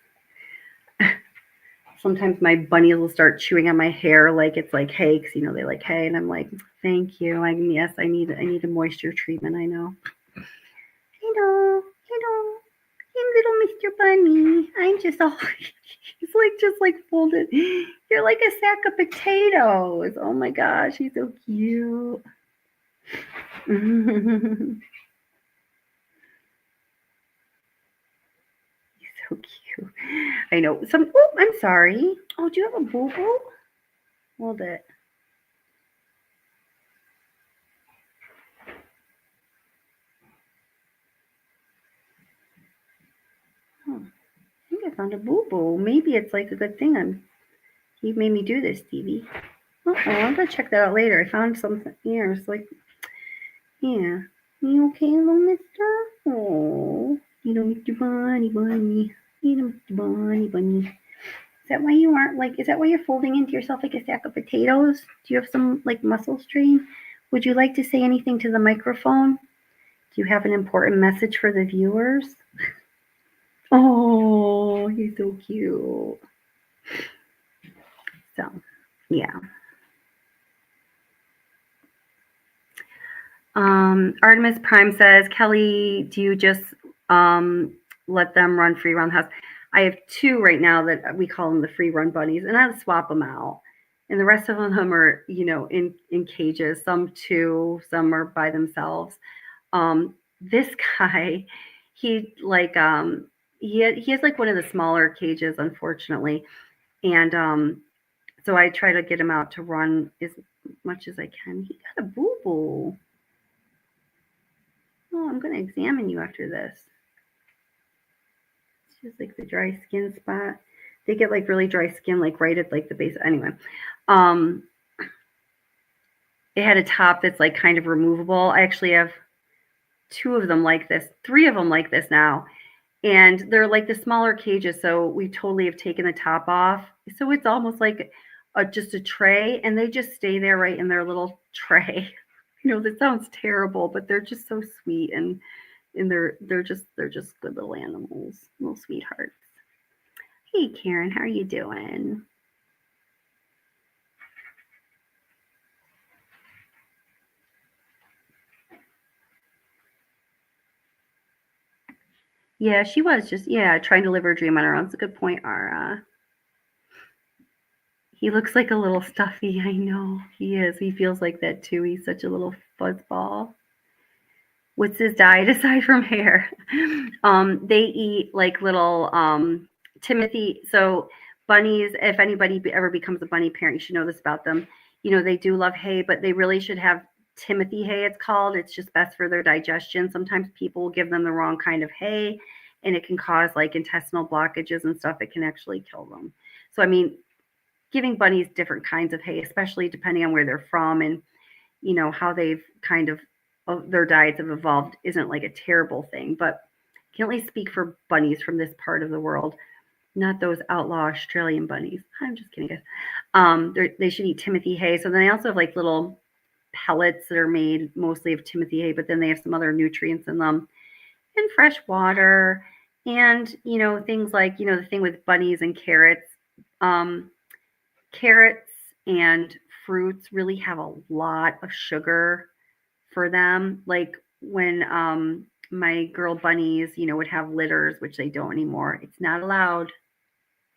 Sometimes my bunnies will start chewing on my hair like it's like hay, because they like hay, and I'm like, thank you. Yes, I need a moisture treatment. I know. Hello. I'm little Mr. Bunny. I'm just all he's just folded. You're like a sack of potatoes. Oh my gosh, he's so cute. So cute. I know. I'm sorry. Oh, do you have a boo-boo? Hold it. Oh, I think I found a boo-boo. Maybe it's like a good thing he made me do this, Stevie. I'm gonna check that out later. I found something here. It's like, yeah. You okay, little mister? Oh, little Mr. Bunny. Little Mr. Bunny. Is that why you aren't is that why you're folding into yourself like a sack of potatoes? Do you have some muscle strain? Would you like to say anything to the microphone? Do you have an important message for the viewers? Oh, he's so cute. So, yeah. Artemis Prime says, Kelly, do you just let them run free around the house? I have 2 right now that we call them the free run bunnies, and I swap them out. And the rest of them are, in cages. Some 2, some are by themselves. This guy, he he has one of the smaller cages, unfortunately, and so I try to get him out to run as much as I can. He got a boo boo. Oh, I'm going to examine you after this. It's just the dry skin spot. They get really dry skin, right at the base. Anyway, it had a top that's kind of removable. I actually have 2 of them like this, 3 of them like this now. And they're the smaller cages. So we totally have taken the top off. So it's almost just a tray, and they just stay there right in their little tray. That sounds terrible, but they're just so sweet, and they're just good little animals, little sweethearts. Hey Karen, how are you doing? Yeah, she was just trying to live her dream on her own. It's a good point, Ara. He looks like a little stuffy. I know he is. He feels like that too. He's such a little fuzzball. What's his diet aside from hair? They eat little Timothy. So bunnies, if anybody ever becomes a bunny parent, you should know this about them. They do love hay, but they really should have Timothy hay, it's called. It's just best for their digestion. Sometimes people will give them the wrong kind of hay, and it can cause intestinal blockages and stuff. It can actually kill them. So, I mean, giving bunnies different kinds of hay, especially depending on where they're from and, how they've kind of their diets have evolved, isn't a terrible thing. But I can only speak for bunnies from this part of the world, not those outlaw Australian bunnies. I'm just kidding, guys. They should eat Timothy hay. So then I also have little pellets that are made mostly of Timothy hay, but then they have some other nutrients in them, and fresh water, and things the thing with bunnies and carrots. Carrots and fruits really have a lot of sugar for them. When my girl bunnies, would have litters, which they don't anymore. It's not allowed,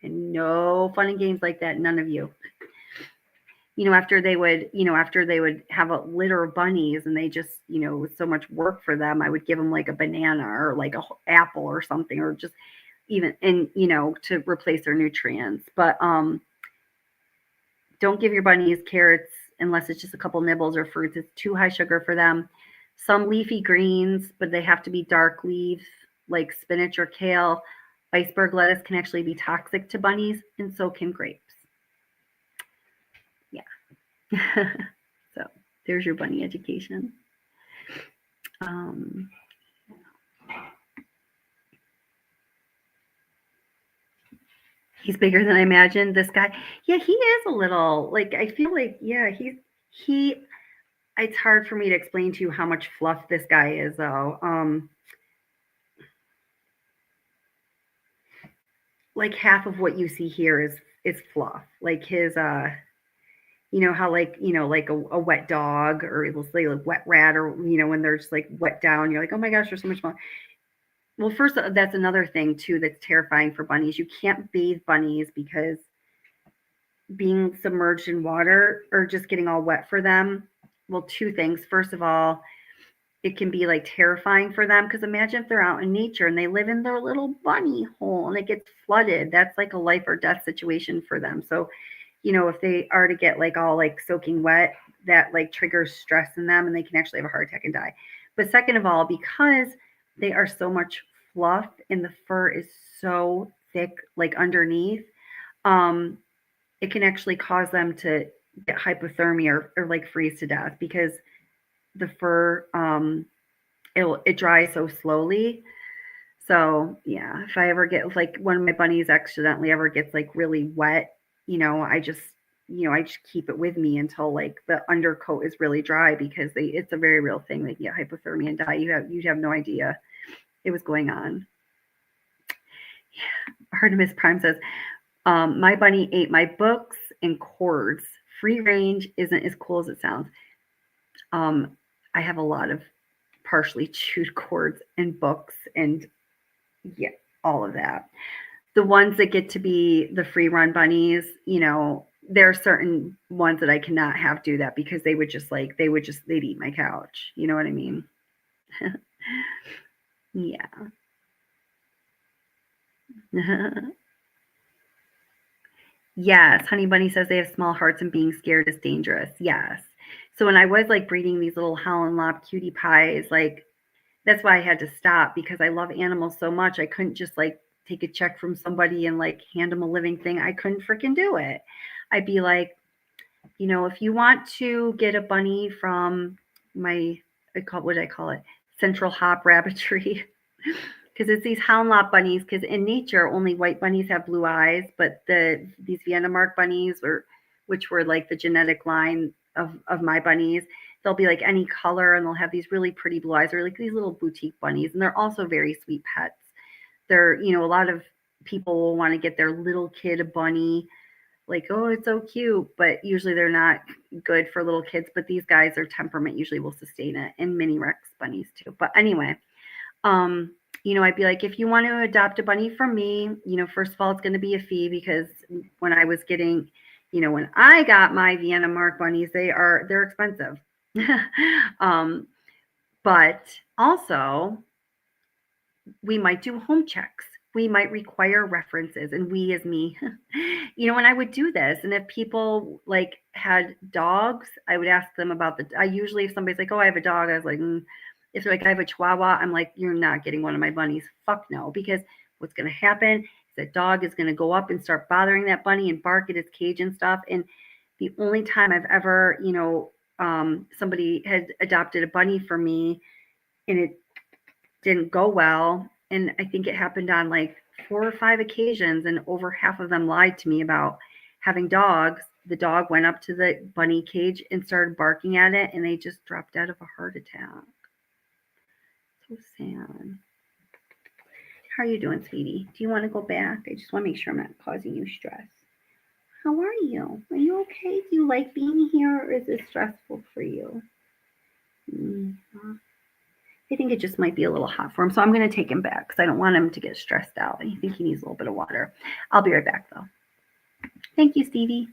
and no fun and games like that. None of you. After they would have a litter of bunnies, and they just, it was so much work for them, I would give them a banana or a apple or something, or just even, and to replace their nutrients. But don't give your bunnies carrots unless it's just a couple nibbles, or fruits. It's too high sugar for them. Some leafy greens, but they have to be dark leaves, like spinach or kale. Iceberg lettuce can actually be toxic to bunnies, and so can grapes. Yeah. So there's your bunny education. He's bigger than I imagined. This guy, yeah, he is a little, I feel yeah, it's hard for me to explain to you how much fluff this guy is, though. Half of what you see here is fluff. His, how a wet dog, or it'll say a wet rat, or when they're just wet down, you're oh my gosh, there's so much fun. Well, first, that's another thing too that's terrifying for bunnies. You can't bathe bunnies because being submerged in water or just getting all wet for them. Well, 2 things. First of all, it can be terrifying for them, because imagine if they're out in nature and they live in their little bunny hole and it gets flooded. That's a life or death situation for them. So, if they are to get all soaking wet, that triggers stress in them, and they can actually have a heart attack and die. But second of all, because they are so much fluff and the fur is so thick underneath, it can actually cause them to get hypothermia or freeze to death, because the fur it dries so slowly. So yeah, if I ever get like one of my bunnies accidentally ever gets like really wet, I just keep it with me until like the undercoat is really dry, because it's a very real thing. They get hypothermia and die. You'd have no idea it was going on. Yeah. Artemis Prime says, my bunny ate my books and cords. Free range isn't as cool as it sounds. I have a lot of partially chewed cords and books and yeah, all of that. The ones that get to be the free run bunnies, there are certain ones that I cannot have do that, because they'd eat my couch. You know what I mean? Yeah. Yes, Honey Bunny says they have small hearts and being scared is dangerous. Yes. So when I was like breeding these little Howlin' Lop cutie pies, like that's why I had to stop, because I love animals so much. I couldn't just like take a check from somebody and like hand them a living thing. I couldn't freaking do it. I'd be like, if you want to get a bunny from my, what did I call it? Central Hop Rabbitry. Because it's these Hound Lot bunnies, because in nature, only white bunnies have blue eyes, but these Vienna Mark bunnies, which were like the genetic line of my bunnies, they'll be like any color, and they'll have these really pretty blue eyes. They're like these little boutique bunnies, and they're also very sweet pets. They're, a lot of people will want to get their little kid a bunny, like, oh, it's so cute, but usually they're not good for little kids. But these guys, their temperament usually will sustain it, and mini Rex bunnies too. But anyway, I'd be like, if you want to adopt a bunny from me, first of all, it's going to be a fee, because when I was getting, when I got my Vienna Mark bunnies, they're expensive. But also we might do home checks. We might require references, and we as me, when I would do this, and if people like had dogs, I would ask them about I usually, if somebody's like, oh, I have a dog, I was like, if they're like, I have a Chihuahua, I'm like, you're not getting one of my bunnies. Fuck no. Because what's going to happen is that dog is going to go up and start bothering that bunny and bark at its cage and stuff. And the only time I've ever, somebody had adopted a bunny for me and it didn't go well. And I think it happened on like 4 or 5 occasions, and over half of them lied to me about having dogs. The dog went up to the bunny cage and started barking at it, and they just dropped out of a heart attack. So sad. How are you doing, sweetie? Do you want to go back? I just want to make sure I'm not causing you stress. How are you? Are you okay? Do you like being here, or is this stressful for you? I think it just might be a little hot for him, so I'm going to take him back because I don't want him to get stressed out. I think he needs a little bit of water. I'll be right back, though. Thank you, Stevie.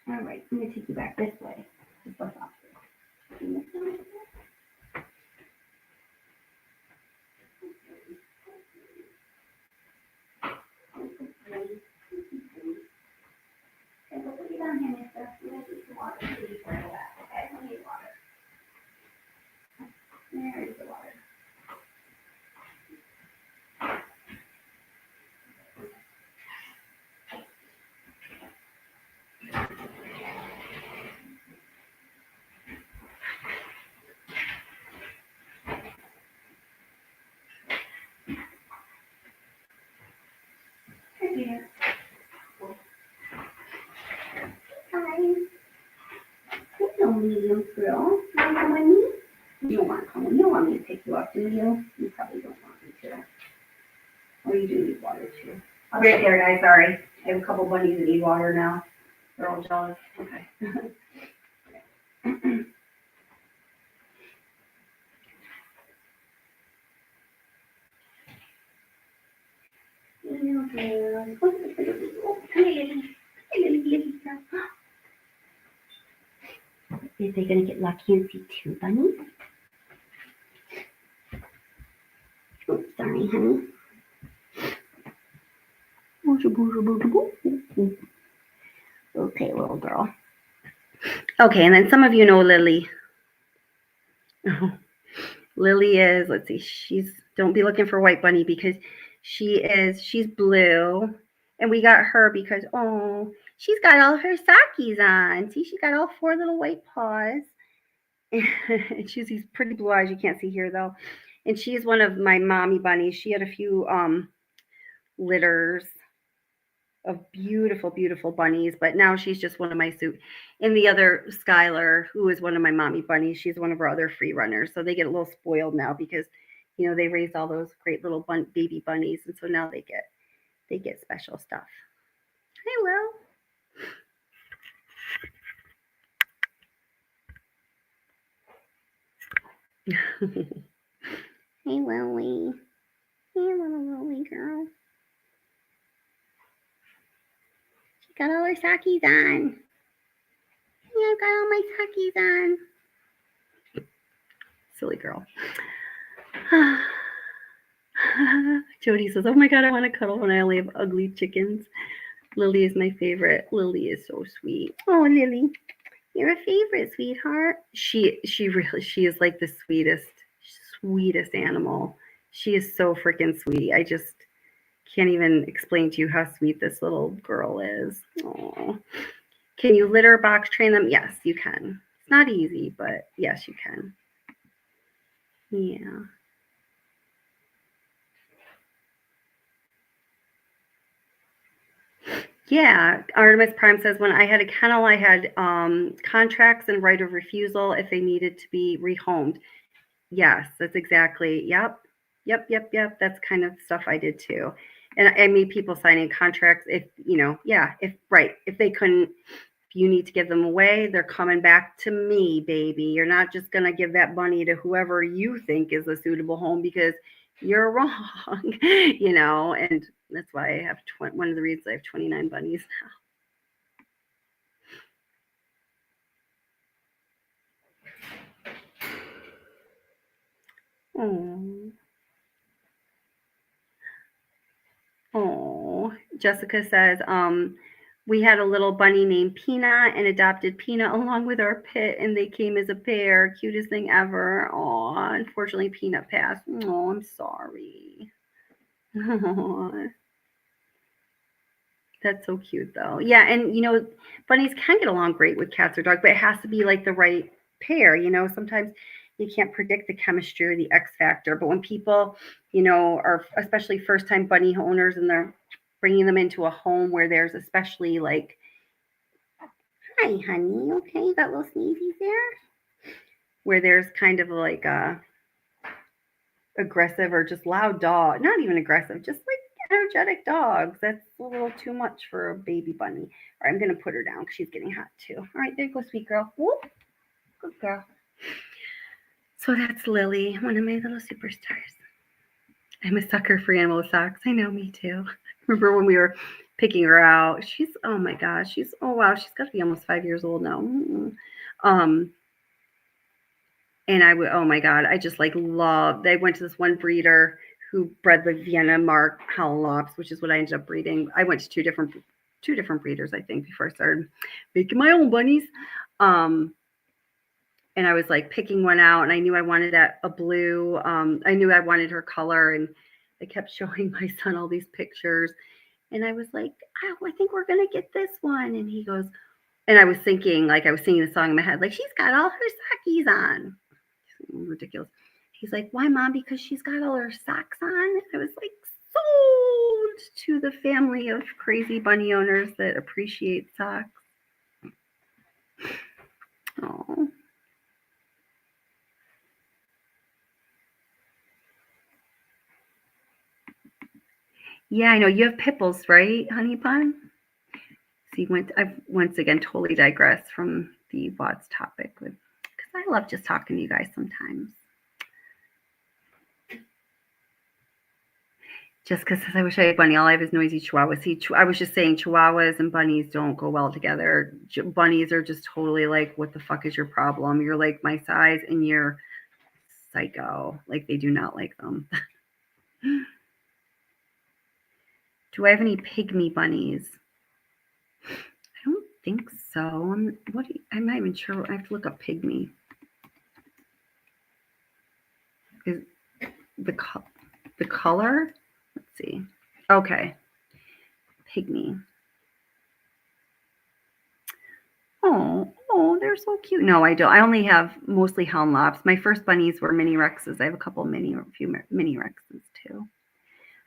All right, I'm going to take you back this way. There's the water. Here. Hi. Hello, medium girl. You want to come with me? You don't want to come with me. You don't want me to pick you up, do you? You probably don't want me to. Or you do need water too. I'll be right there, guys. Sorry. I have a couple bunnies that need water now. They're all jealous. Okay. Is they gonna get lucky and see 2 bunnies? Oh, sorry, honey. Okay, little girl. Okay, and then some of you know Lily. Lily is, let's see, don't be looking for white bunny because she's blue. And we got her because, She's got all her sockies on. See, she got all 4 little white paws. And she has these pretty blue eyes. You can't see here though. And she is one of my mommy bunnies. She had a few litters of beautiful, beautiful bunnies, but now she's just one of my suit. And the other, Skylar, who is one of my mommy bunnies, she's one of our other free runners. So they get a little spoiled now because, you know, they raised all those great little baby bunnies, and so now they get special stuff. Hey, Will. Hey, Lily. Hey, little Lily girl. She got all her sockies on. Yeah, I've got all my sockies on. Silly girl. Jody says, oh my God, I want to cuddle when I only have ugly chickens. Lily is my favorite. Lily is so sweet. Oh, Lily, you're a favorite, sweetheart. She is like the sweetest animal. She is so freaking sweet. I just can't even explain to you how sweet this little girl is. Oh, can you litter box train them? Yes, you can. It's not easy, but yes, you can. Yeah. Yeah, Artemis Prime says, when I had a kennel, I had contracts and right of refusal if they needed to be rehomed. Yes, that's exactly. Yep. That's kind of stuff I did too. And I made people signing contracts if, you know, if they couldn't, if you need to give them away, they're coming back to me, baby. You're not just going to give that bunny to whoever you think is a suitable home because you're wrong, you know, and that's why I have one of the reasons I have 29 bunnies now. Oh, Jessica says, we had a little bunny named Peanut and adopted Peanut along with our pit, and they came as a pair. Cutest thing ever. Oh, unfortunately, Peanut passed. Oh, I'm sorry. Oh, that's so cute, though. Yeah, and you know, bunnies can get along great with cats or dogs, but it has to be like the right pair. You know, sometimes you can't predict the chemistry or the X factor. But when people, you know, are especially first-time bunny owners and they're bringing them into a home where there's especially like, hi, honey, okay, you got little sneezies there, where there's kind of like a aggressive or just loud dog, not even aggressive, just like energetic dogs. That's a little too much for a baby bunny. All right, I'm gonna put her down because she's getting hot too. All right, there you go, sweet girl. Whoop, good girl. So that's Lily, one of my little superstars. I'm a sucker for animal socks. I know, me too. Remember when we were picking her out? She's, oh my gosh, she's got to be almost 5 years old now. And I would, oh my God, I just like loved, I went to this one breeder who bred the Vienna Mark Howlops, which is what I ended up breeding. I went to two different breeders, I think, before I started making my own bunnies. And I was like picking one out, and I knew I wanted a blue. I knew I wanted her color, and I kept showing my son all these pictures. And I was like, oh, I think we're going to get this one. And he goes, and I was thinking, like I was singing the song in my head, like, she's got all her sockies on. Ridiculous. He's like, why, Mom? Because she's got all her socks on. I was like, sold to the family of crazy bunny owners that appreciate socks. Oh. Yeah, I know. You have Pipples, right, Honey Bun? See, I've once again totally digressed from the Watts topic because I love just talking to you guys sometimes. Jessica says, I wish I had a bunny. All I have is noisy chihuahuas. See, I was just saying chihuahuas and bunnies don't go well together. Bunnies are just totally like, what the fuck is your problem? You're like my size and you're psycho. Like, they do not like them. Do I have any pygmy bunnies? I don't think so. I'm not even sure. I have to look up pygmy. Is the color? Let's see. Okay. Pygmy. Oh, they're so cute. No, I don't. I only have mostly hound lops. My first bunnies were mini Rexes. I have a couple a few mini Rexes too.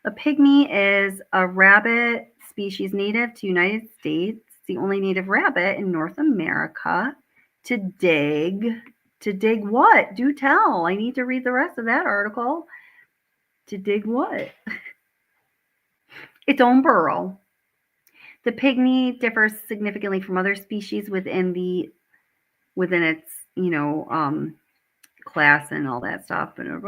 A pygmy is a rabbit species native to United States. It's the only native rabbit in North America. To dig what? Do tell. I need to read the rest of that article. To dig what? Its own burrow. The pygmy differs significantly from other species within its, class and all that stuff. But I'm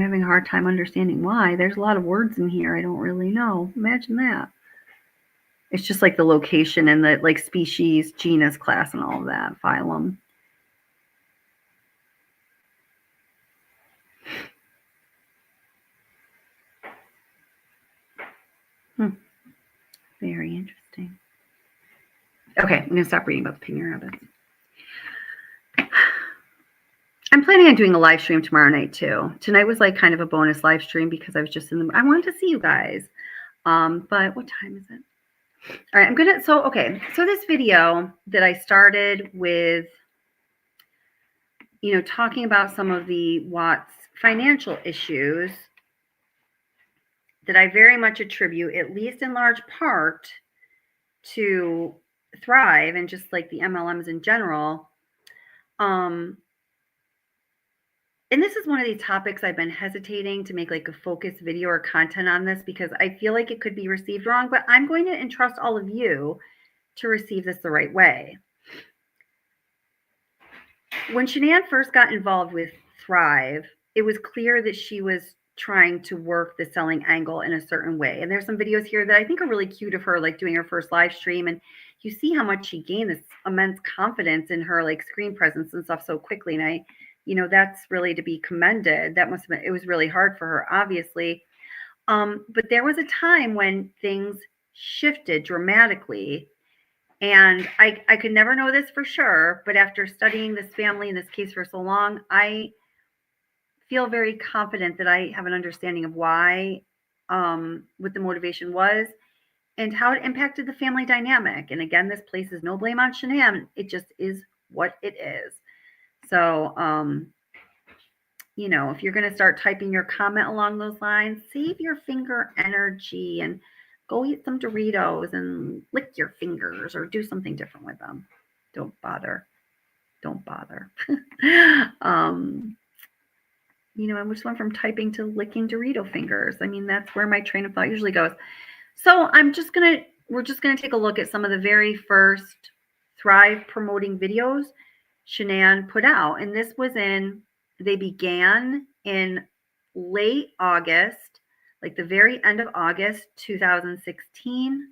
having a hard time understanding why. There's a lot of words in here I don't really know. Imagine that. It's just like the location and the like species, genus, class, and all of that, phylum. Very interesting. Okay, I'm going to stop reading about the pygmy rabbits. I'm planning on doing a live stream tomorrow night too. Tonight was like kind of a bonus live stream because I was just I wanted to see you guys. But what time is it? All right, so this video that I started with, talking about some of the Watts financial issues that I very much attribute, at least in large part, to Thrive and just like the MLMs in general. And this is one of the topics I've been hesitating to make like a focused video or content on this because I feel like it could be received wrong, but I'm going to entrust all of you to receive this the right way. When Shanann first got involved with Thrive, it was clear that she was trying to work the selling angle in a certain way. And there's some videos here that I think are really cute of her, like doing her first live stream. And you see how much she gained this immense confidence in her like screen presence and stuff so quickly. And that's really to be commended. It was really hard for her, obviously. But there was a time when things shifted dramatically. And I could never know this for sure, but after studying this family and this case for so long, I feel very confident that I have an understanding of why, what the motivation was and how it impacted the family dynamic. And again, this places no blame on Shanann. It just is what it is. So, if you're going to start typing your comment along those lines, save your finger energy and go eat some Doritos and lick your fingers or do something different with them. Don't bother. I just went from typing to licking Dorito fingers. I mean, that's where my train of thought usually goes. So we're just going to take a look at some of the very first Thrive promoting videos Shanann put out. And they began in late August, like the very end of August 2016.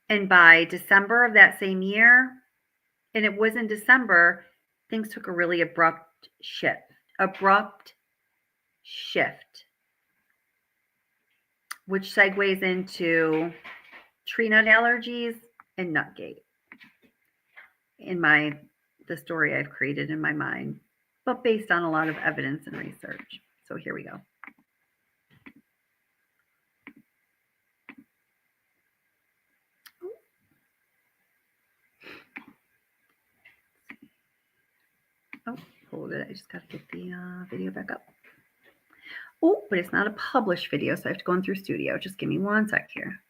And by December of that same year, and it was in December, things took a really abrupt shift, which segues into tree nut allergies and Nutgate in the story I've created in my mind, but based on a lot of evidence and research. So here we go. Oh, hold it. I just got to get the video back up. Oh, but it's not a published video, so I have to go in through Studio. Just give me one sec here.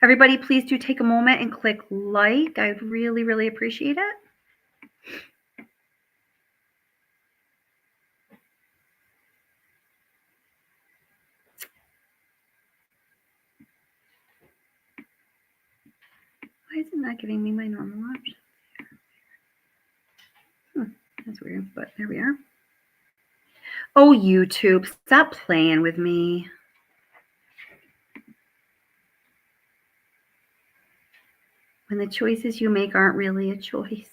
Everybody, please do take a moment and click like. I'd really, really appreciate it. Why is it not giving me my normal options? That's weird, but there we are. Oh, YouTube, stop playing with me. When the choices you make aren't really a choice.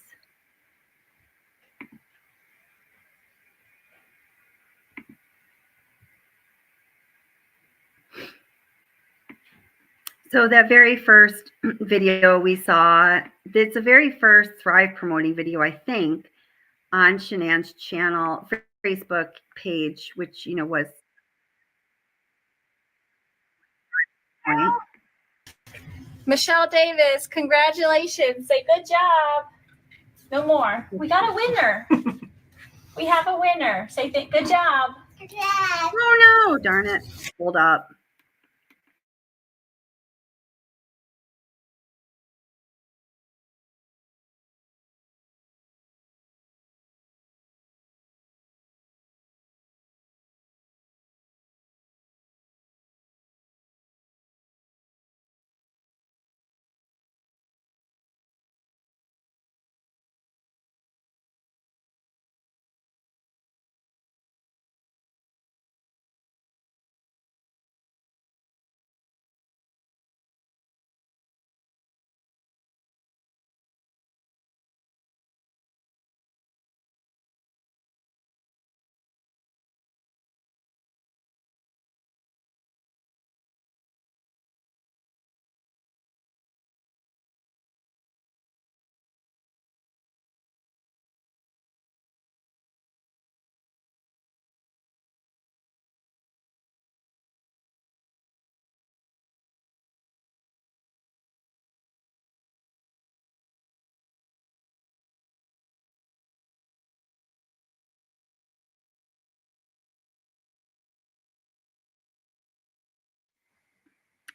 So that very first video we saw, it's the very first Thrive promoting video, I think, on Shanann's channel, Facebook page, which, you know, was. Michelle Davis, congratulations. Say good job. No more. We got a winner. We have a winner. Say good job. Good job. Oh no, darn it. Hold up.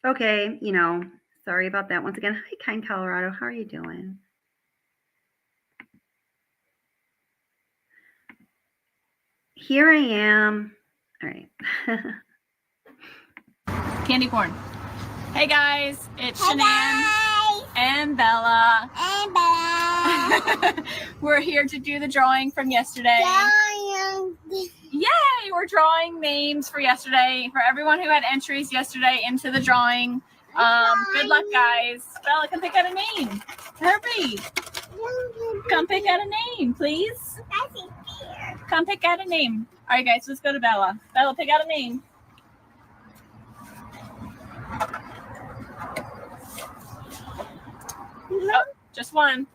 Okay, you know, sorry about that once again. Hi, Kind Colorado. How are you doing? Here I am. All right. Candy corn. Hey guys, it's Shanann and Bella. And Bella. We're here to do the drawing from yesterday. Yay! We're drawing names for yesterday for everyone who had entries yesterday into the drawing. Good luck, guys. Bella, come pick out a name. Hurry! Come pick out a name, please. Come pick out a name. All right, guys, let's go to Bella. Bella, pick out a name. Oh, just one.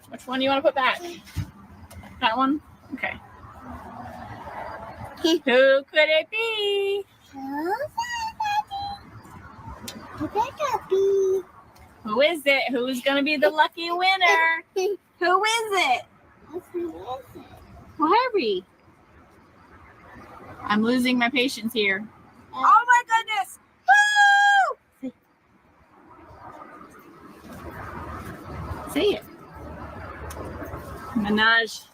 Which one do you want to put back? That one? Okay. Who could it be? Who is it? Who's going to be the lucky winner? Who is it? Well, hurry. I'm losing my patience here. Oh my goodness! Woo! Say it. Minaj.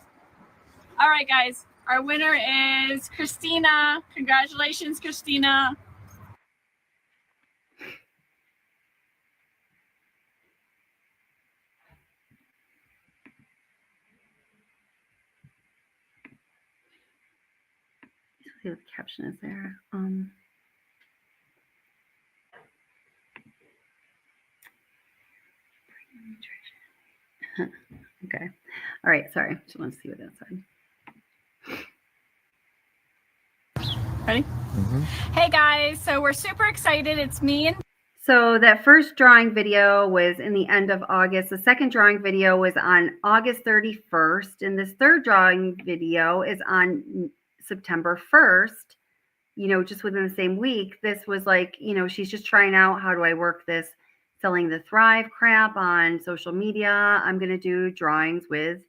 All right, guys. Our winner is Christina. Congratulations, Christina. See what the caption is there. Okay. All right. Sorry. Just want to see what that said. Ready? Mm-hmm. Hey guys, so we're super excited. It's me and so that first drawing video was in the end of August. The second drawing video was on August 31st, and this third drawing video is on September 1st. You know, just within the same week. This was like, you know, she's just trying out how do I work this selling the Thrive crap on social media. I'm gonna do drawings with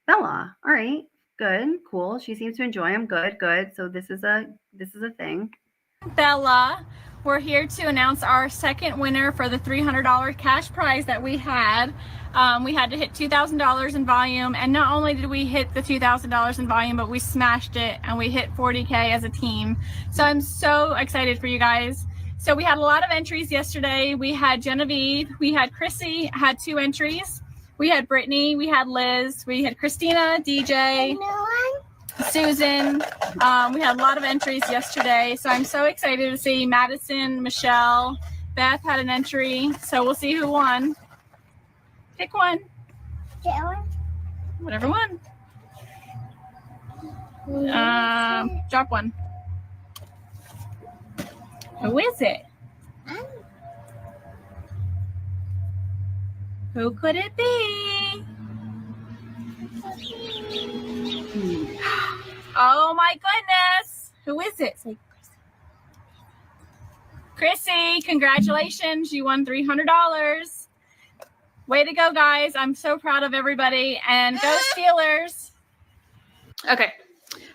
Bella. All right. Good, cool. She seems to enjoy them. Good, good. So this is a thing. Bella, we're here to announce our second winner for the $300 cash prize that we had. We had to hit $2,000 in volume, and not only did we hit the $2,000 in volume, but we smashed it and we hit 40K as a team. So I'm so excited for you guys. So we had a lot of entries yesterday. We had Genevieve, we had Chrissy had 2 entries. We had Brittany, we had Liz, we had Christina, DJ, Susan. We had a lot of entries yesterday. So I'm so excited to see Madison, Michelle, Beth had an entry. So we'll see who won. Pick one. Get one. Whatever one. Drop one. Who is it? Who could it be? Oh my goodness. Who is it? Say, Chrissy, congratulations. You won $300. Way to go, guys. I'm so proud of everybody. And go Steelers. Okay.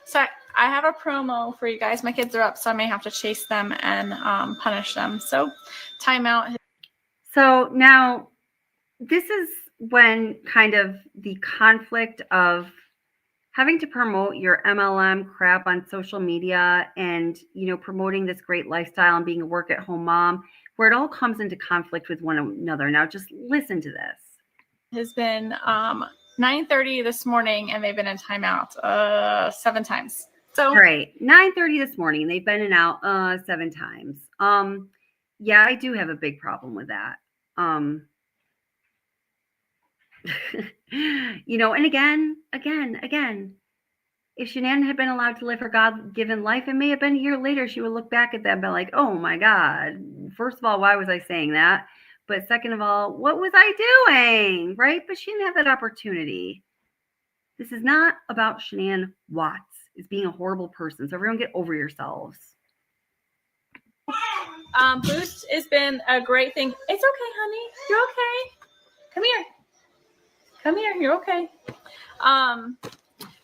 So I have a promo for you guys. My kids are up, so I may have to chase them and punish them. So timeout. So now this is when kind of the conflict of having to promote your MLM crap on social media and, you know, promoting this great lifestyle and being a work at home mom, where it all comes into conflict with one another. Now just listen to this. Has been 9:30 this morning, and they've been in timeout 7 times. So right, 9:30 this morning, they've been in out 7 times. Yeah, I do have a big problem with that. You know, and again, if Shanann had been allowed to live her God-given life, it may have been a year later she would look back at that and be like, oh my God, first of all, why was I saying that? But second of all, what was I doing? Right? But she didn't have that opportunity. This is not about Shanann Watts as being a horrible person. So everyone get over yourselves. Boost has been a great thing. It's okay, honey. You're okay. Come here. Come here. You're okay.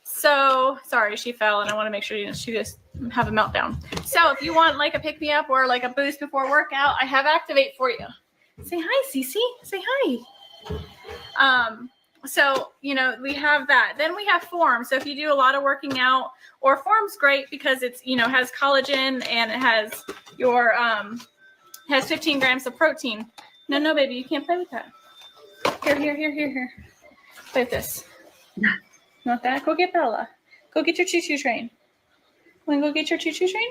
So sorry, she fell, and I want to make sure she just have a meltdown. So if you want like a pick me up or like a boost before workout, I have Activate for you. Say hi, Cece. Say hi. So, you know, we have that. Then we have Form. So if you do a lot of working out, or Form's great because it's, you know, has collagen and it has your, has 15 grams of protein. No, baby, you can't play with that. Here. Play with this. Not that. Go get Bella. Go get your choo-choo train. Want to go get your choo-choo train?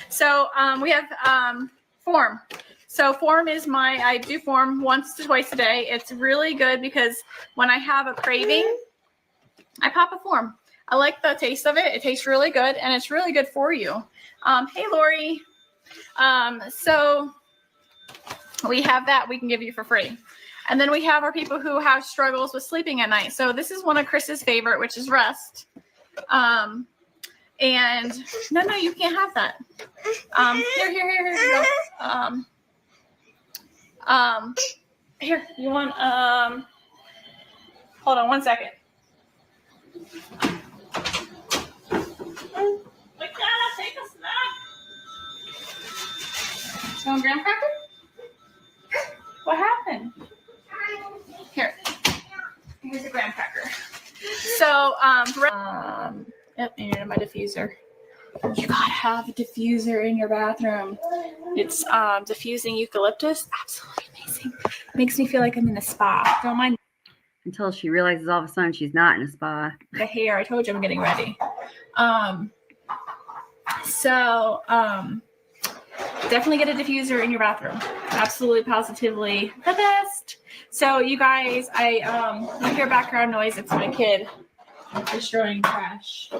So we have Form. So Form is I do Form once to twice a day. It's really good because when I have a craving, I pop a Form. I like the taste of it. It tastes really good, and it's really good for you. Hey, Lori. So we have that we can give you for free. And then we have our people who have struggles with sleeping at night. So this is one of Chris's favorite, which is Rest. And no, you can't have that. Here you go. Here, you want, hold on 1 second. Take a snack. You want graham cracker? What happened? Here's a graham cracker. So, yep, and my diffuser. You gotta have a diffuser in your bathroom. It's diffusing eucalyptus. Absolutely amazing. Makes me feel like I'm in a spa. Don't mind. Until she realizes all of a sudden she's not in a spa. The hair. I told you I'm getting ready. Definitely get a diffuser in your bathroom. Absolutely, positively the best. So you guys, you hear background noise. It's my kid destroying trash.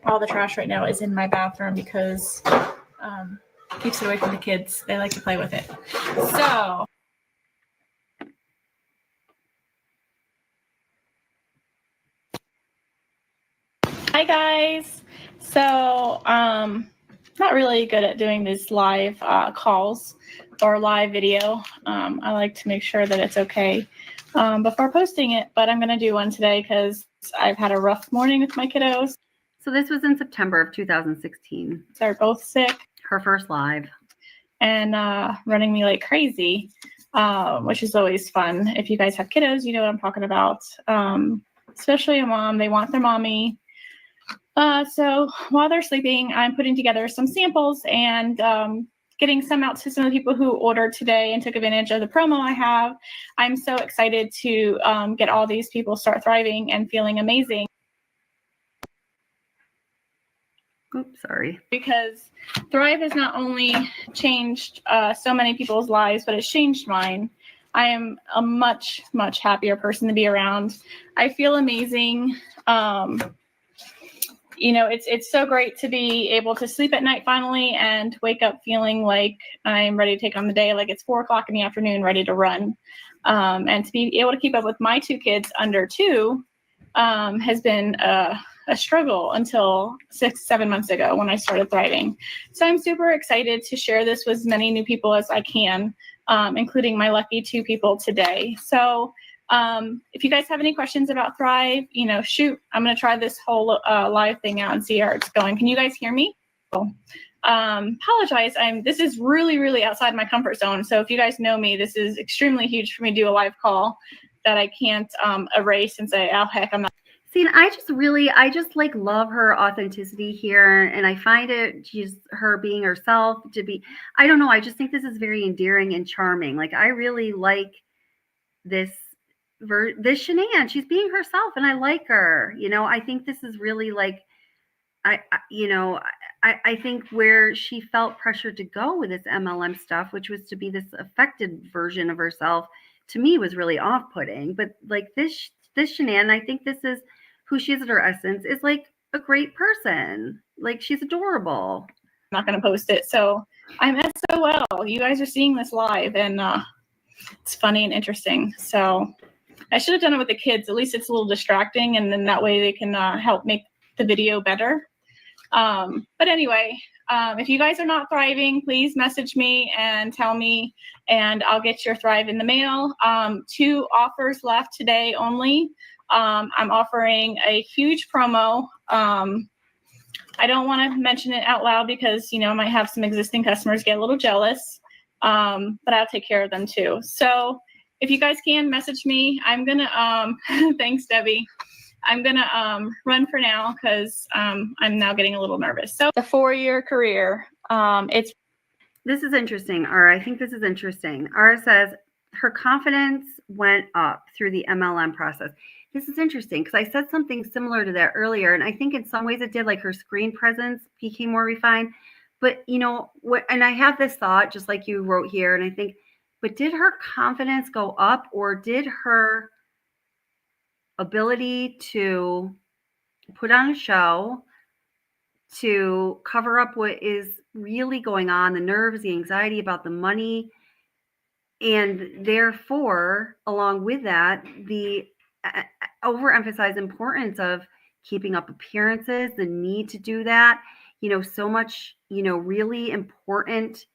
All the trash right now is in my bathroom because keeps it away from the kids. They like to play with it. So hi guys. So not really good at doing these live calls or live video. I like to make sure that it's okay before posting it, but I'm going to do one today because I've had a rough morning with my kiddos. So this was in September of 2016. They're both sick. Her first live. And running me like crazy, which is always fun. If you guys have kiddos, you know what I'm talking about. Especially a mom, they want their mommy. So while they're sleeping, I'm putting together some samples and getting some out to some of the people who ordered today and took advantage of the promo I have. I'm so excited to get all these people start thriving and feeling amazing. Oops, sorry. Because Thrive has not only changed so many people's lives, but it's changed mine. I am a much, much happier person to be around. I feel amazing. it's so great to be able to sleep at night finally and wake up feeling like I'm ready to take on the day, like it's 4:00 in the afternoon, ready to run. And to be able to keep up with my 2 kids under 2 has been a struggle until 6-7 months ago when I started thriving. So I'm super excited to share this with as many new people as I can, including my lucky 2 people today. So if you guys have any questions about Thrive, shoot, I'm going to try this whole live thing out and see how it's going. Can you guys hear me? Apologize. This is really, really outside my comfort zone. So if you guys know me, this is extremely huge for me to do a live call that I can't erase and say, oh, heck, I'm not. See, and I just like love her authenticity here. And I find her being herself to be, I don't know. I just think this is very endearing and charming. Like, I really like this Shanann. She's being herself and I like her. I think this is really like, I think where she felt pressured to go with this MLM stuff, which was to be this affected version of herself, to me was really off-putting. But like this Shanann, I think this is who she is at her essence, is like a great person. Like, she's adorable. I'm not going to post it. So I'm SOL. You guys are seeing this live and it's funny and interesting. So I should have done it with the kids. At least it's a little distracting, and then that way they can help make the video better. But anyway, if you guys are not thriving, please message me and tell me, and I'll get your Thrive in the mail. 2 offers left today only. I'm offering a huge promo. I don't want to mention it out loud because, I might have some existing customers get a little jealous, but I'll take care of them too. So if you guys can message me, I'm going to, thanks, Debbie. I'm going to run for now because I'm now getting a little nervous. So the 4-year career, This is interesting, Ara. I think this is interesting. Ara says her confidence went up through the MLM process. This is interesting because I said something similar to that earlier. And I think in some ways it did, like her screen presence became more refined. But and I have this thought, just like you wrote here, and I think, but did her confidence go up, or did her ability to put on a show, to cover up what is really going on, the nerves, the anxiety about the money, and therefore, along with that, the overemphasized importance of keeping up appearances, the need to do that, so much, really important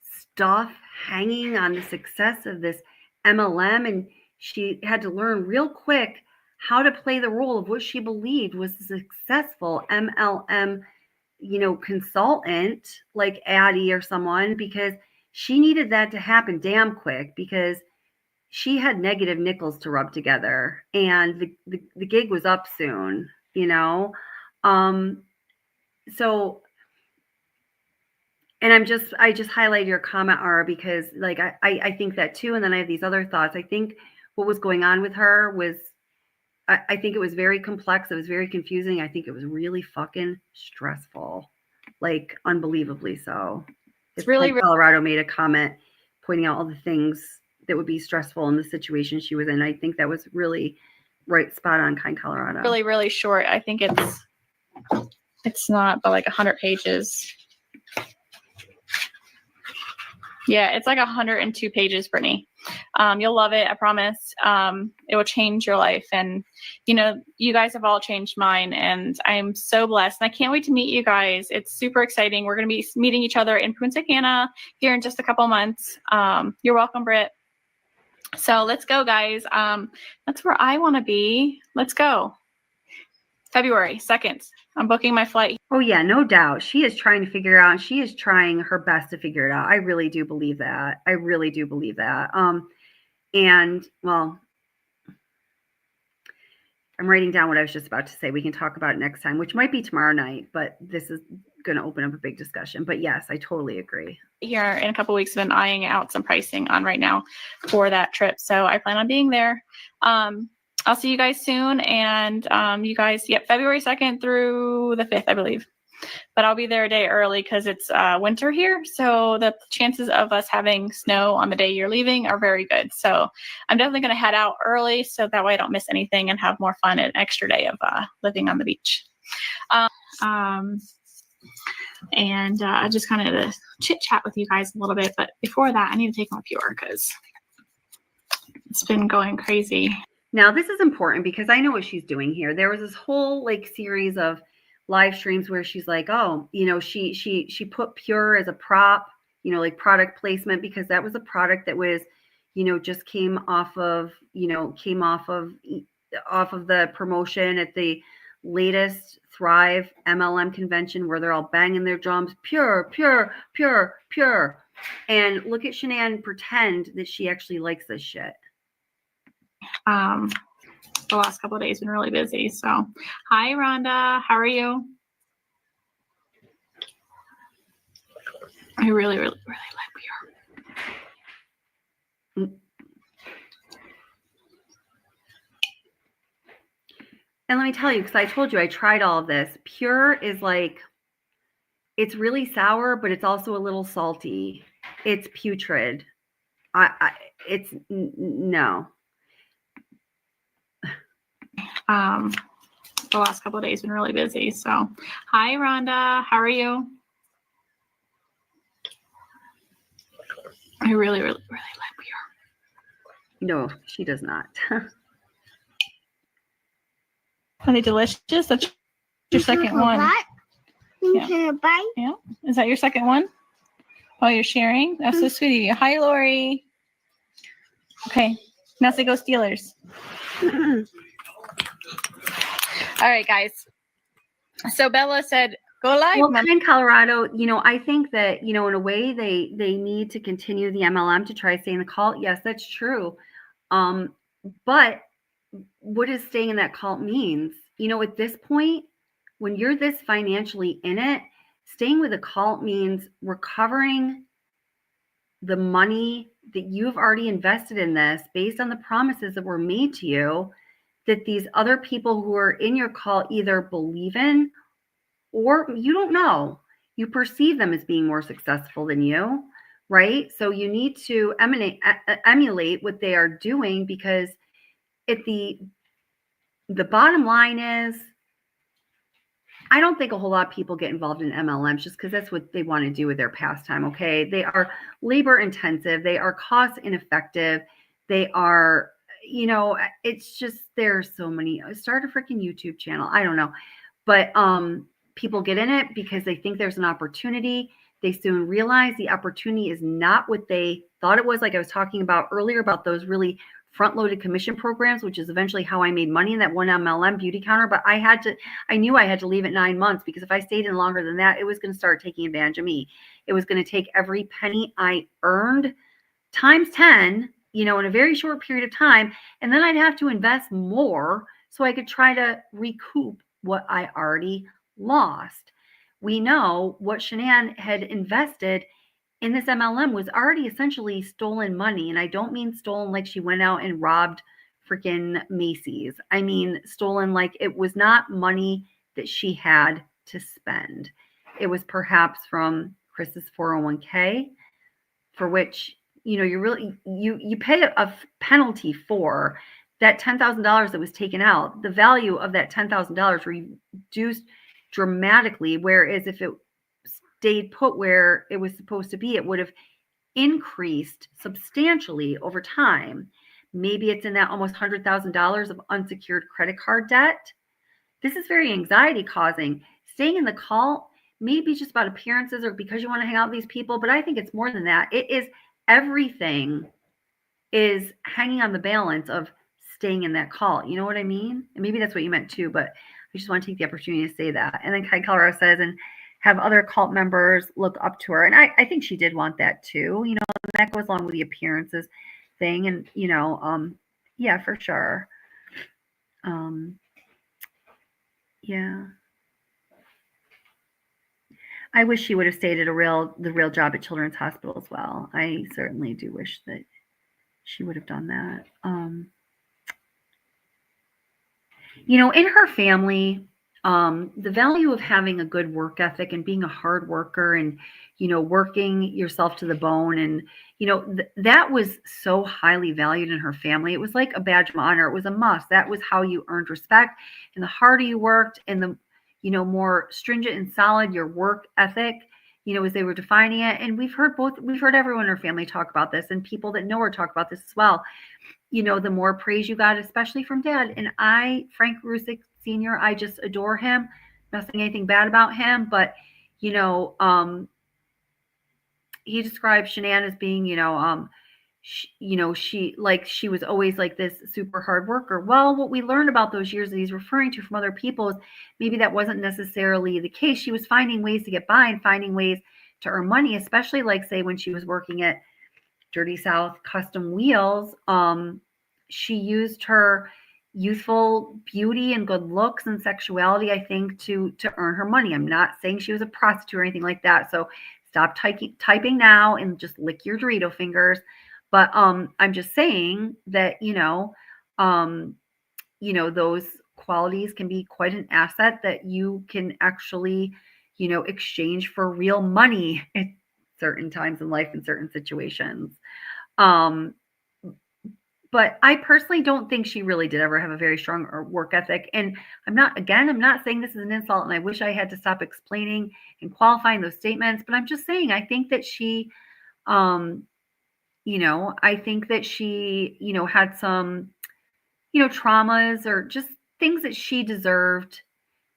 stuff hanging on the success of this MLM. And she had to learn real quick how to play the role of what she believed was a successful MLM, consultant like Addie or someone, because she needed that to happen damn quick because she had negative Nichols to rub together and the gig was up soon, so, and I just highlighted your comment, Ara, because like, I think that too. And then I have these other thoughts. I think what was going on with her was, I think it was very complex. It was very confusing. I think it was really fucking stressful, like unbelievably so. It's really, Colorado made a comment pointing out all the things that would be stressful in the situation she was in. I think that was really right, spot on, Kind Colorado. Really, really short. I think it's not, but like 100 pages. Yeah, it's like 102 pages, Brittany. You'll love it, I promise. It will change your life. And, you guys have all changed mine, and I'm so blessed. And I can't wait to meet you guys. It's super exciting. We're going to be meeting each other in Punta Cana here in just a couple months. You're welcome, Britt. So let's go, guys. That's where I want to be. Let's go. February 2nd. I'm booking my flight. Oh, yeah, no doubt. She is trying to figure it out. She is trying her best to figure it out. I really do believe that. And, well, I'm writing down what I was just about to say. We can talk about it next time, which might be tomorrow night, but this is going to open up a big discussion. But yes, I totally agree. Here in a couple of weeks, I've been eyeing out some pricing on right now for that trip. So I plan on being there. I'll see you guys soon. And you guys, February 2nd through the 5th, I believe. But I'll be there a day early because it's winter here. So the chances of us having snow on the day you're leaving are very good. So I'm definitely going to head out early so that way I don't miss anything and have more fun, an extra day of living on the beach. And just kind of chit chat with you guys a little bit. But before that, I need to take my Pure because it's been going crazy. Now, this is important because I know what she's doing here. There was this whole like series of live streams where she's like, oh, you know, she put Pure as a prop, you know, like product placement, because that was a product that was, you know, just came off of the promotion at the latest Thrive MLM convention where they're all banging their drums, pure, pure, pure, pure. And look at Shanann pretend that she actually likes this shit. The last couple of days been really busy. So, hi, Rhonda. How are you? I really, really, really like Pure. And let me tell you, because I told you I tried all of this. Pure is like, it's really sour, but it's also a little salty. It's putrid. No. The last couple of days been really busy. So, hi, Rhonda. How are you? I really, really, really like Pure. No, she does not. Are they delicious? That's your second one. Yeah. Yeah. Is that your second one? Oh, you're sharing? That's so sweet of you. Hi, Lori. Okay. Now say go Steelers. All right, guys. So Bella said, go live. Well, in Colorado, you know, I think that, you know, in a way they need to continue the MLM to try to stay in the cult. Yes, that's true. But what does staying in that cult means? You know, at this point, when you're this financially in it, staying with a cult means recovering the money that you've already invested in this based on the promises that were made to you that these other people who are in your cult either believe in or you don't know. You perceive them as being more successful than you, right? So you need to emulate what they are doing, because the bottom line is, I don't think a whole lot of people get involved in MLMs just because that's what they want to do with their pastime, okay? They are labor intensive. They are cost ineffective. They are, you know, it's just, there's so many. Start a freaking YouTube channel. I don't know. But people get in it because they think there's an opportunity. They soon realize the opportunity is not what they thought it was. Like I was talking about earlier about those really front-loaded commission programs, which is eventually how I made money in that one MLM beauty counter. But I knew I had to leave at 9 months, because if I stayed in longer than that, it was going to start taking advantage of me. It was going to take every penny I earned times 10, you know, in a very short period of time. And then I'd have to invest more so I could try to recoup what I already lost. We know what Shanann had invested in this MLM was already essentially stolen money. And I don't mean stolen like she went out and robbed freaking Macy's. I mean stolen like it was not money that she had to spend. It was perhaps from Chris's 401k, for which, you know, you pay a penalty for that $10,000 that was taken out. The value of that $10,000 reduced dramatically, whereas if it stayed put where it was supposed to be, it would have increased substantially over time. Maybe it's in that almost $100,000 of unsecured credit card debt. This is very anxiety causing. Staying in the cult may be just about appearances or because you want to hang out with these people, but I think it's more than that. It is everything is hanging on the balance of staying in that cult. You know what I mean? And maybe that's what you meant too, but I just want to take the opportunity to say that. And then Kai Colorado says, and have other cult members look up to her. And I think she did want that too. You know, that goes along with the appearances thing. And, you know, yeah, for sure. Yeah. I wish she would have stayed at the real job at Children's Hospital as well. I certainly do wish that she would have done that. You know, in her family, the value of having a good work ethic and being a hard worker and, you know, working yourself to the bone. And, you know, that was so highly valued in her family. It was like a badge of honor. It was a must. That was how you earned respect. And the harder you worked and the, more stringent and solid, your work ethic, as they were defining it. And we've heard everyone in her family talk about this, and people that know her talk about this as well. The more praise you got, especially from Dad. And Frank Rusick Sr., I just adore him. Not saying anything bad about him, but, he described Shanann as being, she was always like this super hard worker. Well, what we learned about those years that he's referring to from other people is maybe that wasn't necessarily the case. She was finding ways to get by and finding ways to earn money, especially say when she was working at Dirty South Custom Wheels. She used her youthful beauty and good looks and sexuality, I think, to earn her money. I'm not saying she was a prostitute or anything like that. So stop typing now and just lick your Dorito fingers. But I'm just saying that, those qualities can be quite an asset that you can actually, exchange for real money at certain times in life in certain situations. But I personally don't think she really did ever have a very strong work ethic. And I'm not saying this is an insult, and I wish I had to stop explaining and qualifying those statements, but I'm just saying, I think that she, had some, traumas or just things that she deserved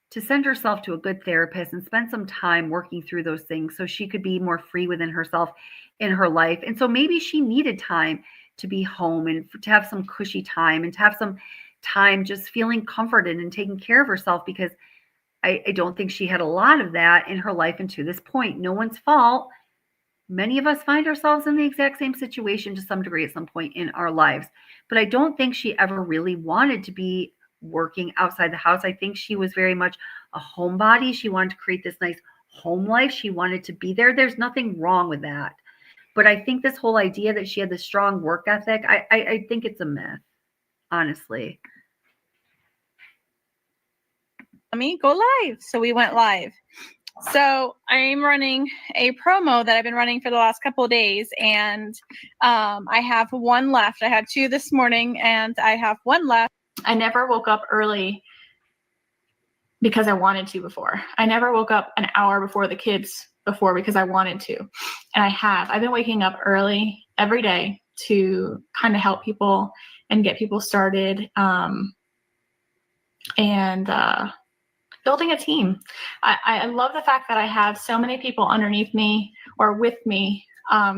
to send herself to a good therapist and spend some time working through those things so she could be more free within herself in her life. And so maybe she needed time to be home and to have some cushy time and to have some time just feeling comforted and taking care of herself, because I don't think she had a lot of that in her life. And to this point, no one's fault. Many of us find ourselves in the exact same situation to some degree at some point in our lives. But I don't think she ever really wanted to be working outside the house. I think she was very much a homebody. She wanted to create this nice home life. She wanted to be there. There's nothing wrong with that. But I think this whole idea that she had this strong work ethic, I think it's a myth, honestly. Let me go live. So we went live. So I'm running a promo that I've been running for the last couple of days, and I have one left. I had 2 this morning, and I have one left. I never woke up early because I wanted to before. I never woke up an hour before the kids before because I wanted to. And I've been waking up early every day to kind of help people and get people started, and building a team. I love the fact that I have so many people underneath me or with me,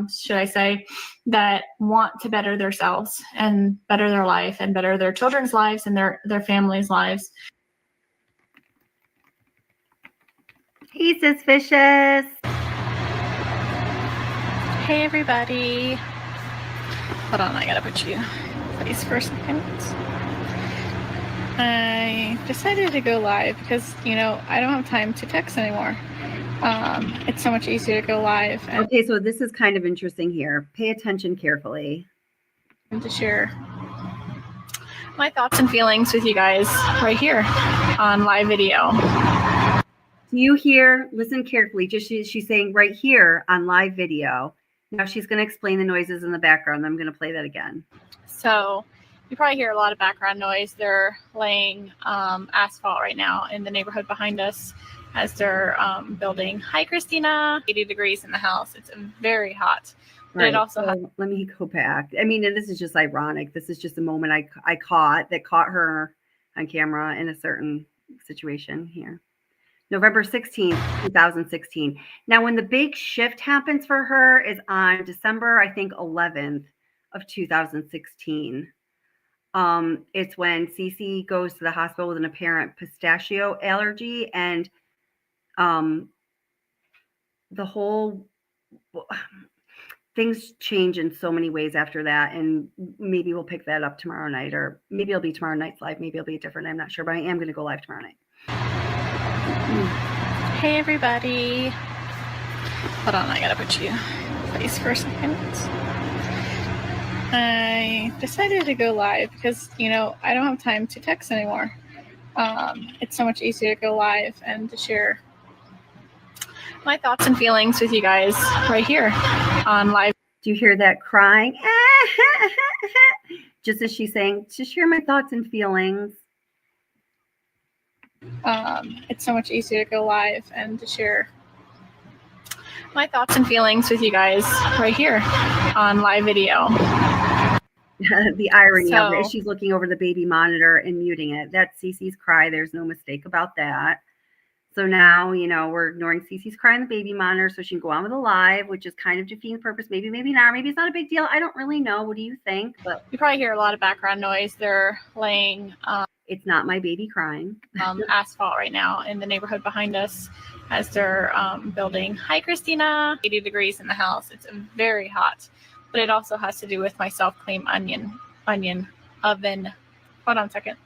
should I say, that want to better themselves and better their life and better their children's lives and their families' lives. Hey, Suspicious. Hey, everybody. Hold on, I gotta put you face for a second. I decided to go live because, I don't have time to text anymore. It's so much easier to go live. And okay, so this is kind of interesting here. Pay attention carefully. And to share my thoughts and feelings with you guys right here on live video. Do you hear? Listen carefully. She's saying right here on live video. Now she's going to explain the noises in the background. I'm going to play that again. So you probably hear a lot of background noise. They're laying asphalt right now in the neighborhood behind us as they're building. Hi, Christina. 80 degrees in the house. It's very hot. But right. It also so let me go back. I mean, and this is just ironic. This is just a moment I caught her on camera in a certain situation here. November 16th, 2016. Now, when the big shift happens for her is on December, I think, 11th of 2016. It's when Cece goes to the hospital with an apparent pistachio allergy, and the whole things change in so many ways after that. And maybe we'll pick that up tomorrow night, or maybe it'll be tomorrow night's live. Maybe it'll be different. I'm not sure, but I am going to go live tomorrow night. Hey, everybody. Hold on, I gotta put you face for a second. I decided to go live because, I don't have time to text anymore. It's so much easier to go live and to share my thoughts and feelings with you guys right here on live. Do you hear that crying? Just as she's saying, to share my thoughts and feelings. it's so much easier to go live and to share my thoughts and feelings with you guys right here on live video. The irony of it, she's looking over the baby monitor and muting it. That's Cece's cry. There's no mistake about that. So now, you know, we're ignoring Cece's cry on the baby monitor so she can go on with the live, which is kind of defeating the purpose. Maybe, maybe not. Maybe it's not a big deal. I don't really know. What do you think? But you probably hear a lot of background noise. They're laying it's not my baby crying. Asphalt right now in the neighborhood behind us as they're building. Hi, Christina. 80 degrees in the house. It's very hot, but it also has to do with my self-clean onion oven. Hold on a second.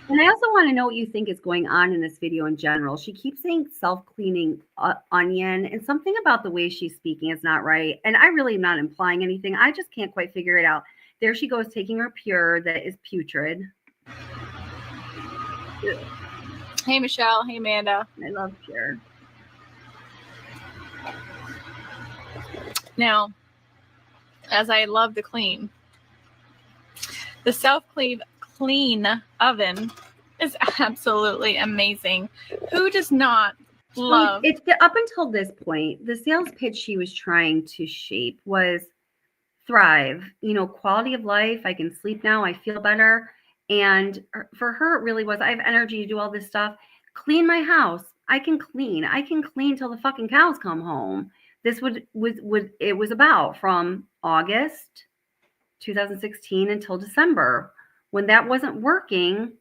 And I also want to know what you think is going on in this video in general. She keeps saying self-cleaning onion, and something about the way she's speaking is not right. And I really am not implying anything. I just can't quite figure it out. There she goes, taking her pure that is putrid. Hey, Michelle. Hey, Amanda. I love pure. Now, as I love to clean, the self-clean oven is absolutely amazing. Who does not love it? Up until this point, the sales pitch she was trying to shape was thrive, you know, quality of life. I can sleep now. I feel better. And for her, it really was, I have energy to do all this stuff. Clean my house. I can clean till the fucking cows come home. This was about from August 2016 until December, when that wasn't working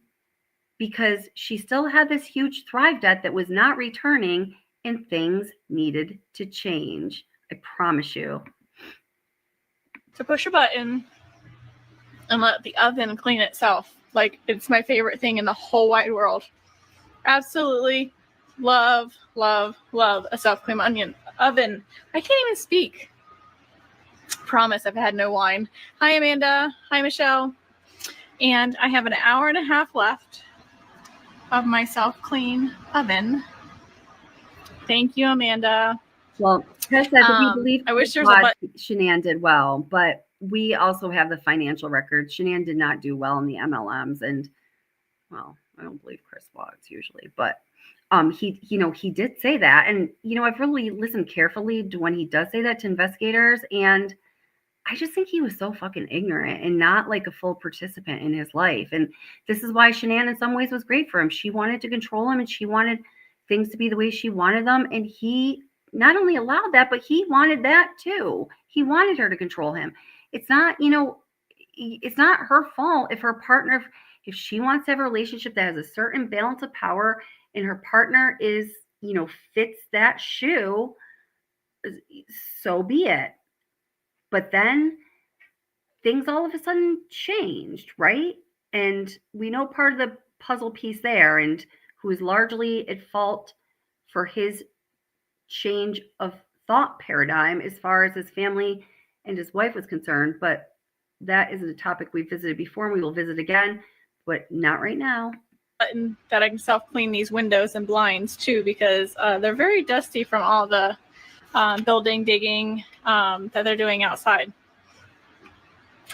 because she still had this huge Thrive debt that was not returning and things needed to change. I promise you. To push a button and let the oven clean itself. Like, it's my favorite thing in the whole wide world. Absolutely love, love, love a self-clean onion oven. I can't even speak. Promise I've had no wine. Hi, Amanda. Hi, Michelle. And I have an hour and a half left of my self-clean oven. Thank you, Amanda. Well, Chris said that we believe I wish there was a button. Shanann did well, but we also have the financial records. Shanann did not do well in the MLMs, and well, I don't believe Chris blogs usually, but he did say that, and I've really listened carefully to when he does say that to investigators, and I just think he was so fucking ignorant and not like a full participant in his life. And this is why Shanann in some ways was great for him. She wanted to control him and she wanted things to be the way she wanted them. And he not only allowed that, but he wanted that too. He wanted her to control him. It's not, it's not her fault if her partner, if she wants to have a relationship that has a certain balance of power and her partner is, fits that shoe, so be it. But then things all of a sudden changed, right? And we know part of the puzzle piece there, and who is largely at fault for his change of thought paradigm as far as his family and his wife was concerned. But that is a topic we've visited before and we will visit again, but not right now. Button that I can self-clean these windows and blinds too, because they're very dusty from all the building digging that they're doing outside.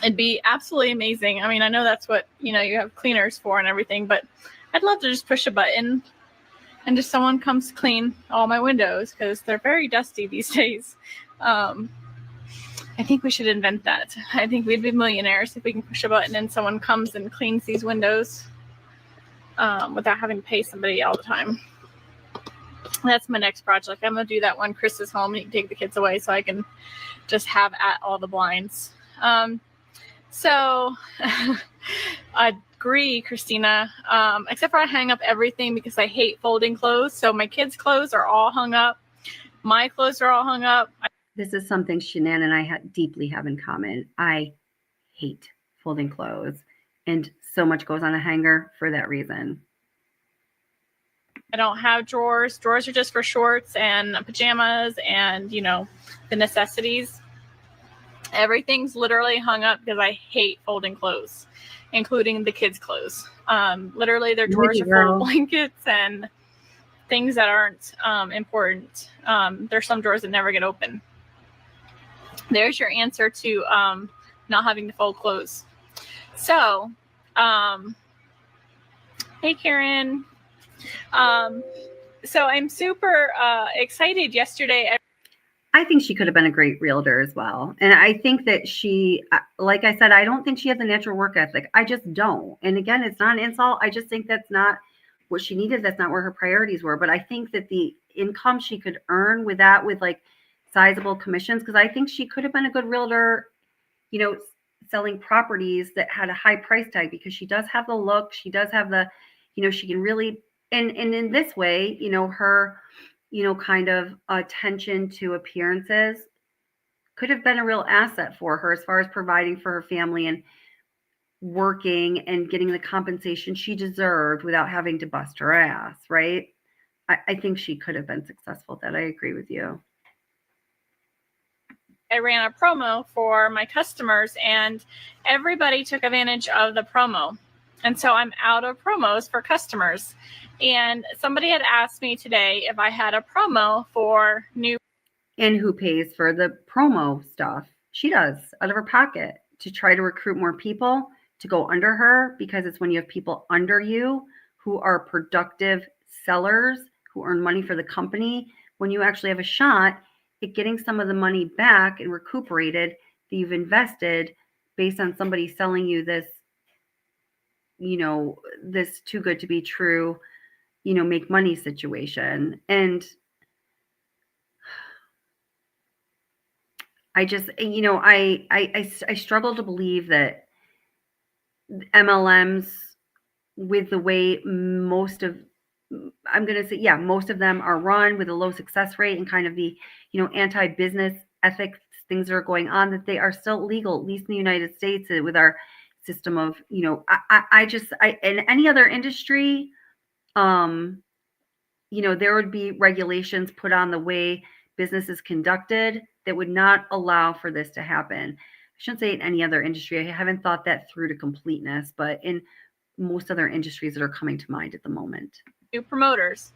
It'd be absolutely amazing. I mean, I know that's what you have cleaners for and everything, but I'd love to just push a button and just someone comes to clean all my windows because they're very dusty these days. I think we should invent that. I think we'd be millionaires if we can push a button and someone comes and cleans these windows without having to pay somebody all the time. That's my next project. I'm going to do that when Chris is home and he can take the kids away so I can just have at all the blinds. So I agree, Christina, except for I hang up everything because I hate folding clothes. So my kids' clothes are all hung up. My clothes are all hung up. This is something Shanann and I deeply have in common. I hate folding clothes, and so much goes on a hanger for that reason. I don't have drawers. Drawers are just for shorts and pajamas and, the necessities. Everything's literally hung up because I hate folding clothes, including the kids' clothes. Literally, their drawers are full of blankets and things that aren't important. There's some drawers that never get open. There's your answer to not having to fold clothes. So, Hey, Karen. So I'm super excited yesterday. I think she could have been a great realtor as well. And I think that she, like I said, I don't think she has a natural work ethic. I just don't. And again, it's not an insult. I just think that's not what she needed. That's not where her priorities were. But I think that the income she could earn with that, with like sizable commissions, because I think she could have been a good realtor, you know, selling properties that had a high price tag, because she does have the look. She does have the, you know, she can really, and in this way, you know, her, you know, kind of attention to appearances could have been a real asset for her as far as providing for her family and working and getting the compensation she deserved without having to bust her ass, right? I think she could have been successful at that. I agree with you. I ran a promo for my customers and everybody took advantage of the promo. And so I'm out of promos for customers. And somebody had asked me today if I had a promo for new. And who pays for the promo stuff? She does, out of her pocket, to try to recruit more people to go under her, because it's when you have people under you who are productive sellers who earn money for the company, when you actually have a shot at getting some of the money back and recuperated that you've invested based on somebody selling you this, you know, this too good to be true, you know, make money situation. And I just, you know, I struggle to believe that MLMs, with the way most of, I'm going to say, yeah, most of them are run with a low success rate and kind of the, you know, anti-business ethics things that are going on, that they are still legal, at least in the United States, with our system of, you know, I in any other industry, you know, there would be regulations put on the way business is conducted that would not allow for this to happen. I shouldn't say in any other industry. I haven't thought that through to completeness, but in most other industries that are coming to mind at the moment. New promoters.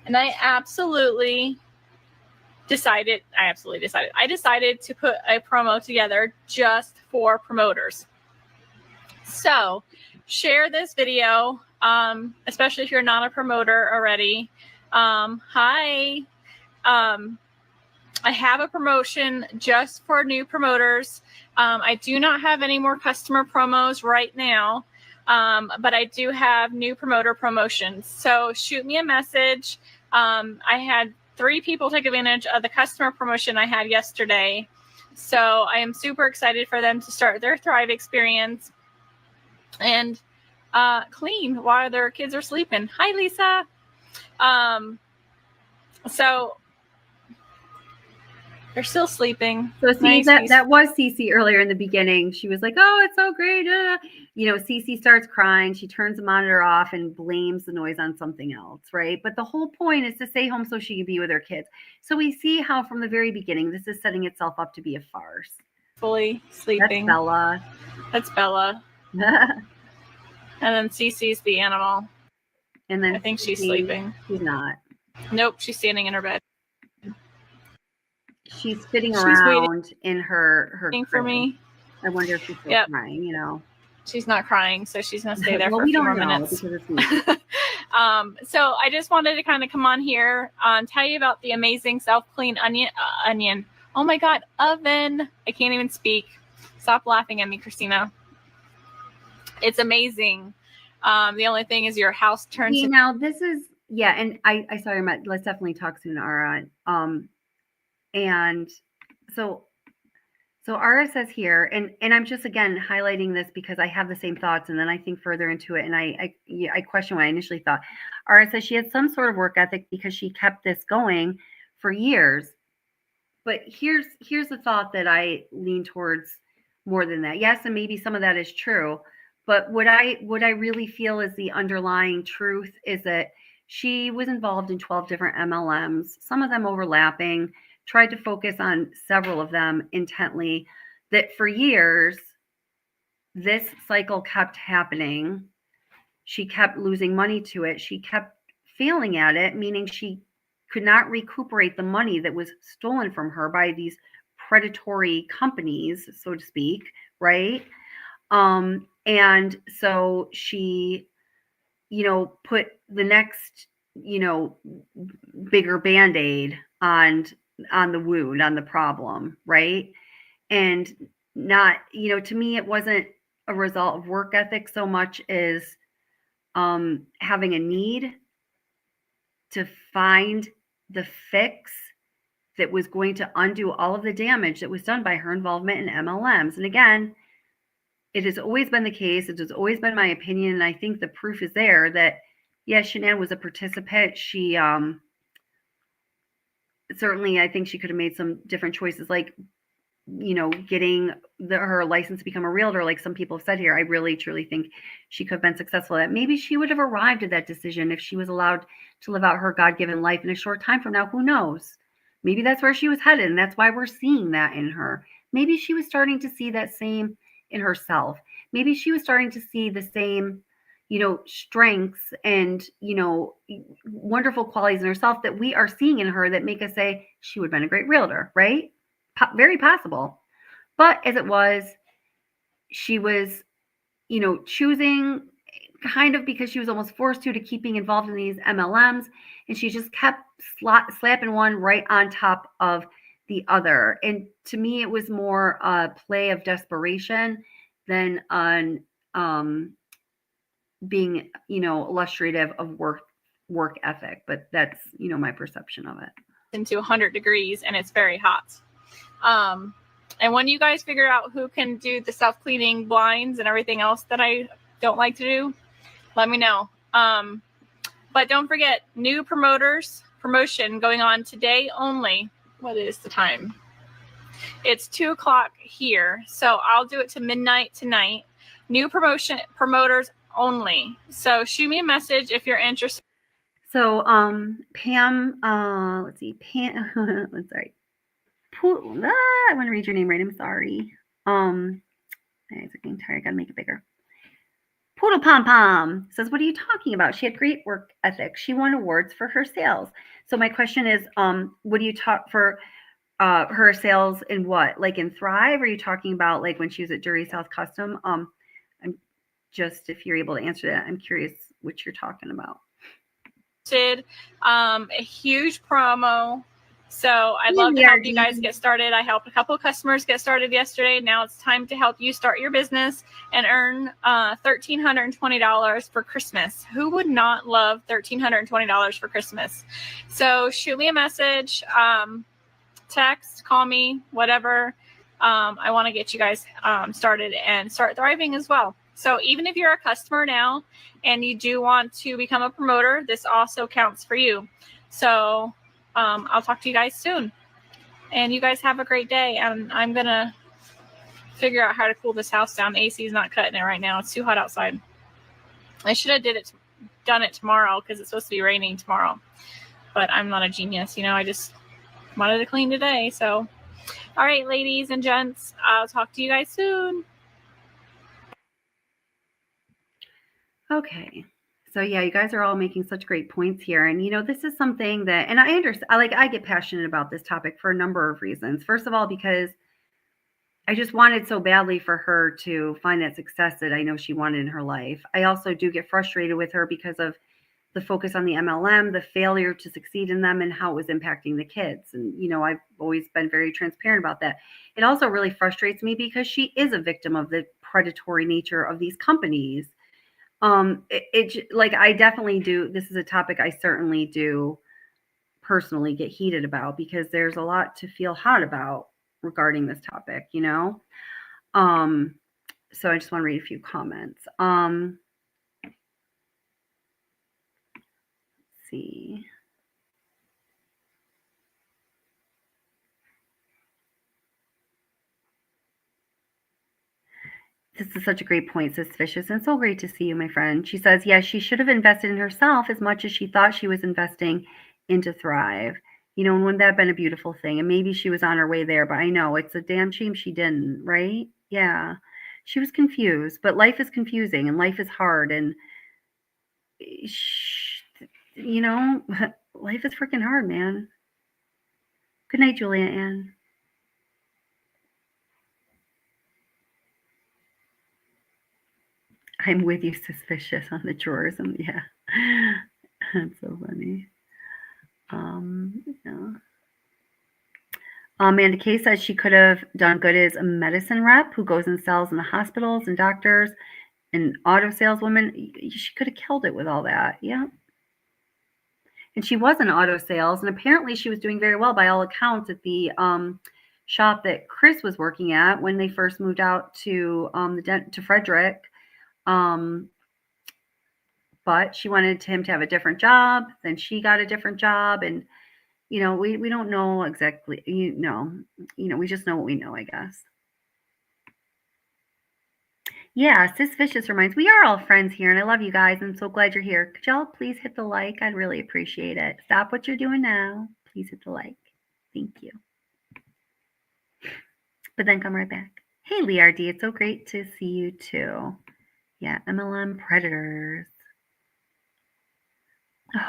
And I decided to put a promo together just for promoters. So share this video, especially if you're not a promoter already. Hi. I have a promotion just for new promoters. I do not have any more customer promos right now, but I do have new promoter promotions. So shoot me a message. I had 3 people take advantage of the customer promotion I had yesterday. So I am super excited for them to start their Thrive experience and clean while their kids are sleeping. Hi, Lisa. So they're still sleeping. So see, that was Cece earlier in the beginning. She was like, "Oh, it's so great." You know, Cece starts crying. She turns the monitor off and blames the noise on something else, right? But the whole point is to stay home so she can be with her kids. So we see how from the very beginning, this is setting itself up to be a farce. Fully sleeping. That's Bella. That's Bella. And then Cece's the animal. And then I think she's sleeping. She's not. Nope, she's standing in her bed. She's sitting around in her waiting for me. I wonder if she's still crying, you know. She's not crying, so she's gonna stay there well, for a few more know, minutes. Because it's me. So I just wanted to kind of come on here and tell you about the amazing self-clean onion. Oh my God, oven. I can't even speak. Stop laughing at me, Christina. It's amazing. The only thing is your house turns. Now this is, yeah, and I saw your met. Let's definitely talk soon, Ara. And so Ara says here, and I'm just again highlighting this because I have the same thoughts, and then I think further into it, and I question what I initially thought. Ara says she had some sort of work ethic because she kept this going for years. But here's the thought that I lean towards more than that. Yes, and maybe some of that is true, but what I really feel is the underlying truth is that she was involved in 12 different MLMs, some of them overlapping. Tried to focus on several of them intently, that for years, this cycle kept happening. She kept losing money to it. She kept failing at it, meaning she could not recuperate the money that was stolen from her by these predatory companies, so to speak, right? And so she put the next, bigger Band-Aid on the wound, on the problem, right? And not, to me, it wasn't a result of work ethic so much as having a need to find the fix that was going to undo all of the damage that was done by her involvement in MLMs. And again, it has always been the case. It has always been my opinion. And I think the proof is there that, yes, Shanann was a participant. She certainly, I think she could have made some different choices, like, getting her license to become a realtor, like some people have said here. I really, truly think she could have been successful at. Maybe she would have arrived at that decision if she was allowed to live out her God-given life in a short time from now. Who knows? Maybe that's where she was headed, and that's why we're seeing that in her. Maybe she was starting to see that same in herself. Maybe she was starting to see the same, strengths and, wonderful qualities in herself that we are seeing in her that make us say she would have been a great realtor, right? Very possible. But as it was, she was, choosing kind of because she was almost forced to keep being involved in these MLMs, and she just kept slapping one right on top of the other. And to me, it was more a play of desperation than on being, illustrative of work ethic. But that's, my perception of it. Into 100 degrees and it's very hot. And when you guys figure out who can do the self-cleaning blinds and everything else that I don't like to do, let me know. But don't forget, new promotion going on today only. What is the time? It's 2:00 here. So I'll do it to midnight tonight. New promoters only. So shoot me a message if you're interested. So, Pam, let's see, Pam, I'm sorry. I want to read your name right. I'm sorry. I'm getting tired. I gotta make it bigger. Poodle Pom Pom says, "What are you talking about? She had great work ethic. She won awards for her sales." So my question is, what do you talk for her sales in what? Like in Thrive? Or are you talking about like when she was at Jury South Custom? I'm just, if you're able to answer that, I'm curious what you're talking about. Did a huge promo. So I'd love to help you guys get started. I helped a couple of customers get started yesterday. Now it's time to help you start your business and earn $1,320 for Christmas. Who would not love $1,320 for Christmas? So shoot me a message, text, call me, whatever. I want to get you guys started and start thriving as well. So even if you're a customer now and you do want to become a promoter, this also counts for you. So I'll talk to you guys soon. And you guys have a great day. And I'm going to figure out how to cool this house down. The AC is not cutting it right now. It's too hot outside. I should have done it tomorrow because it's supposed to be raining tomorrow. But I'm not a genius. I just wanted to clean today. So, all right, ladies and gents, I'll talk to you guys soon. Okay. So yeah, you guys are all making such great points here. And this is something that, and I understand, I get passionate about this topic for a number of reasons. First of all, because I just wanted so badly for her to find that success that I know she wanted in her life. I also do get frustrated with her because of the focus on the MLM, the failure to succeed in them, and how it was impacting the kids. And, I've always been very transparent about that. It also really frustrates me because she is a victim of the predatory nature of these companies. I definitely do. This is a topic I certainly do personally get heated about because there's a lot to feel hot about regarding this topic, So I just want to read a few comments. Let's see. This is such a great point, says Vicious, and so great to see you, my friend. She says, yes, she should have invested in herself as much as she thought she was investing into Thrive. And wouldn't that have been a beautiful thing? And maybe she was on her way there, but I know it's a damn shame she didn't, right? Yeah. She was confused, but life is confusing and life is hard. And, life is freaking hard, man. Good night, Julia Ann. I'm with you, suspicious on the drawers. Yeah, that's so funny. Yeah. Amanda Kay says she could have done good as a medicine rep who goes and sells in the hospitals and doctors and auto saleswoman. She could have killed it with all that. Yeah. And she was in auto sales, and apparently she was doing very well by all accounts at the shop that Chris was working at when they first moved out to Frederick. But she wanted him to have a different job. Then she got a different job, and we don't know exactly. We just know what we know, I guess. Yeah, Sis Vicious reminds we are all friends here, and I love you guys. I'm so glad you're here. Could y'all please hit the like? I'd really appreciate it. Stop what you're doing now. Please hit the like. Thank you. But then come right back. Hey, Leard, it's so great to see you too. Yeah, MLM predators.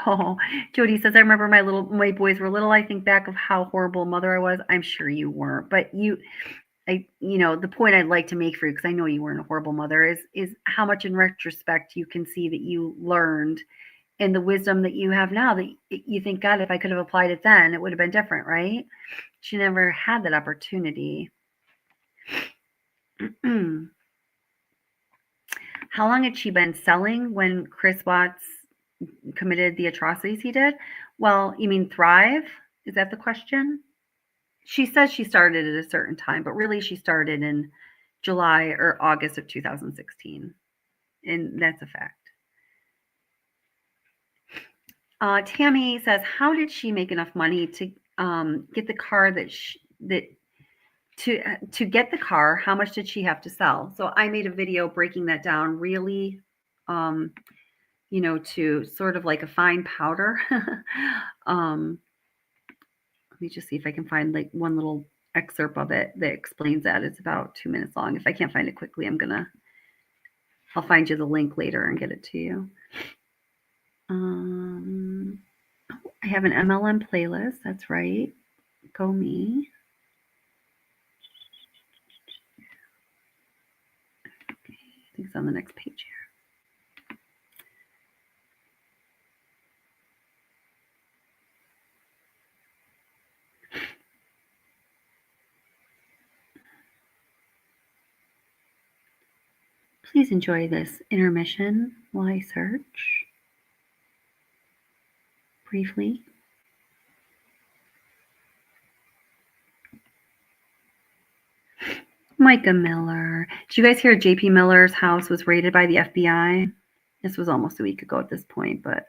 Oh, Jody says, I remember my boys were little. I think back of how horrible a mother I was. I'm sure you weren't, but the point I'd like to make for you, because I know you weren't a horrible mother, is how much in retrospect you can see that you learned and the wisdom that you have now, that you think, God, if I could have applied it then, it would have been different, right? She never had that opportunity. How long had she been selling when Chris Watts committed the atrocities he did? Well, you mean Thrive? Is that the question? She says she started at a certain time, but really she started in July or August of 2016. And that's a fact. Tammy says, how did she make enough money to get the car to get the car? How much did she have to sell? So I made a video breaking that down really, to sort of like a fine powder. Let me just see if I can find like one little excerpt of it that explains that. It's about 2 minutes long. If I can't find it quickly, I'll find you the link later and get it to you. I have an MLM playlist. That's right. Go me. Okay, I think it's on the next page here. Please enjoy this intermission while I search briefly. Micah Miller. Did you guys hear JP Miller's house was raided by the FBI? This was almost a week ago at this point, but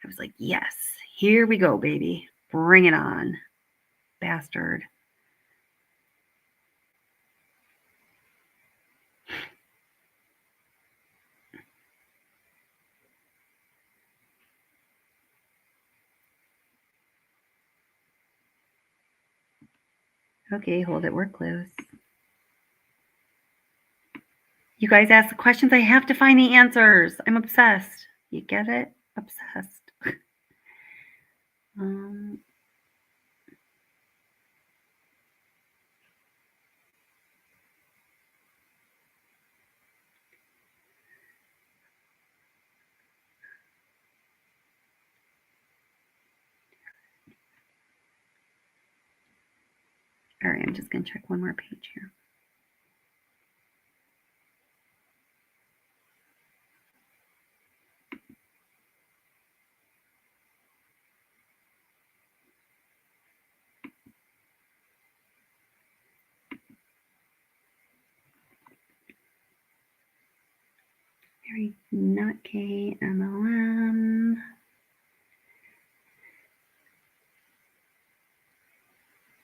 I was like, yes, here we go, baby. Bring it on, bastard. Okay, hold it. We're close. You guys ask the questions. I have to find the answers. I'm obsessed. You get it? Obsessed. All right, I'm just going to check one more page here. Very Nutgate MLM.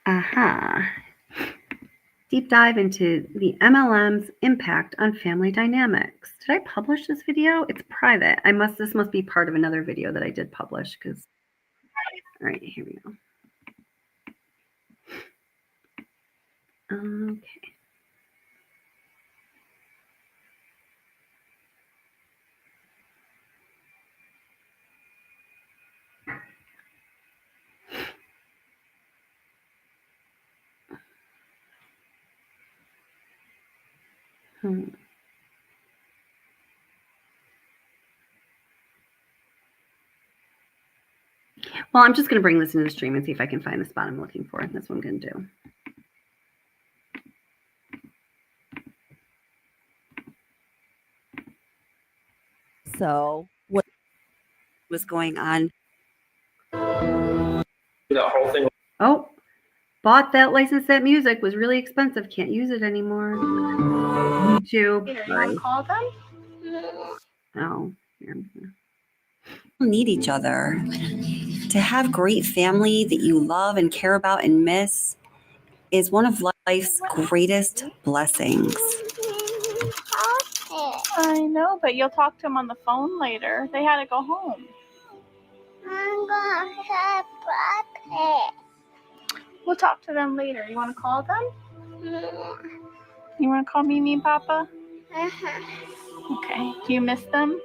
Aha. Deep dive into the MLM's impact on family dynamics. Did I publish this video? It's private. This must be part of another video that I did publish because. All right, here we go. Okay. Well, I'm just going to bring this into the stream and see if I can find the spot I'm looking for. That's what I'm going to do. So what was going on? The whole thing. Oh, bought that license. That music was really expensive. Can't use it anymore. YouTube. Here, you want to call them? Oh, Need each other. To have great family that you love and care about and miss is one of life's greatest blessings. I know, but you'll talk to them on the phone later. They had to go home. We'll talk to them later. You want to call them? You want to call Mimi and Papa? Okay. Do you miss them?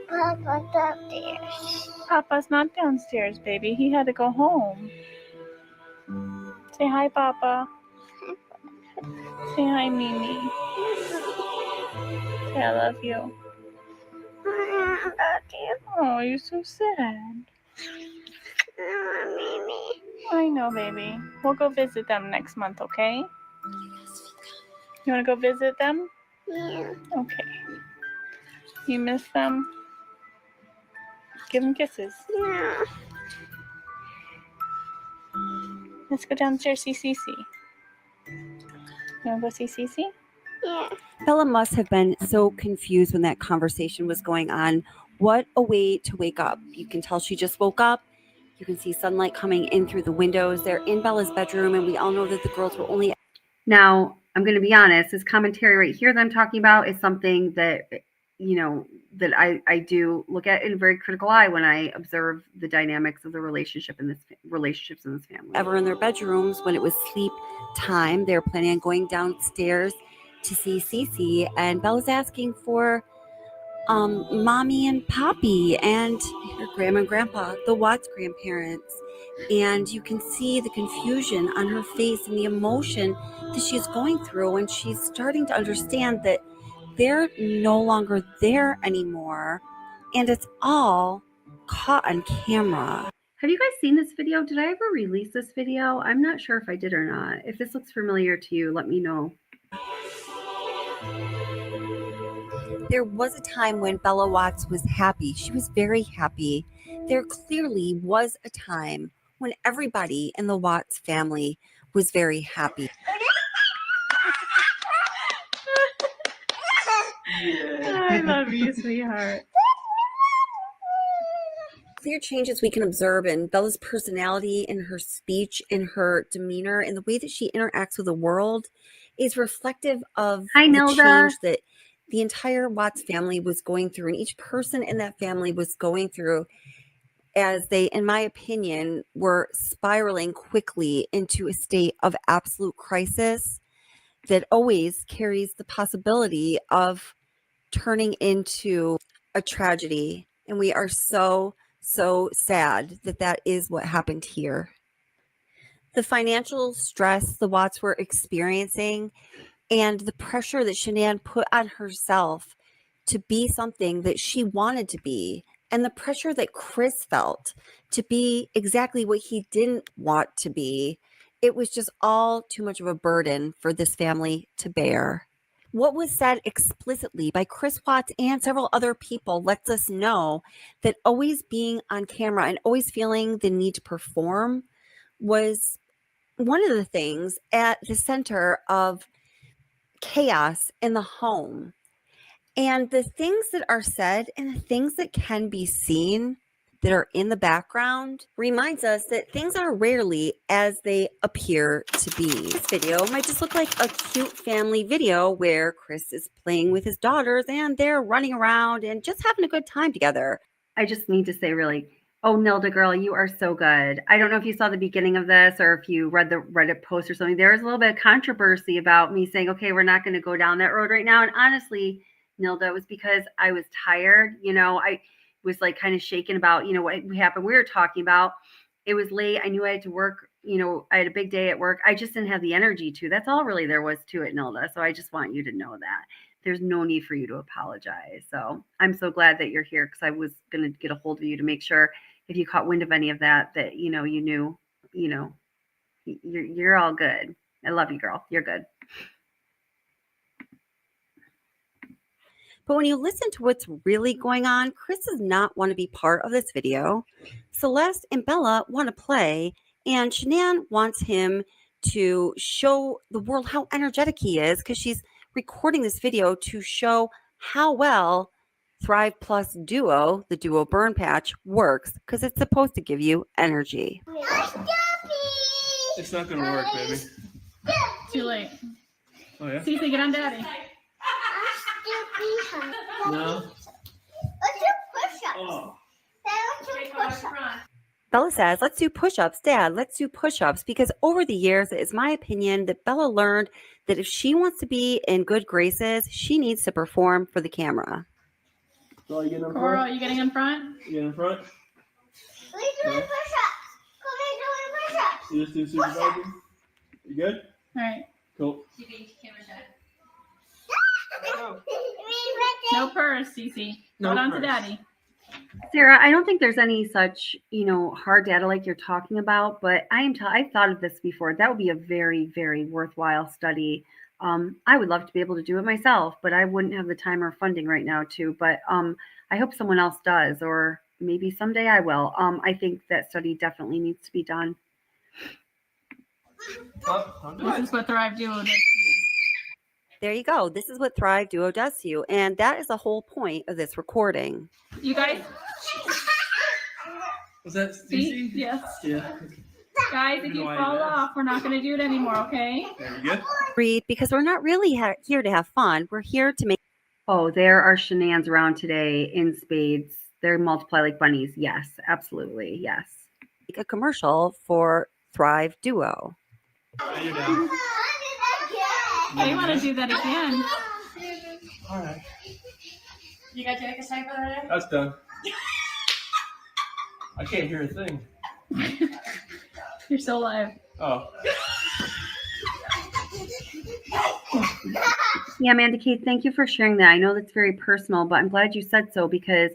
Papa's upstairs. Papa's not downstairs, baby. He had to go home. Say hi, Papa. Say hi, Mimi. Say I love you. Oh, you're so sad. Mimi. I know, baby. We'll go visit them next month, okay? You want to go visit them? Yeah. Okay. You miss them? Give them kisses. Yeah. Let's go downstairs, see Cece. You want to go see Cece? Yeah. Bella must have been so confused when that conversation was going on. What a way to wake up. You can tell she just woke up. You can see sunlight coming in through the windows. They're in Bella's bedroom, and we all know that the girls were only... Now, I'm going to be honest. This commentary right here that I'm talking about is something that, you know, that I do look at in a very critical eye when I observe the dynamics of the relationships in this family. Ever in their bedrooms when it was sleep time. They were planning on going downstairs to see Cece, and Bella's asking for mommy and Poppy and her grandma and grandpa, the Watts grandparents. And you can see the confusion on her face and the emotion that she's going through, and she's starting to understand that they're no longer there anymore, and it's all caught on camera. Have you guys seen this video? Did I ever release this video? I'm not sure if I did or not. If this looks familiar to you, let me know. There was a time when Bella Watts was happy. She was very happy. There clearly was a time when everybody in the Watts family was very happy. I love you, sweetheart. Clear changes we can observe in Bella's personality, in her speech, in her demeanor, in the way that she interacts with the world is reflective of the change that the entire Watts family was going through, and each person in that family was going through as they, in my opinion, were spiraling quickly into a state of absolute crisis that always carries the possibility of turning into a tragedy. And we are so sad that that is what happened here. The financial stress the Watts were experiencing and the pressure that Shanann put on herself to be something that she wanted to be, and the pressure that Chris felt to be exactly what he didn't want to be, it was just all too much of a burden for this family to bear. What was said explicitly by Chris Watts and several other people lets us know that always being on camera and always feeling the need to perform was one of the things at the center of chaos in the home. And the things that are said and the things that can be seen that are in the background reminds us that things are rarely as they appear to be. This video might just look like a cute family video where Chris is playing with his daughters and they're running around and just having a good time together. I just need to say really, oh, Nilda girl, you are so good. I don't know if you saw the beginning of this or if you read the Reddit post or something. There was a little bit of controversy about me saying, okay, we're not going to go down that road right now. And honestly, Nilda, it was because I was tired. You know, I was like kind of shaken about, you know, what happened. We were talking about, it was late. I knew I had to work. You know, I had a big day at work. I just didn't have the energy to. That's all really there was to it, Nilda. So I just want you to know that there's no need for you to apologize. So I'm so glad that you're here, because I was going to get a hold of you to make sure if you caught wind of any of that, that, you knew, you're all good. I love you, girl. You're good. But when you listen to what's really going on, Chris does not want to be part of this video. Celeste and Bella want to play, and Shanann wants him to show the world how energetic he is, because she's recording this video to show how well Thrive Plus Duo, the Duo Burn Patch, works, because it's supposed to give you energy. It's not going to work, baby. Too late. Oh, yeah? Cece, get on daddy. No. Let's do push-ups. Oh. Let's do push-ups. Bella says, let's do push-ups, Dad. Let's do push-ups, because over the years, it's my opinion that Bella learned that if she wants to be in good graces, she needs to perform for the camera. So you getting in Cora, front? you getting in front? You getting in front? We're doing push-ups. Come here, doing push-ups. You just do supervising? You good? All right. Cool. No purse, Cece. No Hold on to purse. daddy. Sarah, I don't think there's any such, hard data like you're talking about, but I've thought of this before. That would be a very, very worthwhile study. I would love to be able to do it myself, but I wouldn't have the time or funding right now to. But I hope someone else does, or maybe someday I will. I think that study definitely needs to be done. This is what Thrive Duo does. There you go. This is what Thrive Duo does to you. And that is the whole point of this recording. You guys, Was that see? Cece? Yes. Yeah. Guys, if you fall off, we're not going to do it anymore, okay? There you go. Read, because we're not really here to have fun. We're here to make Oh, there are Shananns around today in spades. They multiply like bunnies. Yes, absolutely. Yes. a commercial for Thrive Duo. Now you're down. I want to do that again. All right. You got to take a second for that? That's done. I can't hear a thing. You're still alive. Oh. Yeah, Amanda Kate, thank you for sharing that. I know that's very personal, but I'm glad you said so because,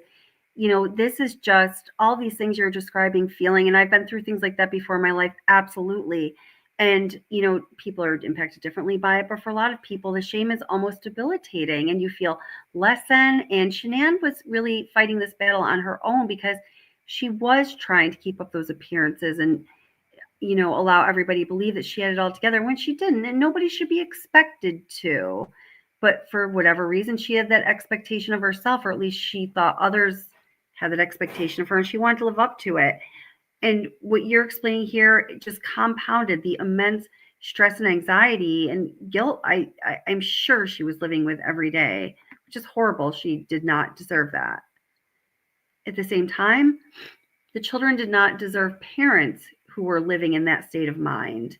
you know, this is just all these things you're describing, feeling, and I've been through things like that before in my life, absolutely. And, you know, people are impacted differently by it, but for a lot of people, the shame is almost debilitating and you feel less than. And Shanann was really fighting this battle on her own because she was trying to keep up those appearances and, you know, allow everybody to believe that she had it all together when she didn't, and nobody should be expected to. But for whatever reason, she had that expectation of herself, or at least she thought others had that expectation of her, and she wanted to live up to it. And what you're explaining here, it just compounded the immense stress and anxiety and guilt I'm sure she was living with every day, which is horrible. She did not deserve that. At the same time, the children did not deserve parents who were living in that state of mind.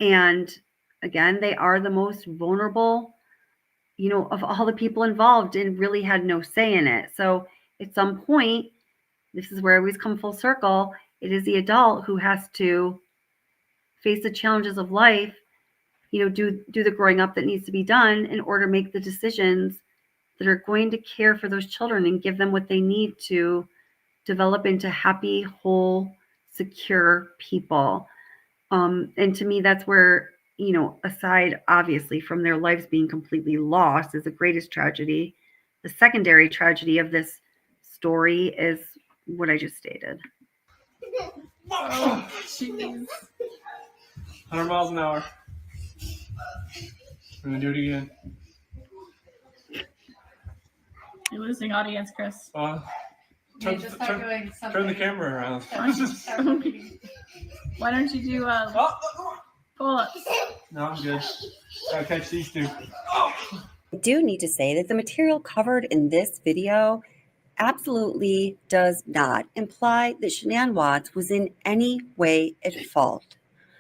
And again, they are the most vulnerable, you know, of all the people involved and really had no say in it. So at some point, this is where I always come full circle. It is the adult who has to face the challenges of life, you know, do the growing up that needs to be done in order to make the decisions that are going to care for those children and give them what they need to develop into happy, whole, secure people. And to me, that's where, you know, aside obviously from their lives being completely lost is the greatest tragedy. The secondary tragedy of this story is what I just stated. Oh, jeez. 100 miles an hour. We're gonna do it again. You're losing audience, Chris. Turn the camera around. Why don't you do pull-ups? No, I'm good. Gotta catch these two. I do need to say that the material covered in this video absolutely does not imply that Shanann Watts was in any way at fault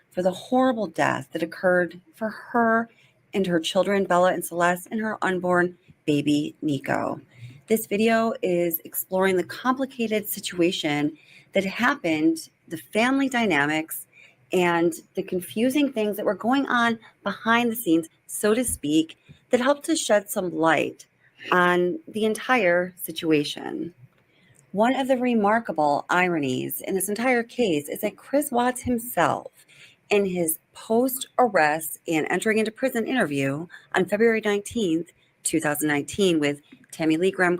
for the horrible death that occurred for her and her children, Bella and Celeste, and her unborn baby, Nico. This video is exploring the complicated situation that happened, the family dynamics, and the confusing things that were going on behind the scenes, so to speak, that helped to shed some light on the entire situation. One of the remarkable ironies in this entire case is that Chris Watts himself, in his post-arrest and entering into prison interview on February 19th, 2019 with Tammy Lee Graham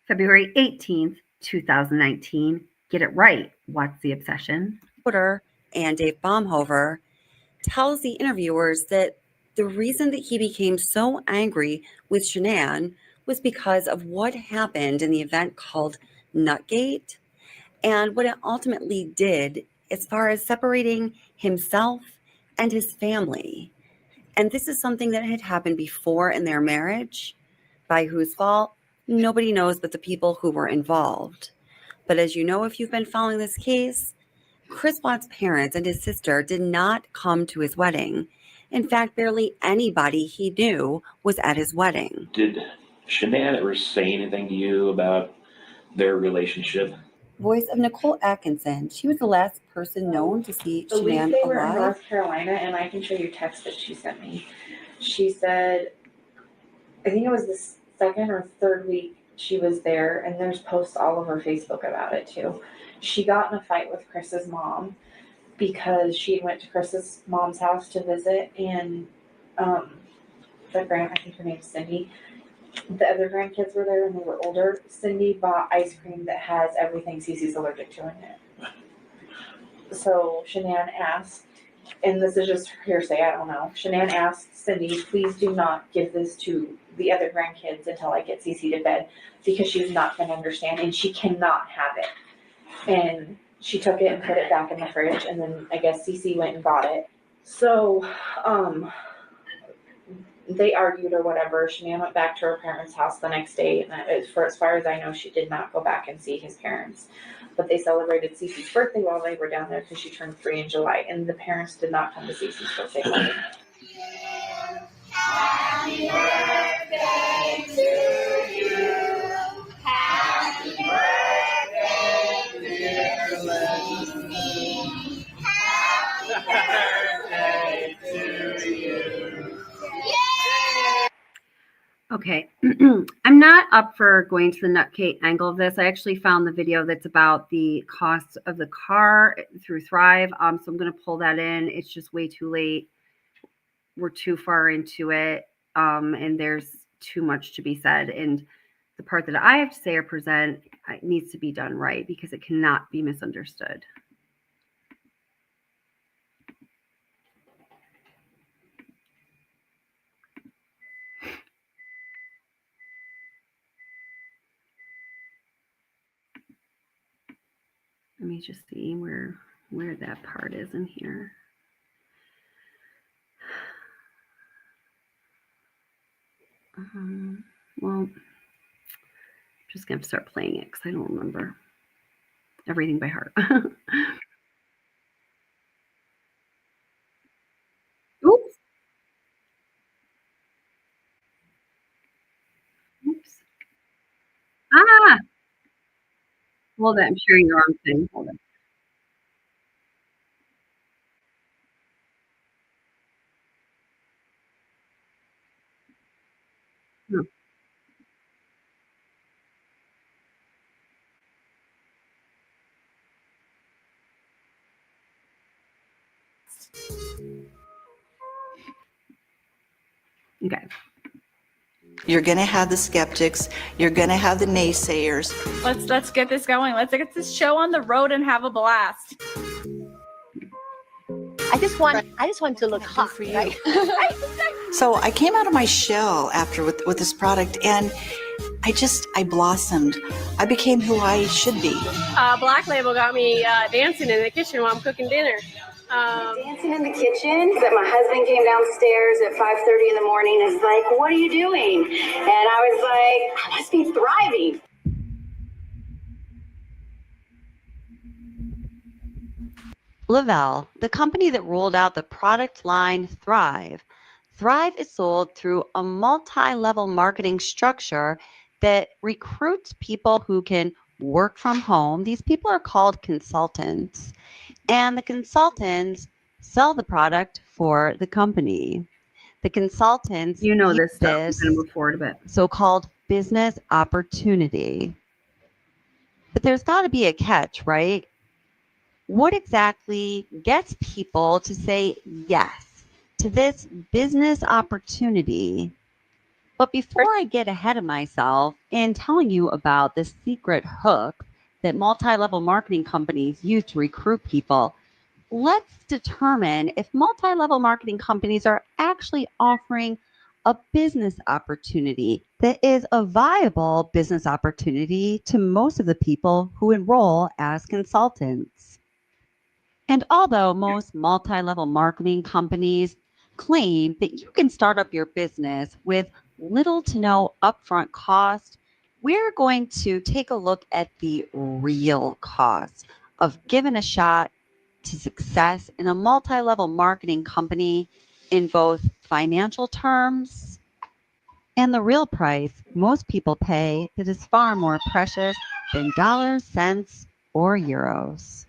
February 18th, 2019, get it right, what's the obsession? And Dave Baumhover tells the interviewers that the reason that he became so angry with Shanann was because of what happened in the event called Nutgate and what it ultimately did as far as separating himself and his family. And this is something that had happened before in their marriage. By whose fault? Nobody knows but the people who were involved. But as you know, if you've been following this case, Chris Watts' parents and his sister did not come to his wedding. In fact, barely anybody he knew was at his wedding. Did Shanann ever say anything to you about their relationship? Voice of Nichol Atkinson. She was the last person known to see The week Shanann they were in alive. North Carolina, and I can show you text that she sent me. She said, I think it was the second or third week she was there, and there's posts all over Facebook about it too. She got in a fight with Chris's mom because she went to Chris's mom's house to visit, and I think her name's Cindy. The other grandkids were there and they were older. Cindy bought ice cream that has everything Cece's allergic to in it. So Shanann asked, and this is just hearsay, I don't know. Shanann asked Cindy, please do not give this to the other grandkids until I get Cece to bed because she's not going to understand and she cannot have it. And she took it and put it back in the fridge, and then I guess Cece went and got it. So, they argued or whatever. Shanann went back to her parents' house the next day, and for as far as I know, she did not go back and see his parents. But they celebrated Cece's birthday while they were down there because she turned 3 in July, and the parents did not come to Cece's birthday party. Happy birthday to you. Happy birthday, dear Cece. Happy birthday to you. Okay, I'm not up for going to the Nutgate angle of this. I actually found the video that's about the cost of the car through Thrive. So I'm going to pull that in. It's just way too late. We're too far into it, and there's too much to be said. And the part that I have to say or present needs to be done right because it cannot be misunderstood. Let me just see where that part is in here. Well, I'm just going to start playing it because I don't remember everything by heart. Oops. Oops. Ah! Hold on. I'm sharing the wrong thing. Hold on. No. Okay. You're going to have the skeptics. You're going to have the naysayers. Let's get this going. Let's get this show on the road and have a blast. I just want to look hot for you. Right? So I came out of my shell after with this product, and I blossomed. I became who I should be. Black Label got me dancing in the kitchen while I'm cooking dinner. Dancing in the kitchen. That my husband came downstairs at 5:30 in the morning and was like, "What are you doing?" And I was like, "I must be thriving." Lavelle, the company that rolled out the product line Thrive. Thrive is sold through a multi-level marketing structure that recruits people who can work from home. These people are called consultants, and the consultants sell the product for the company. The consultants You know use this stuff. I'm this going to move forward a bit. so-called business opportunity. But there's got to be a catch, right? What exactly gets people to say yes to this business opportunity? But before I get ahead of myself in telling you about the secret hook that multi-level marketing companies use to recruit people, let's determine if multi-level marketing companies are actually offering a business opportunity that is a viable business opportunity to most of the people who enroll as consultants. And although most multi-level marketing companies claim that you can start up your business with little to no upfront cost, we're going to take a look at the real cost of giving a shot to success in a multi-level marketing company in both financial terms and the real price most people pay that is far more precious than dollars, cents, or euros.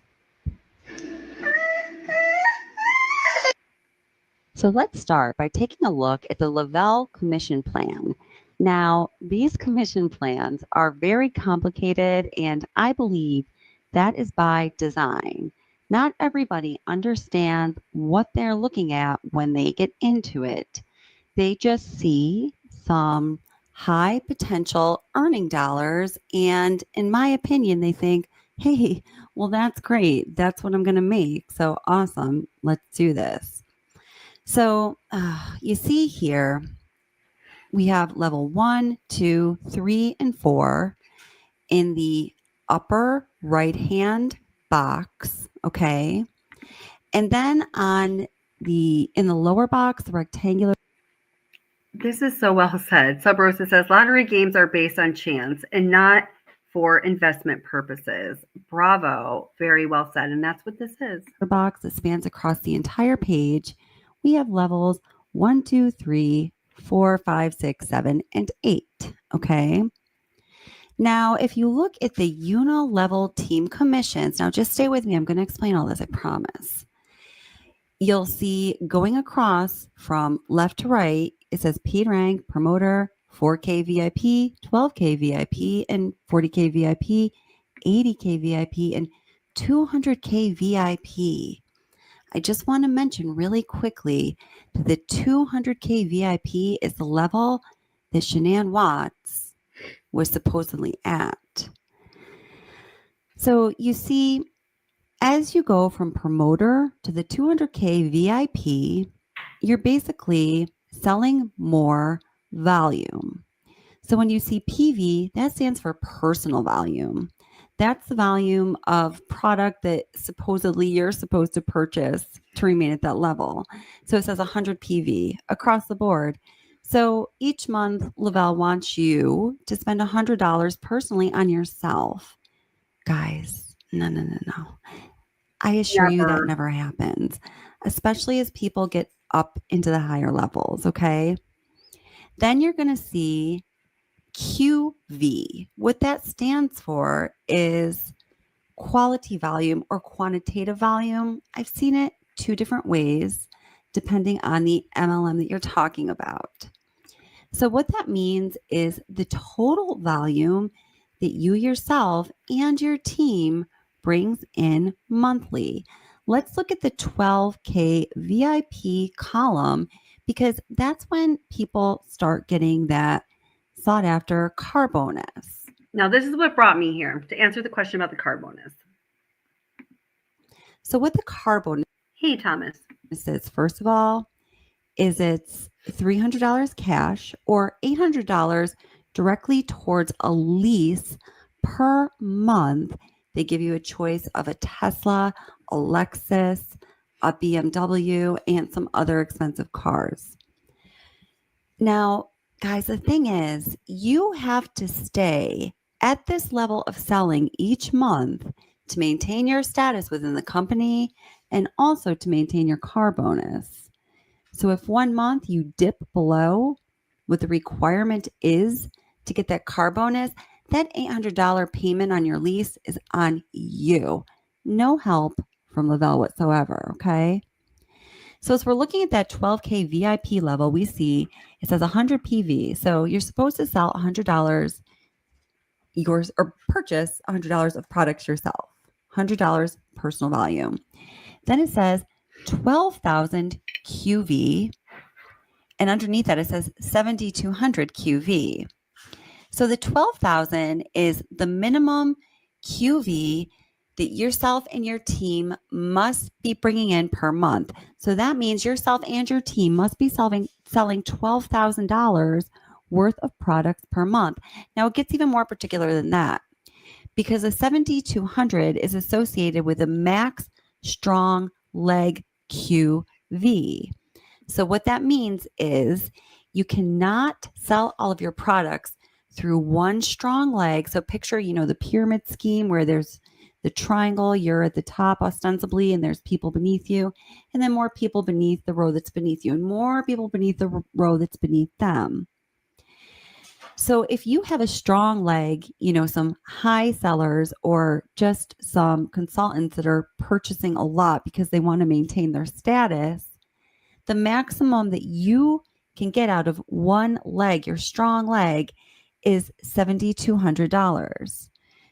So let's start by taking a look at the Lavelle Commission Plan. Now, these commission plans are very complicated, and I believe that is by design. Not everybody understands what they're looking at when they get into it. They just see some high potential earning dollars, and in my opinion, they think, hey, well, that's great. That's what I'm going to make. So awesome. Let's do this. So you see here, we have level 1, 2, 3, and 4 in the upper right-hand box, okay? And then in the lower box, the rectangular. This is so well said. Sub Rosa says lottery games are based on chance and not for investment purposes. Bravo. Very well said. And that's what this is. The box that spans across the entire page. We have levels 1, 2, 3, 4, 5, 6, 7, and 8. Okay. Now, if you look at the uni-level team commissions, now just stay with me. I'm going to explain all this, I promise. You'll see going across from left to right, it says P rank, promoter, 4K VIP, 12K VIP, and 40K VIP, 80K VIP, and 200K VIP. I just want to mention really quickly that the 200K VIP is the level that Shanann Watts was supposedly at. So you see, as you go from promoter to the 200K VIP, you're basically selling more volume. So when you see PV, that stands for personal volume. That's the volume of product that supposedly you're supposed to purchase to remain at that level. So it says 100 PV across the board. So each month, Lavelle wants you to spend $100 personally on yourself. Guys, no. I assure you that never happens, especially as people get up into the higher levels, okay? Then you're going to see QV. What that stands for is quality volume or quantitative volume. I've seen it 2 different ways depending on the MLM that you're talking about. So what that means is the total volume that you yourself and your team brings in monthly. Let's look at the 12K VIP column because that's when people start getting that sought after car bonus. Now, this is what brought me here to answer the question about the car bonus. So what the car bonus is, first of all, is it's $300 cash or $800 directly towards a lease per month. They give you a choice of a Tesla, a Lexus, a BMW, and some other expensive cars. Now, guys, the thing is, you have to stay at this level of selling each month to maintain your status within the company and also to maintain your car bonus. So if one month you dip below what the requirement is to get that car bonus, that $800 payment on your lease is on you. No help from Lavelle whatsoever, okay? So as we're looking at that 12K VIP level, we see it says 100 PV. So you're supposed to sell $100 yours or purchase $100 of products yourself, $100 personal volume. Then it says 12,000 QV. And underneath that, it says 7,200 QV. So the 12,000 is the minimum QV that yourself and your team must be bringing in per month. So that means yourself and your team must be selling $12,000 worth of products per month. Now it gets even more particular than that because the 7,200 is associated with a max strong leg QV. So what that means is you cannot sell all of your products through one strong leg. So picture, the pyramid scheme where there's the triangle, you're at the top ostensibly, and there's people beneath you, and then more people beneath the row that's beneath you, and more people beneath the row that's beneath them. So if you have a strong leg, some high sellers or just some consultants that are purchasing a lot because they want to maintain their status, the maximum that you can get out of one leg, your strong leg, is $7,200.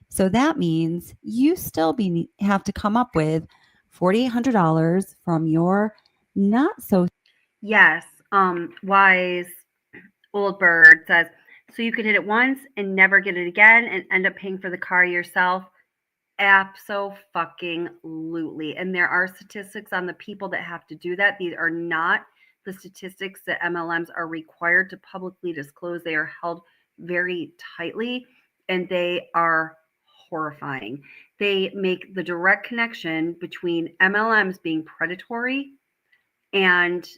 So that means you still have to come up with $4,800 from your not so. Yes. Wise old bird says, so you could hit it once and never get it again and end up paying for the car yourself. Abso-fucking-lutely. And there are statistics on the people that have to do that. These are not the statistics that MLMs are required to publicly disclose. They are held very tightly and they are horrifying. They make the direct connection between MLMs being predatory and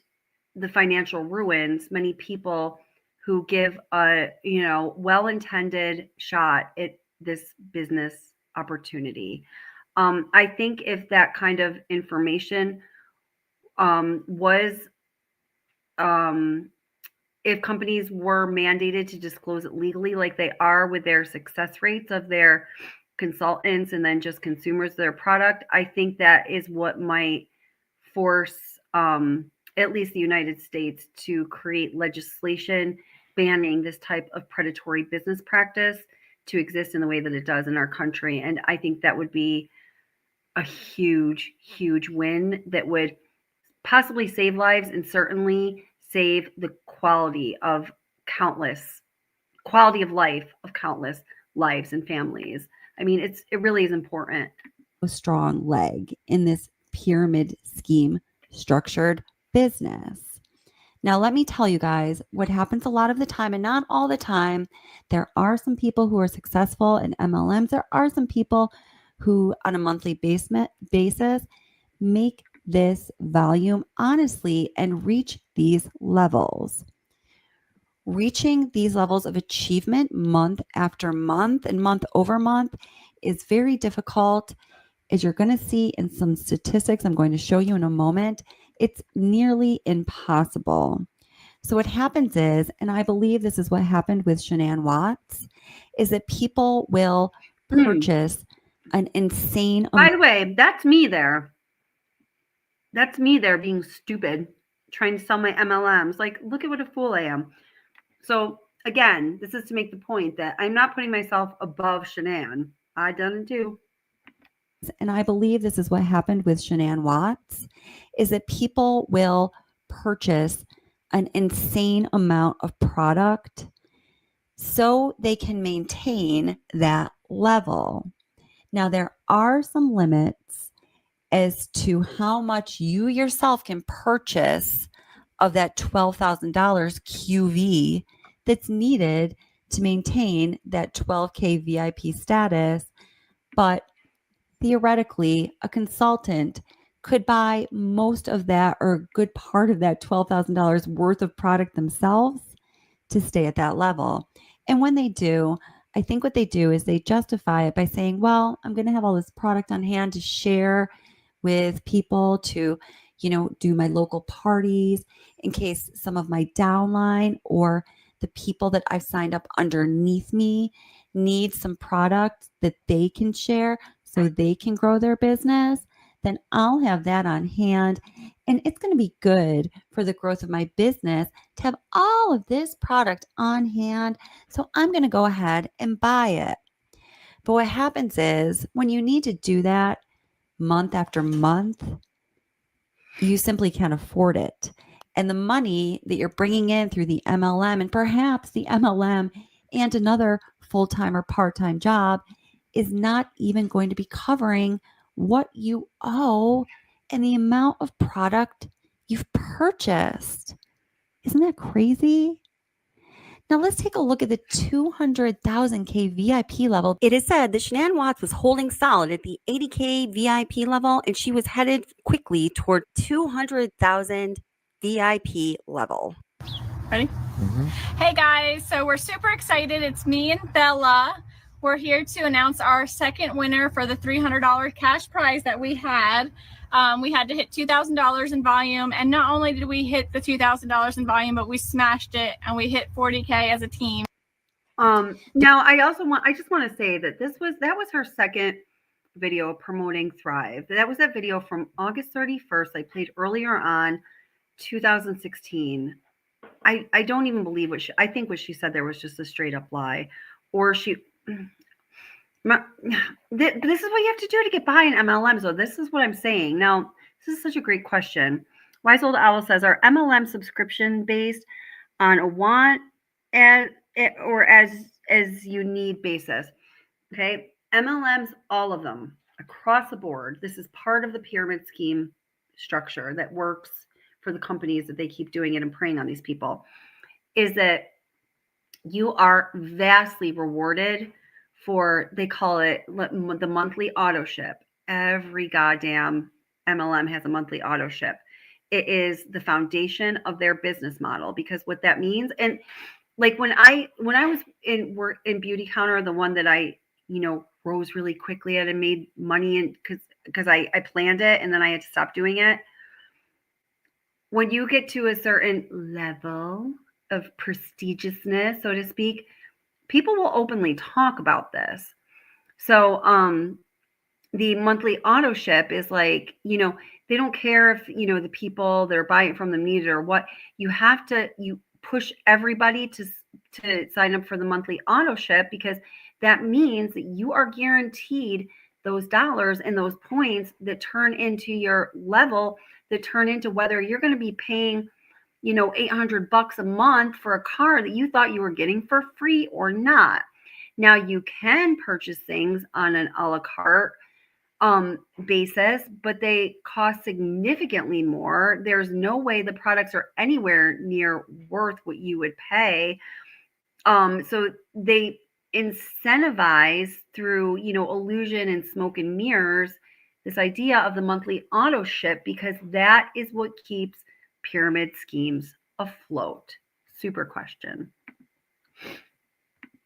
the financial ruins. Many people who give a well-intended shot at this business opportunity. I think if that kind of information was if companies were mandated to disclose it legally like they are with their success rates of their consultants and then just consumers of their product, I think that is what might force at least the United States to create legislation banning this type of predatory business practice to exist in the way that it does in our country. And I think that would be a huge, huge win that would possibly save lives and certainly save the quality of life of countless lives and families. I mean, it really is important. A strong leg in this pyramid scheme structured business. Now, let me tell you guys what happens a lot of the time, and not all the time. There are some people who are successful in MLMs. There are some people who, on a monthly basis, make this volume honestly and reach these levels. Reaching these levels of achievement month after month and month over month is very difficult. As you're going to see in some statistics I'm going to show you in a moment, it's nearly impossible. So what happens is, and I believe this is what happened with Shanann Watts, is that people will purchase an insane amount. By the way, that's me there. That's me there being stupid, trying to sell my MLMs. Like, look at what a fool I am. So again, this is to make the point that I'm not putting myself above Shanann. I done it too. And I believe this is what happened with Shanann Watts, is that people will purchase an insane amount of product so they can maintain that level. Now, there are some limits as to how much you yourself can purchase of that $12,000 QV that's needed to maintain that 12K VIP status. But theoretically, a consultant could buy most of that or a good part of that $12,000 worth of product themselves to stay at that level. And when they do, I think what they do is they justify it by saying, well, I'm going to have all this product on hand to share with people to, do my local parties in case some of my downline or the people that I've signed up underneath me need some product that they can share so they can grow their business, then I'll have that on hand And it's going to be good for the growth of my business to have all of this product on hand. So I'm going to go ahead and buy it. But what happens is when you need to do that month after month, you simply can't afford it. And the money that you're bringing in through the MLM, and perhaps the MLM and another full-time or part-time job, is not even going to be covering what you owe and the amount of product you've purchased. Isn't that crazy? Now let's take a look at the 200,000K VIP level. It is said that Shanann Watts was holding solid at the 80K VIP level, and she was headed quickly toward 200,000 VIP level. Ready? Hey guys, so we're super excited. It's me and Bella. We're here to announce our second winner for the $300 cash prize that we had. We had to hit $2,000 in volume, and not only did we hit the $2,000 in volume, but we smashed it and we hit 40K as a team. Now I just want to say that that was her second video promoting Thrive. That was that video from August 31st. I played earlier on 2016. I don't even believe I think what she said there was just a straight up lie, or this is what you have to do to get by in MLM. So this is what I'm saying. Now, this is such a great question. Wise Old Owl says, are MLM subscription based on a want or as you need basis? Okay. MLMs, all of them across the board. This is part of the pyramid scheme structure that works for the companies that they keep doing it and preying on these people, is that you are vastly rewarded for, they call it the monthly auto ship. Every goddamn MLM has a monthly auto ship. It is the foundation of their business model, because what that means, and like when I was in Beauty Counter, the one that I, rose really quickly at and made money in because I planned it and then I had to stop doing it. When you get to a certain level of prestigiousness, so to speak, people will openly talk about this. So the monthly auto ship is like, they don't care if, the people that are buying from them need it or what. You push everybody to sign up for the monthly auto ship, because that means that you are guaranteed those dollars and those points that turn into your level, that turn into whether you're going to be paying, $800 a month for a car that you thought you were getting for free or not. Now you can purchase things on an a la carte basis, but they cost significantly more. There's no way the products are anywhere near worth what you would pay. So they incentivize through, illusion and smoke and mirrors, this idea of the monthly auto ship, because that is what keeps pyramid schemes afloat. Super question.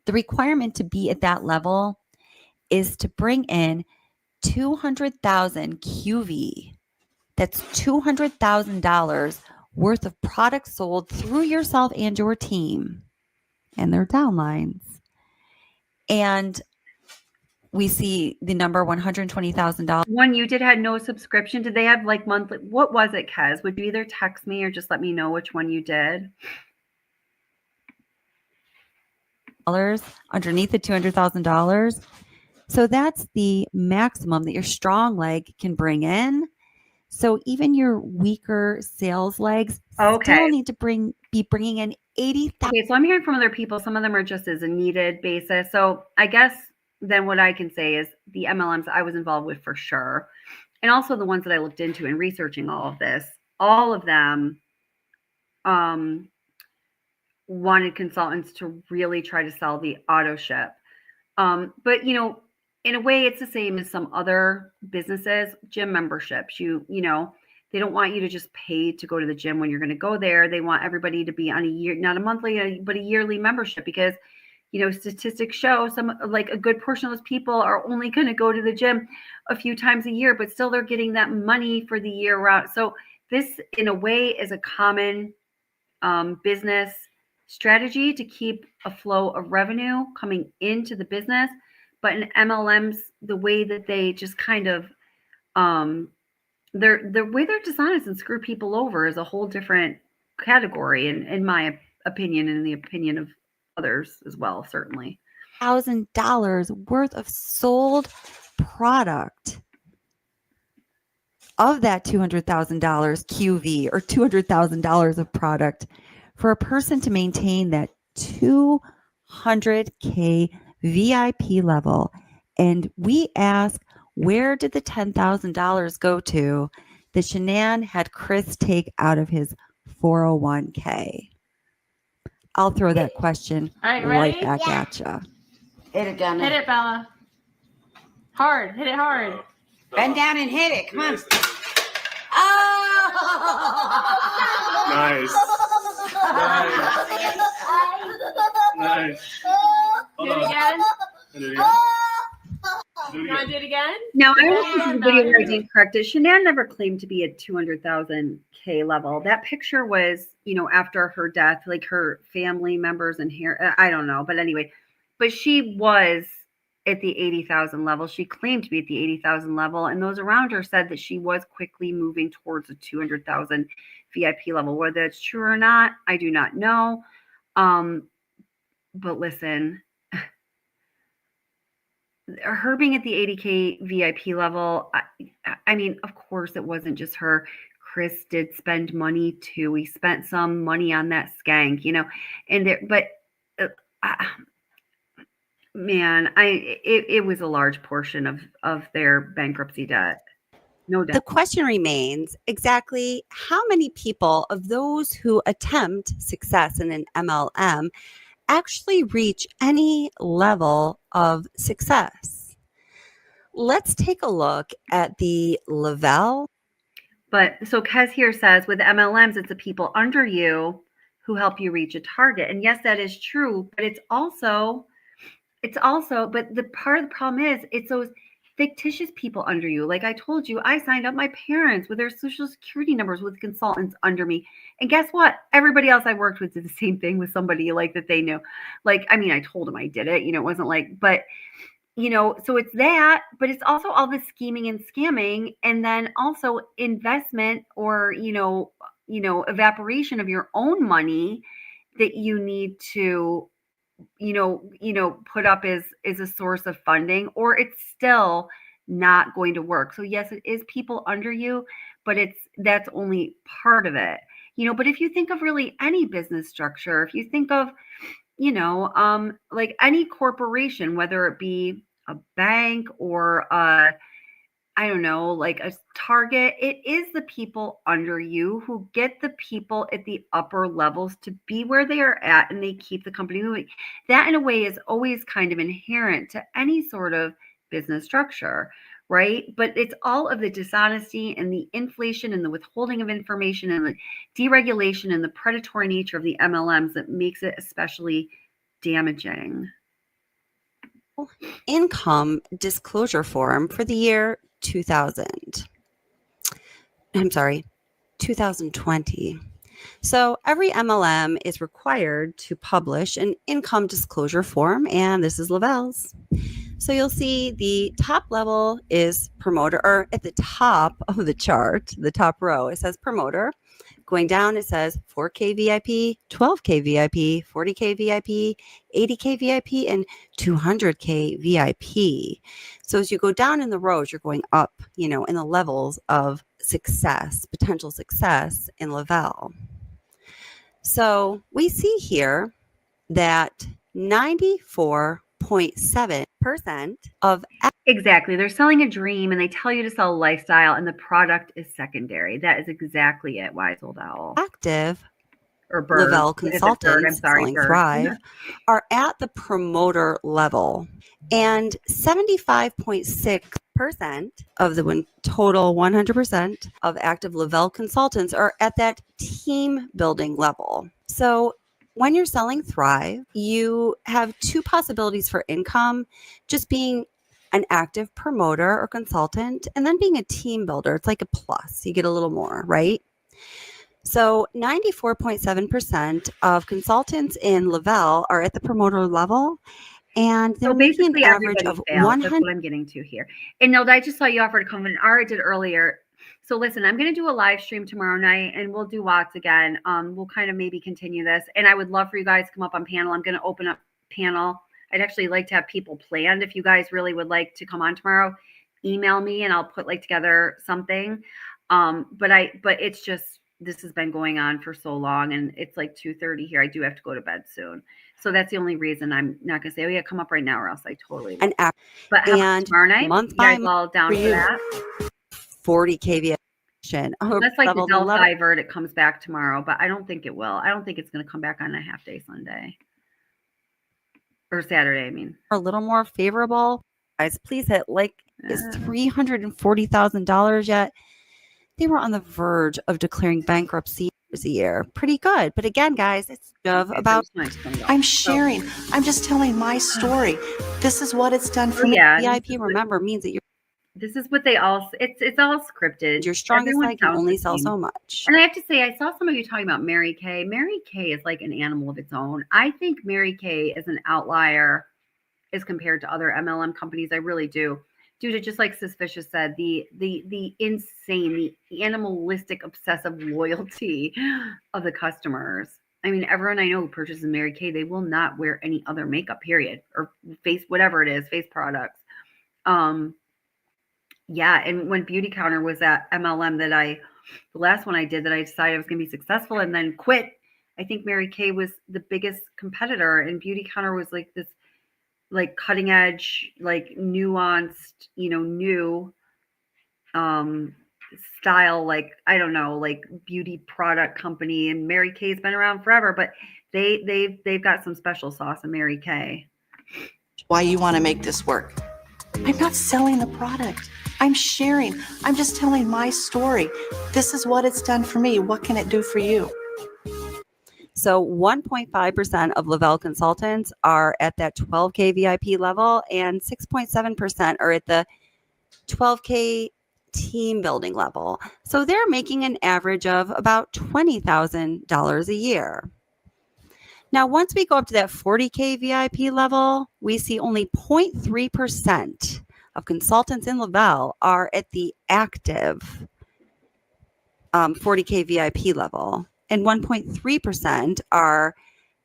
The requirement to be at that level is to bring in 200,000 QV. That's $200,000 worth of products sold through yourself and your team and their downlines. And we see the number $120,000. When you had no subscription, did they have like monthly? What was it, Kez? Would you either text me or just let me know which one you did? Underneath the $200,000. So that's the maximum that your strong leg can bring in. So even your weaker sales legs still need to be bringing in 80,000. Okay, so I'm hearing from other people. Some of them are just as a needed basis. So I guess then what I can say is the MLMs I was involved with for sure, and also the ones that I looked into in researching all of this, all of them wanted consultants to really try to sell the auto ship. But in a way, it's the same as some other businesses, gym memberships. They don't want you to just pay to go to the gym when you're going to go there. They want everybody to be on a year, not a monthly, but a yearly membership, because statistics show like a good portion of those people are only going to go to the gym a few times a year, but still they're getting that money for the year round. So this, in a way, is a common business strategy to keep a flow of revenue coming into the business. But in MLMs, the way that they just kind of the way they're dishonest and screw people over is a whole different category, in my opinion, and in the opinion of others as well, certainly. $1,000 worth of sold product of that $200,000 QV or $200,000 of product for a person to maintain that 200K VIP level. And we ask, where did the $10,000 go to that Shanann had Chris take out of his 401k? I'll throw that question All right, right ready? back at you. Hit it, Gunner. Hit it, Bella. Hard. Hit it hard. Bend down and hit it. Come on. Oh! Nice. Nice. Do it again. Do it again. You want to do it again? Now, I was watching the video where I didn't correct it. Shanann never claimed to be at 200,000K level. That picture was, after her death, like her family members and hair. I don't know. But anyway, but she was at the 80,000 level. She claimed to be at the 80,000 level. And those around her said that she was quickly moving towards a 200,000 VIP level. Whether it's true or not, I do not know. But listen, her being at the 80K VIP level, I mean, of course, it wasn't just her. Chris did spend money too. He spent some money on that skank, man, it was a large portion of their bankruptcy debt. No doubt. The question remains, exactly how many people of those who attempt success in an MLM actually reach any level of success? Let's take a look at the Lavelle. But so Kez here says with MLMs, it's the people under you who help you reach a target. And yes, that is true, but it's also, but the part of the problem is it's those fictitious people under you. Like I told you, I signed up my parents with their social security numbers with consultants under me. And guess what? Everybody else I worked with did the same thing with somebody like that they knew. Like, I mean, I told them I did it, it wasn't like, but so it's that, but it's also all the scheming and scamming, and then also investment or, evaporation of your own money that you need to, put up as a source of funding, or it's still not going to work. So yes, it is people under you, but that's only part of it, but if you think of really any business structure, if you think of, like any corporation, whether it be a bank or I don't know, like a Target, it is the people under you who get the people at the upper levels to be where they are at, and they keep the company moving. That in a way is always kind of inherent to any sort of business structure, right? But it's all of the dishonesty and the inflation and the withholding of information and the deregulation and the predatory nature of the MLMs that makes it especially damaging. Income disclosure form for the year 2020. So every MLM is required to publish an income disclosure form, and this is Lavelle's. So you'll see the top level is promoter, or at the top of the chart, the top row, it says promoter. Going down, it says 4K VIP, 12K VIP, 40K VIP, 80K VIP, and 200K VIP. So as you go down in the rows, you're going up, in the levels of success, potential success in Lavelle. So we see here that 94.7% of exactly. They're selling a dream and they tell you to sell a lifestyle and the product is secondary. That is exactly it. Wise Old Owl. Active or bird. Lavelle consultants selling Thrive are at the promoter level, and 75.6% of the total 100% of active Lavelle consultants are at that team building level. So when you're selling Thrive, you have two possibilities for income: just being an active promoter or consultant, and then being a team builder. It's like a plus. You get a little more, right? So 94.7% of consultants in Lavelle are at the promoter level, and they're making an average of 100. That's what I'm getting to here. And Nelda, I just saw you offered to come in. Ara did earlier. So listen, I'm going to do a live stream tomorrow night and we'll do Watts again. We'll kind of maybe continue this. And I would love for you guys to come up on panel. I'm going to open up panel. I'd actually like to have people planned. If you guys really would like to come on tomorrow, email me and I'll put like together something. But it's just, this has been going on for so long and it's like 2:30 here. I do have to go to bed soon. So that's the only reason I'm not going to say, oh yeah, come up right now or else I totally will. But how about tomorrow night? month You by guys all down for for you. that? 40 kVA. That's like the Delphi verdict comes back tomorrow, but I don't think it will. I don't think it's going to come back on a half day Sunday or Saturday. I mean, a little more favorable. Guys, please hit like. Is $340,000 yet? They were on the verge of declaring bankruptcy a year. Pretty good, but again, guys, it's about. I'm sharing. I'm just telling my story. This is what it's done for me. VIP, remember, means that you're. This is what they all. It's all scripted. Your strongest side can only sell so much. And I have to say, I saw some of you talking about Mary Kay. Mary Kay is like an animal of its own. I think Mary Kay is an outlier as compared to other MLM companies. I really do. Due to, just like Suspicious said, the insane, the animalistic, obsessive loyalty of the customers. I mean, everyone I know who purchases Mary Kay, they will not wear any other makeup, period, or face, whatever it is, face products. Yeah, and when Beauty Counter was that MLM the last one I did that I decided I was going to be successful and then quit, I think Mary Kay was the biggest competitor, and Beauty Counter was like this, like cutting edge, like nuanced, new style, like, I don't know, like beauty product company. And Mary Kay's been around forever, but they've got some special sauce in Mary Kay. Why you want to make this work? I'm not selling the product. I'm sharing. I'm just telling my story. This is what it's done for me. What can it do for you? So 1.5% of Lavelle consultants are at that 12K VIP level, and 6.7% are at the 12K team building level. So they're making an average of about $20,000 a year. Now, once we go up to that 40K VIP level, we see only 0.3% of consultants in Lavelle are at the active 40K VIP level, and 1.3% are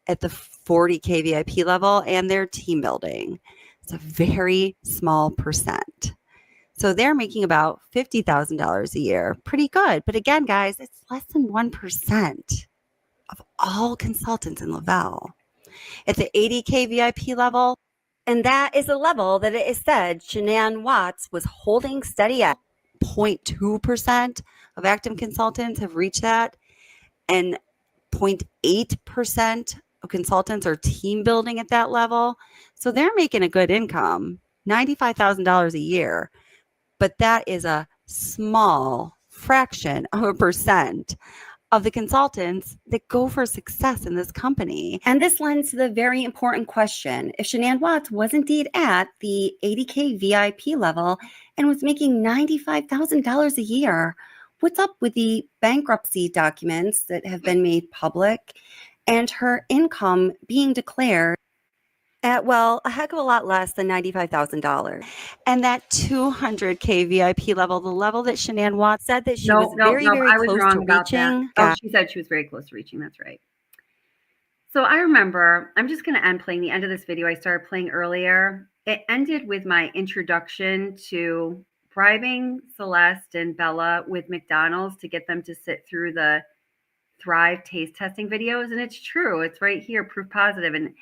at the 40K VIP level and they're team building. It's a very small percent. So they're making about $50,000 a year. Pretty good. But again, guys, it's less than 1% of all consultants in Lavelle. At the 80K VIP level, and that is a level that it is said Shanann Watts was holding steady at. 0.2% of active consultants have reached that, and 0.8% of consultants are team building at that level. So they're making a good income, $95,000 a year. But that is a small fraction of a percent of the consultants that go for success in this company. And this lends to the very important question. If Shanann Watts was indeed at the 80K VIP level and was making $95,000 a year, what's up with the bankruptcy documents that have been made public and her income being declared at, well, a heck of a lot less than $95,000. And that 200K VIP level, the level that Shanann Watts said that she was very close to reaching. Oh, she said she was very close to reaching. That's right. So I remember, I'm just going to end playing the end of this video I started playing earlier. It ended with my introduction to bribing Celeste and Bella with McDonald's to get them to sit through the Thrive taste testing videos. And it's true. It's right here, proof positive. And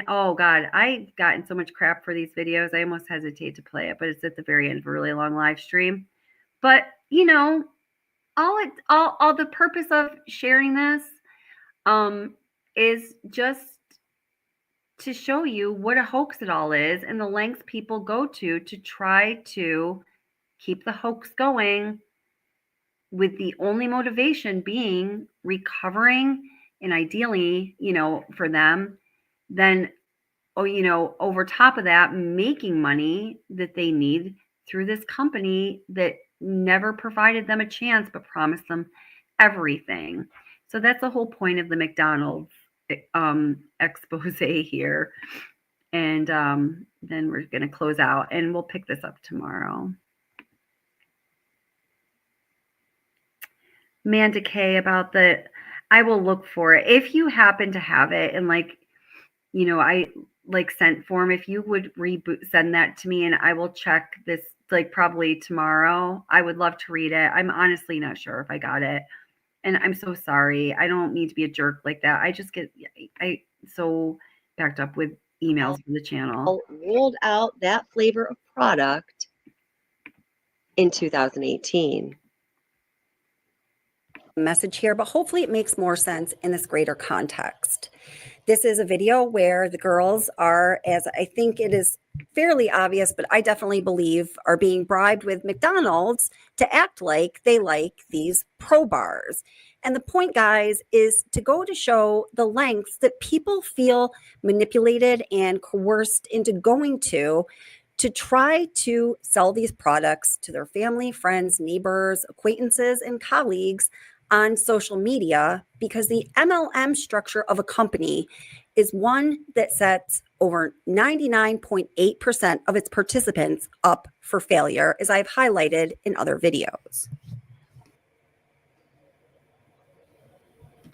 oh God, I gotten so much crap for these videos. I almost hesitate to play it, but it's at the very end of a really long live stream. But all the purpose of sharing this is just to show you what a hoax it all is and the lengths people go to try to keep the hoax going, with the only motivation being recovering, and ideally, for them, then, over top of that, making money that they need through this company that never provided them a chance, but promised them everything. So that's the whole point of the McDonald's expose here. And then we're going to close out and we'll pick this up tomorrow. Manda K about the, I will look for it. If you happen to have it and like, you know, I like sent form, if you would send that to me and I will check this like probably tomorrow. I would love to read it. I'm honestly not sure if I got it. And I'm so sorry. I don't mean to be a jerk like that. I just get so backed up with emails from the channel. Rolled out that flavor of product in 2018. Message here, but hopefully it makes more sense in this greater context. This is a video where the girls are, as I think it is fairly obvious, but I definitely believe, are being bribed with McDonald's to act like they like these Probars. And the point, guys, is to go to show the lengths that people feel manipulated and coerced into going to try to sell these products to their family, friends, neighbors, acquaintances, and colleagues on social media, because the MLM structure of a company is one that sets over 99.8% of its participants up for failure, as I've highlighted in other videos.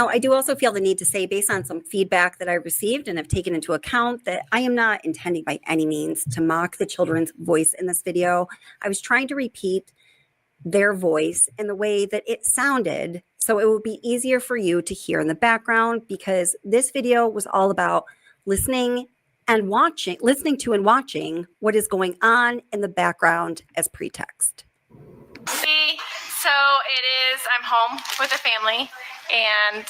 Now, I do also feel the need to say, based on some feedback that I received and have taken into account, that I am not intending by any means to mock the children's voice in this video. I was trying to repeat their voice in the way that it sounded, so it would be easier for you to hear in the background, because this video was all about listening to and watching what is going on in the background as pretext. See, so it is, I'm home with a family, and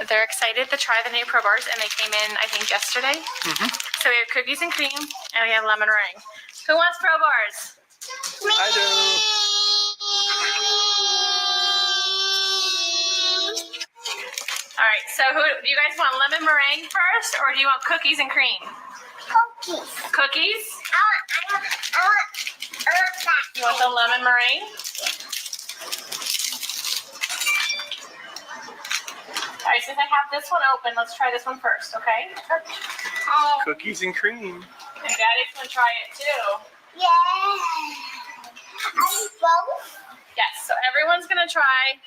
they're excited to try the new Probars, and they came in, I think, yesterday. So we have cookies and cream, and we have lemon meringue. Who wants Probars? Me. I do. All right, so who do you guys want, lemon meringue first, or do you want cookies and cream? Cookies. Cookies? I want that. You want the lemon meringue? All right, since I have this one open, let's try this one first, okay? Cookies and cream. And Daddy's gonna try it too. Yeah. Both? Yes, so everyone's gonna try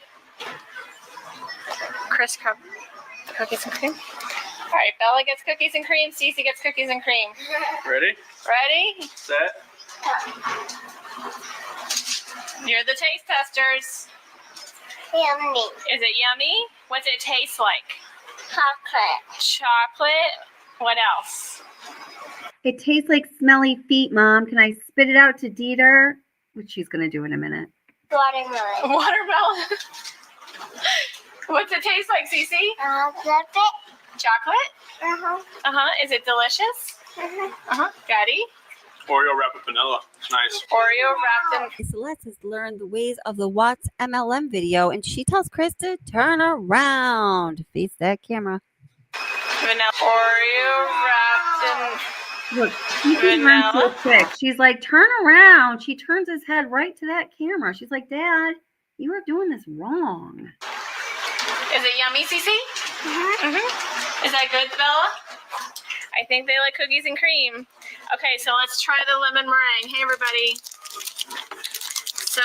Chris Cup cookies and cream. All right, Bella gets cookies and cream, Cece gets cookies and cream. Ready? Ready? Set. You're the taste testers. Yummy. Is it yummy? What's it taste like? Chocolate. Chocolate. What else? It tastes like smelly feet, Mom. Can I spit it out to Dieter? Which she's going to do in a minute. Watermelon. Watermelon. What's it taste like, Cece? Chocolate. Chocolate? Uh-huh. Is it delicious? Daddy? Oreo wrapped with vanilla. It's nice. Oreo wrapped in. Celeste has learned the ways of the Watts MLM video, and she tells Chris to turn around. Face that camera. Vanilla. Oreo wrapped in. Look, she can run so quick. She's like, turn around. She turns his head right to that camera. She's like, Dad, you are doing this wrong. Is it yummy, Cece? Is that good, Bella? I think they like cookies and cream. Okay, so let's try the lemon meringue. Hey, everybody. So,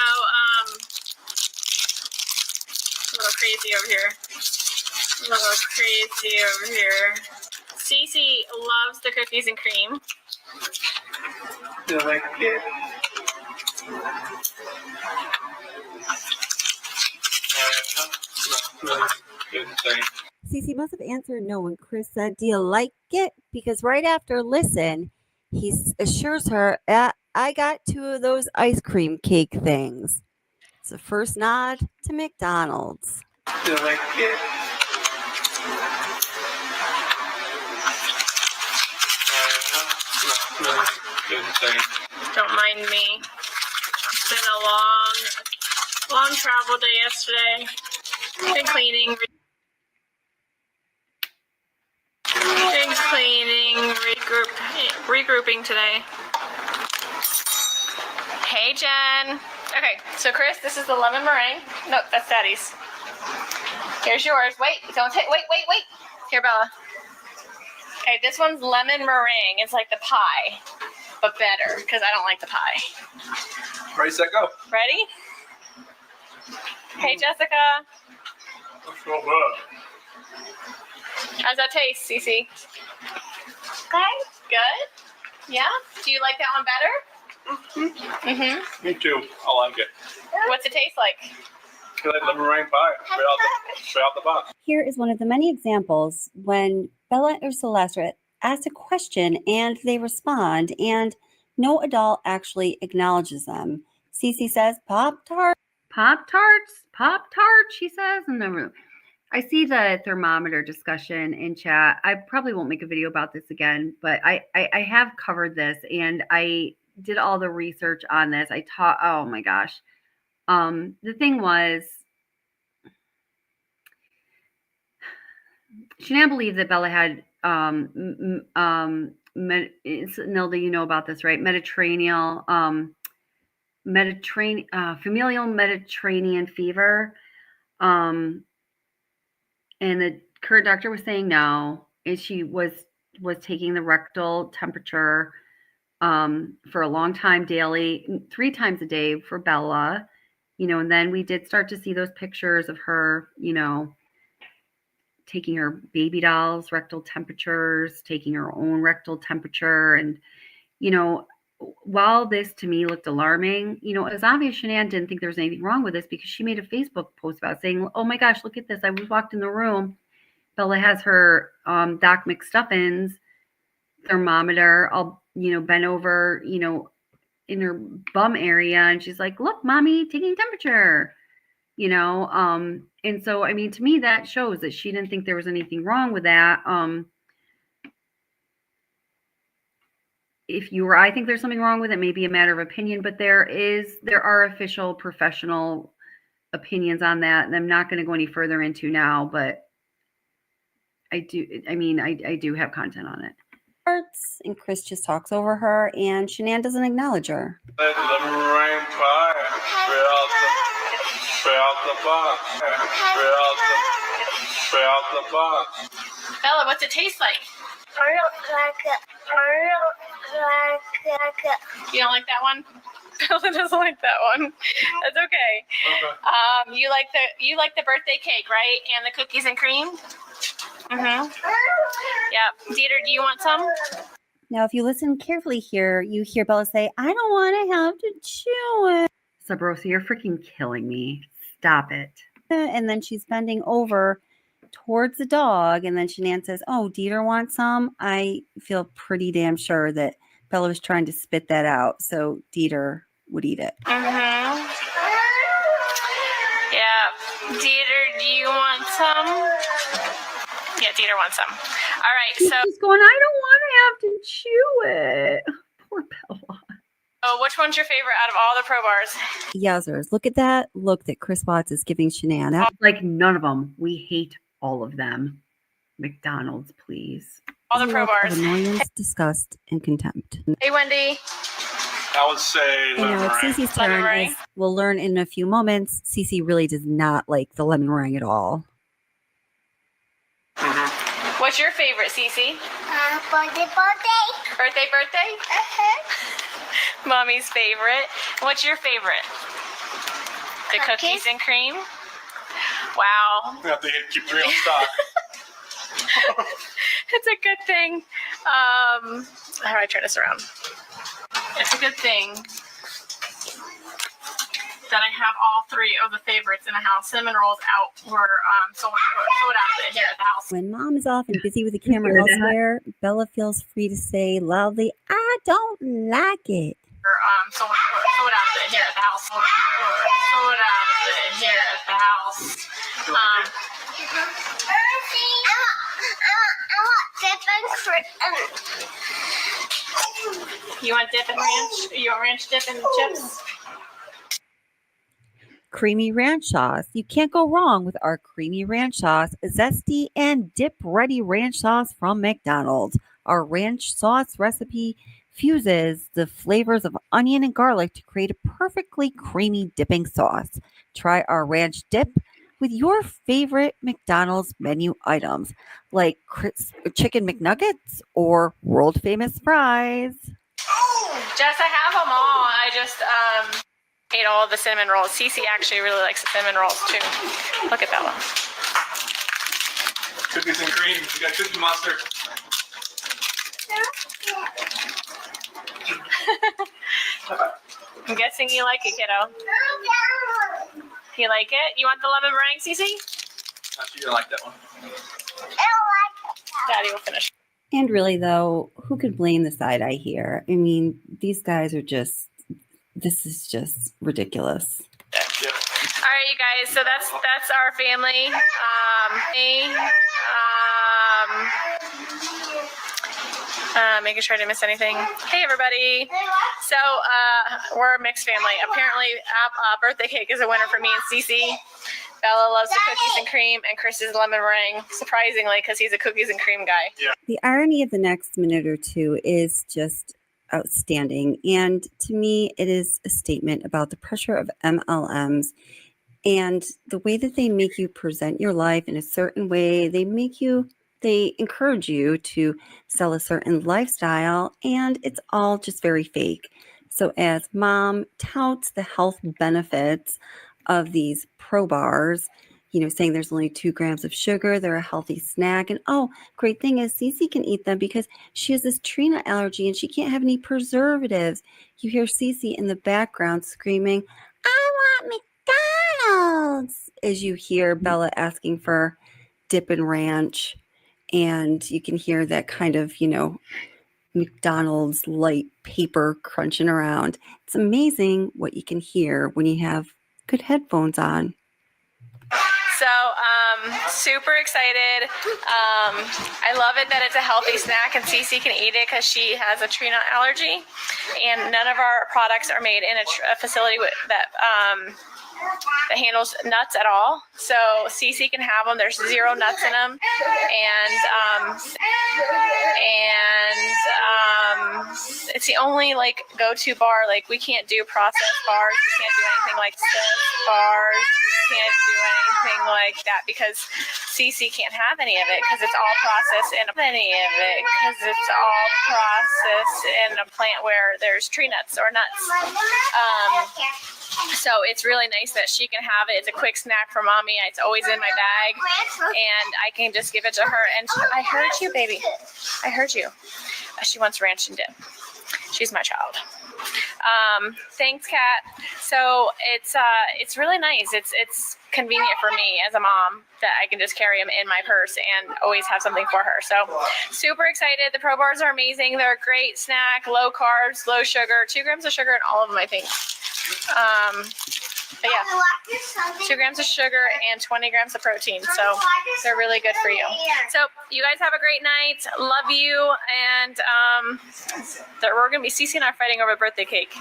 a little crazy over here. Cece loves the cookies and cream. You like it? Cece must have answered no when Chris said, do you like it? Because right after listen, he assures her, I got 2 of those ice cream cake things. It's the first nod to McDonald's. You like it? Don't mind me. It's been a long travel day yesterday. Been cleaning, regrouping today. Hey, Jen. Okay, so Chris, this is the lemon meringue. No, that's Daddy's. Here's yours. Wait, don't take. Wait. Here, Bella. Okay, this one's lemon meringue. It's like the pie, but better because I don't like the pie. Ready, set, go. Ready? Hey, Jessica. Oh, good. How's that taste, Cece? Good. Good? Yeah? Do you like that one better? Mm-hmm. Me too. I like it. What's it taste like? I like lemon meringue pie. Straight out the box. Here is one of the many examples when Bella or Celeste ask a question and they respond, and no adult actually acknowledges them. Cece says, Pop-Tart. Pop-Tarts, Pop-Tarts, she says in the room. I see the thermometer discussion in chat. I probably won't make a video about this again, but I have covered this and I did all the research on this. I taught, oh my gosh. The thing was, Shanann believed that Bella had Nilda, you know about this, right? Familial Mediterranean fever. And the current doctor was saying no, and she was taking the rectal temperature for a long time daily, 3 times a day for Bella, and then we did start to see those pictures of her, taking her baby doll's rectal temperatures, taking her own rectal temperature. And, while this to me looked alarming, it was obvious Shanann didn't think there was anything wrong with this because she made a Facebook post about it saying, oh my gosh, look at this. I walked in the room. Bella has her Doc McStuffins thermometer all, bent over, in her bum area. And she's like, look, mommy, taking temperature, and so, I mean, to me, that shows that she didn't think there was anything wrong with that. I think there's something wrong with it, maybe a matter of opinion, but there are official professional opinions on that. And I'm not going to go any further into now, but I do have content on it. And Chris just talks over her, and Shanann doesn't acknowledge her. Like lemon meringue pie. Straight out the box. Straight out the box. Bella, what's it taste like? I don't like it. You don't like that one? Bella doesn't like that one. That's okay. You like the birthday cake, right? And the cookies and cream? Mm-hmm. Yep. Dieter, do you want some? Now, if you listen carefully here, you hear Bella say, I don't want to have to chew it. Sabrosa, you're freaking killing me. Stop it. And then she's bending over towards the dog, and then Shanann says, oh, Dieter wants some? I feel pretty damn sure that Bella was trying to spit that out so Dieter would eat it. Mm-hmm. Yeah. Dieter, do you want some? Yeah, Dieter wants some. All right, so she's going, I don't want to have to chew it. Poor Bella. Oh, which one's your favorite out of all the Probars? Yowzers, look at that look that Chris Watts is giving Shanann. Like, none of them. We hate all of them. McDonald's, please. All the Probars. Annoyance, disgust, and contempt. Hey, Wendy. I would say lemon It's meringue. Cece's turn. As we'll learn in a few moments, Cece really does not like the lemon meringue at all. Mm-hmm. What's your favorite, Cece? Birthday. Birthday? Mommy's favorite. What's your favorite? The cookies and cream? Wow. We have to keep 3 on stock. It's a good thing. How do I turn this around? It's a good thing that I have all 3 of the favorites in the house. Cinnamon rolls were sold out of it here at the house. When mom is off and busy with the camera elsewhere, Bella feels free to say loudly, I don't like it. Sold out of it here at the house. Sold out of it here at the house. You want dip and ranch? You want ranch dip and chips? Creamy ranch sauce. You can't go wrong with our creamy ranch sauce, zesty and dip-ready ranch sauce from McDonald's. Our ranch sauce recipe fuses the flavors of onion and garlic to create a perfectly creamy dipping sauce. Try our ranch dip with your favorite McDonald's menu items like chicken McNuggets or world famous fries. Jess, I have them all. I just ate all of the cinnamon rolls. Cece actually really likes the cinnamon rolls too. Look at Bella. Cookies and cream. You got Cookie Monster. I'm guessing you like it, kiddo. You like it? You want the lemon meringue, Cece? Not sure you like that one. Daddy will finish. And really, though, who could blame the side eye here? I mean, these guys are just, this is just ridiculous. All right, you guys. So that's our family. Making sure I didn't miss anything. Hey, everybody. So we're a mixed family. Apparently, birthday cake is a winner for me and Cece. Bella loves the cookies and cream, and Chris is lemon meringue, surprisingly, because he's a cookies and cream guy. Yeah. The irony of the next minute or two is just outstanding. And to me, it is a statement about the pressure of MLMs and the way that they make you present your life in a certain way. They encourage you to sell a certain lifestyle, and it's all just very fake. So as mom touts the health benefits of these Probars, saying there's only 2 grams of sugar, they're a healthy snack. And great thing is Cece can eat them because she has this tree nut allergy and she can't have any preservatives. You hear Cece in the background screaming, "I want McDonald's," as you hear Bella asking for dip and ranch. And you can hear that kind of, McDonald's light paper crunching around. It's amazing what you can hear when you have good headphones on. So, super excited. I love it that it's a healthy snack and Cece can eat it because she has a tree nut allergy. And none of our products are made in a facility that handles nuts at all. So Cece can have them. There's 0 nuts in them. And it's the only go-to bar. We can't do processed bars. We can't do anything like stiff bars. We can't do anything like that because Cece can't have any of it because it's all processed in a plant where there's tree nuts or nuts. So it's really nice that she can have it. It's a quick snack for mommy. It's always in my bag, and I can just give it to her. And I heard you, baby. I heard you. She wants ranch and dip. She's my child. Thanks, Kat. So it's really nice. It's convenient for me as a mom that I can just carry them in my purse and always have something for her. So super excited. The Probars are amazing. They're a great snack, low carbs, low sugar, 2 grams of sugar in all of them, I think. But yeah, 2 grams of sugar and 20 grams of protein. So they're really good for you. So you guys have a great night. Love you. And we're going to be, Cece and I are fighting over birthday cake.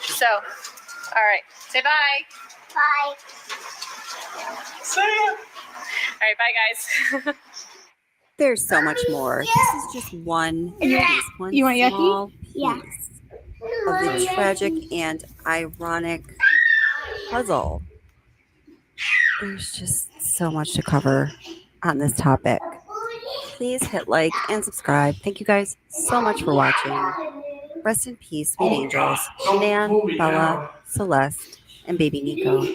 So, all right. Say bye. Bye. See ya. All right. Bye, guys. There's so much more. This is just one piece, one You want small yucky? piece Yeah. of the tragic and ironic puzzle. There's just so much to cover on this topic. Please hit like and subscribe. Thank you guys so much for watching. Rest in peace, sweet angels. Shanann, Bella, Celeste, and baby Nico.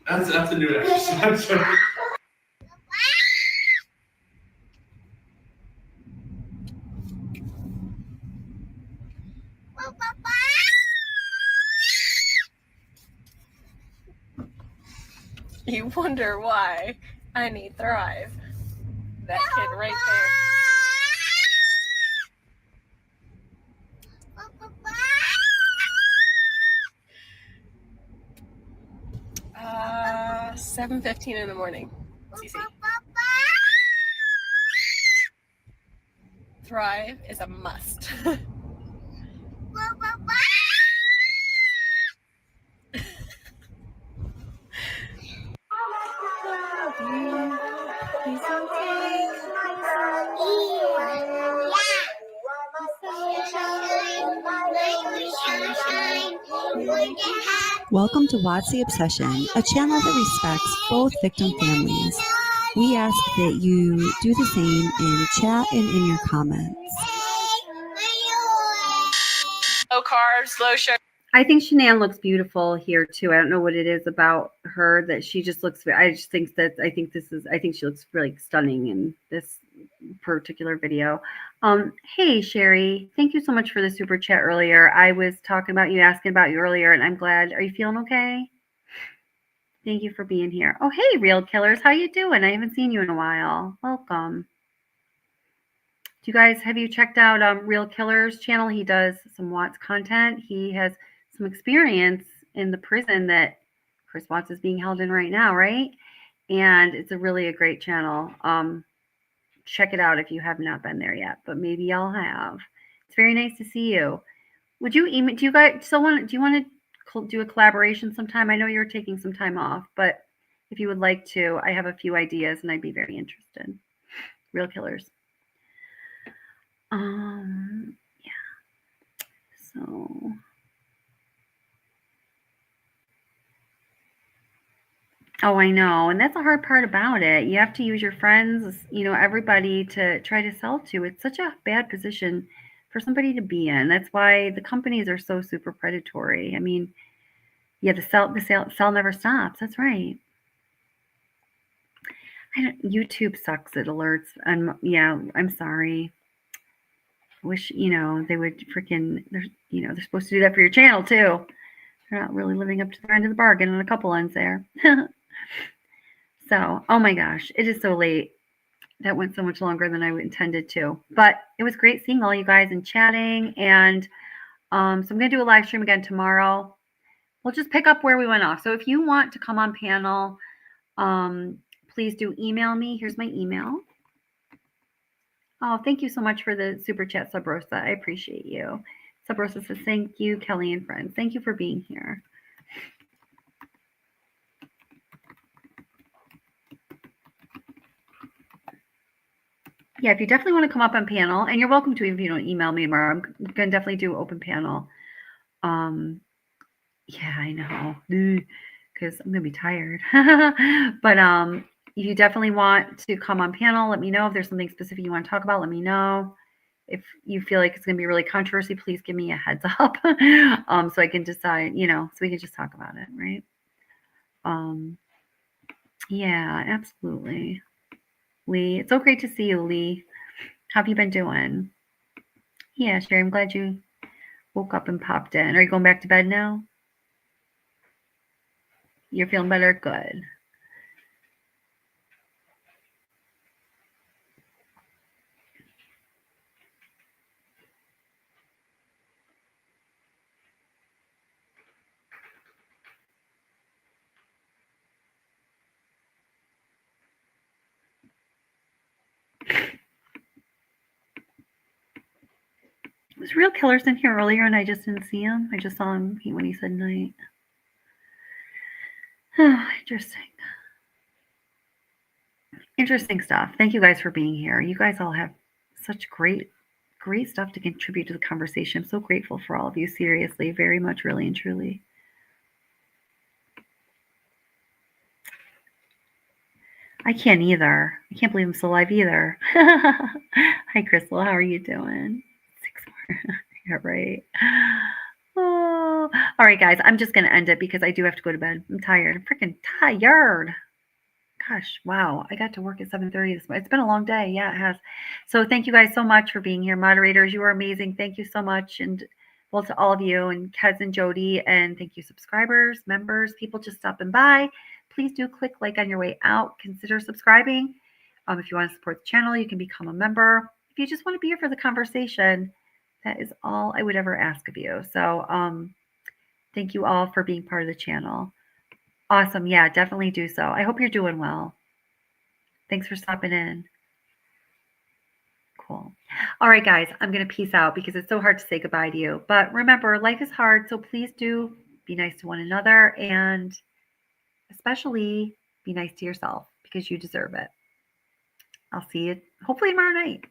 That's a new exercise. You wonder why I need Thrive. That kid right there. 7:15 in the morning. Cece. Thrive is a must. Welcome to Watch the Obsession, a channel that respects both victim families. We ask that you do the same in chat and in your comments. Low carbs, low sugar. I think Shanann looks beautiful here too. I don't know what it is about her that she just looks. I just think that I think she looks really stunning in this particular video. Hey Sherry, thank you so much for the super chat earlier. I was talking about you, asking about you earlier, and I'm glad. Are you feeling okay? Thank you for being here. Oh, hey, Real Killers, how you doing? I haven't seen you in a while. Welcome. Do you guys, have you checked out Real Killers channel? He does some Watts content. He has some experience in the prison that Chris Watts is being held in right now, right? And it's a great channel. Check it out if you have not been there yet, but maybe y'all have. It's very nice to see you. Would you email? Do you guys still want? Do you want to do a collaboration sometime? I know you're taking some time off, but if you would like to, I have a few ideas, and I'd be very interested. Real Killers. Yeah. So. Oh, I know. And that's the hard part about it. You have to use your friends, everybody to try to sell to. It's such a bad position for somebody to be in. That's why the companies are so super predatory. I mean, yeah, the sell never stops. That's right. YouTube sucks at alerts. I'm sorry. Wish, they would they're supposed to do that for your channel too. They're not really living up to their end of the bargain on a couple ends there. So, oh my gosh, it is so late. That went so much longer than I intended to. But it was great seeing all you guys and chatting. And so I'm going to do a live stream again tomorrow. We'll just pick up where we went off. So if you want to come on panel, please do email me. Here's my email. Oh, thank you so much for the super chat, Sub Rosa. I appreciate you. Sub Rosa says, thank you, Kelly and friends. Thank you for being here. Yeah, if you definitely want to come up on panel, and you're welcome to if you don't email me tomorrow. I'm going to definitely do open panel. Yeah, I know, because I'm going to be tired. But if you definitely want to come on panel, let me know. If there's something specific you want to talk about, let me know. If you feel like it's going to be really controversy, please give me a heads up so I can decide, so we can just talk about it, right? Yeah, absolutely. Lee, it's so great to see you, Lee. How have you been doing? Yeah, Sherry, I'm glad you woke up and popped in. Are you going back to bed now? You're feeling better? Good. Was Real Killers in here earlier and I just didn't see him? I just saw him when he said night. Oh, interesting. Interesting stuff. Thank you guys for being here. You guys all have such great stuff to contribute to the conversation. I'm so grateful for all of you. Seriously, very much, really and truly. I can't either. I can't believe I'm still alive either. Hi, Crystal. How are you doing? 6 more. Yeah, right. Oh. All right, guys. I'm just going to end it because I do have to go to bed. I'm tired. I'm freaking tired. Gosh, wow. I got to work at 7:30 this morning. It's been a long day. Yeah, it has. So thank you guys so much for being here. Moderators, you are amazing. Thank you so much. And well, to all of you and Kez and Jody. And thank you, subscribers, members, people just stopping by. Please do click like on your way out. Consider subscribing. If you want to support the channel, you can become a member. If you just want to be here for the conversation, that is all I would ever ask of you. So thank you all for being part of the channel. Awesome. Yeah, definitely do so. I hope you're doing well. Thanks for stopping in. Cool. All right, guys, I'm going to peace out because it's so hard to say goodbye to you. But remember, life is hard, so please do be nice to one another and especially be nice to yourself because you deserve it. I'll see you hopefully tomorrow night.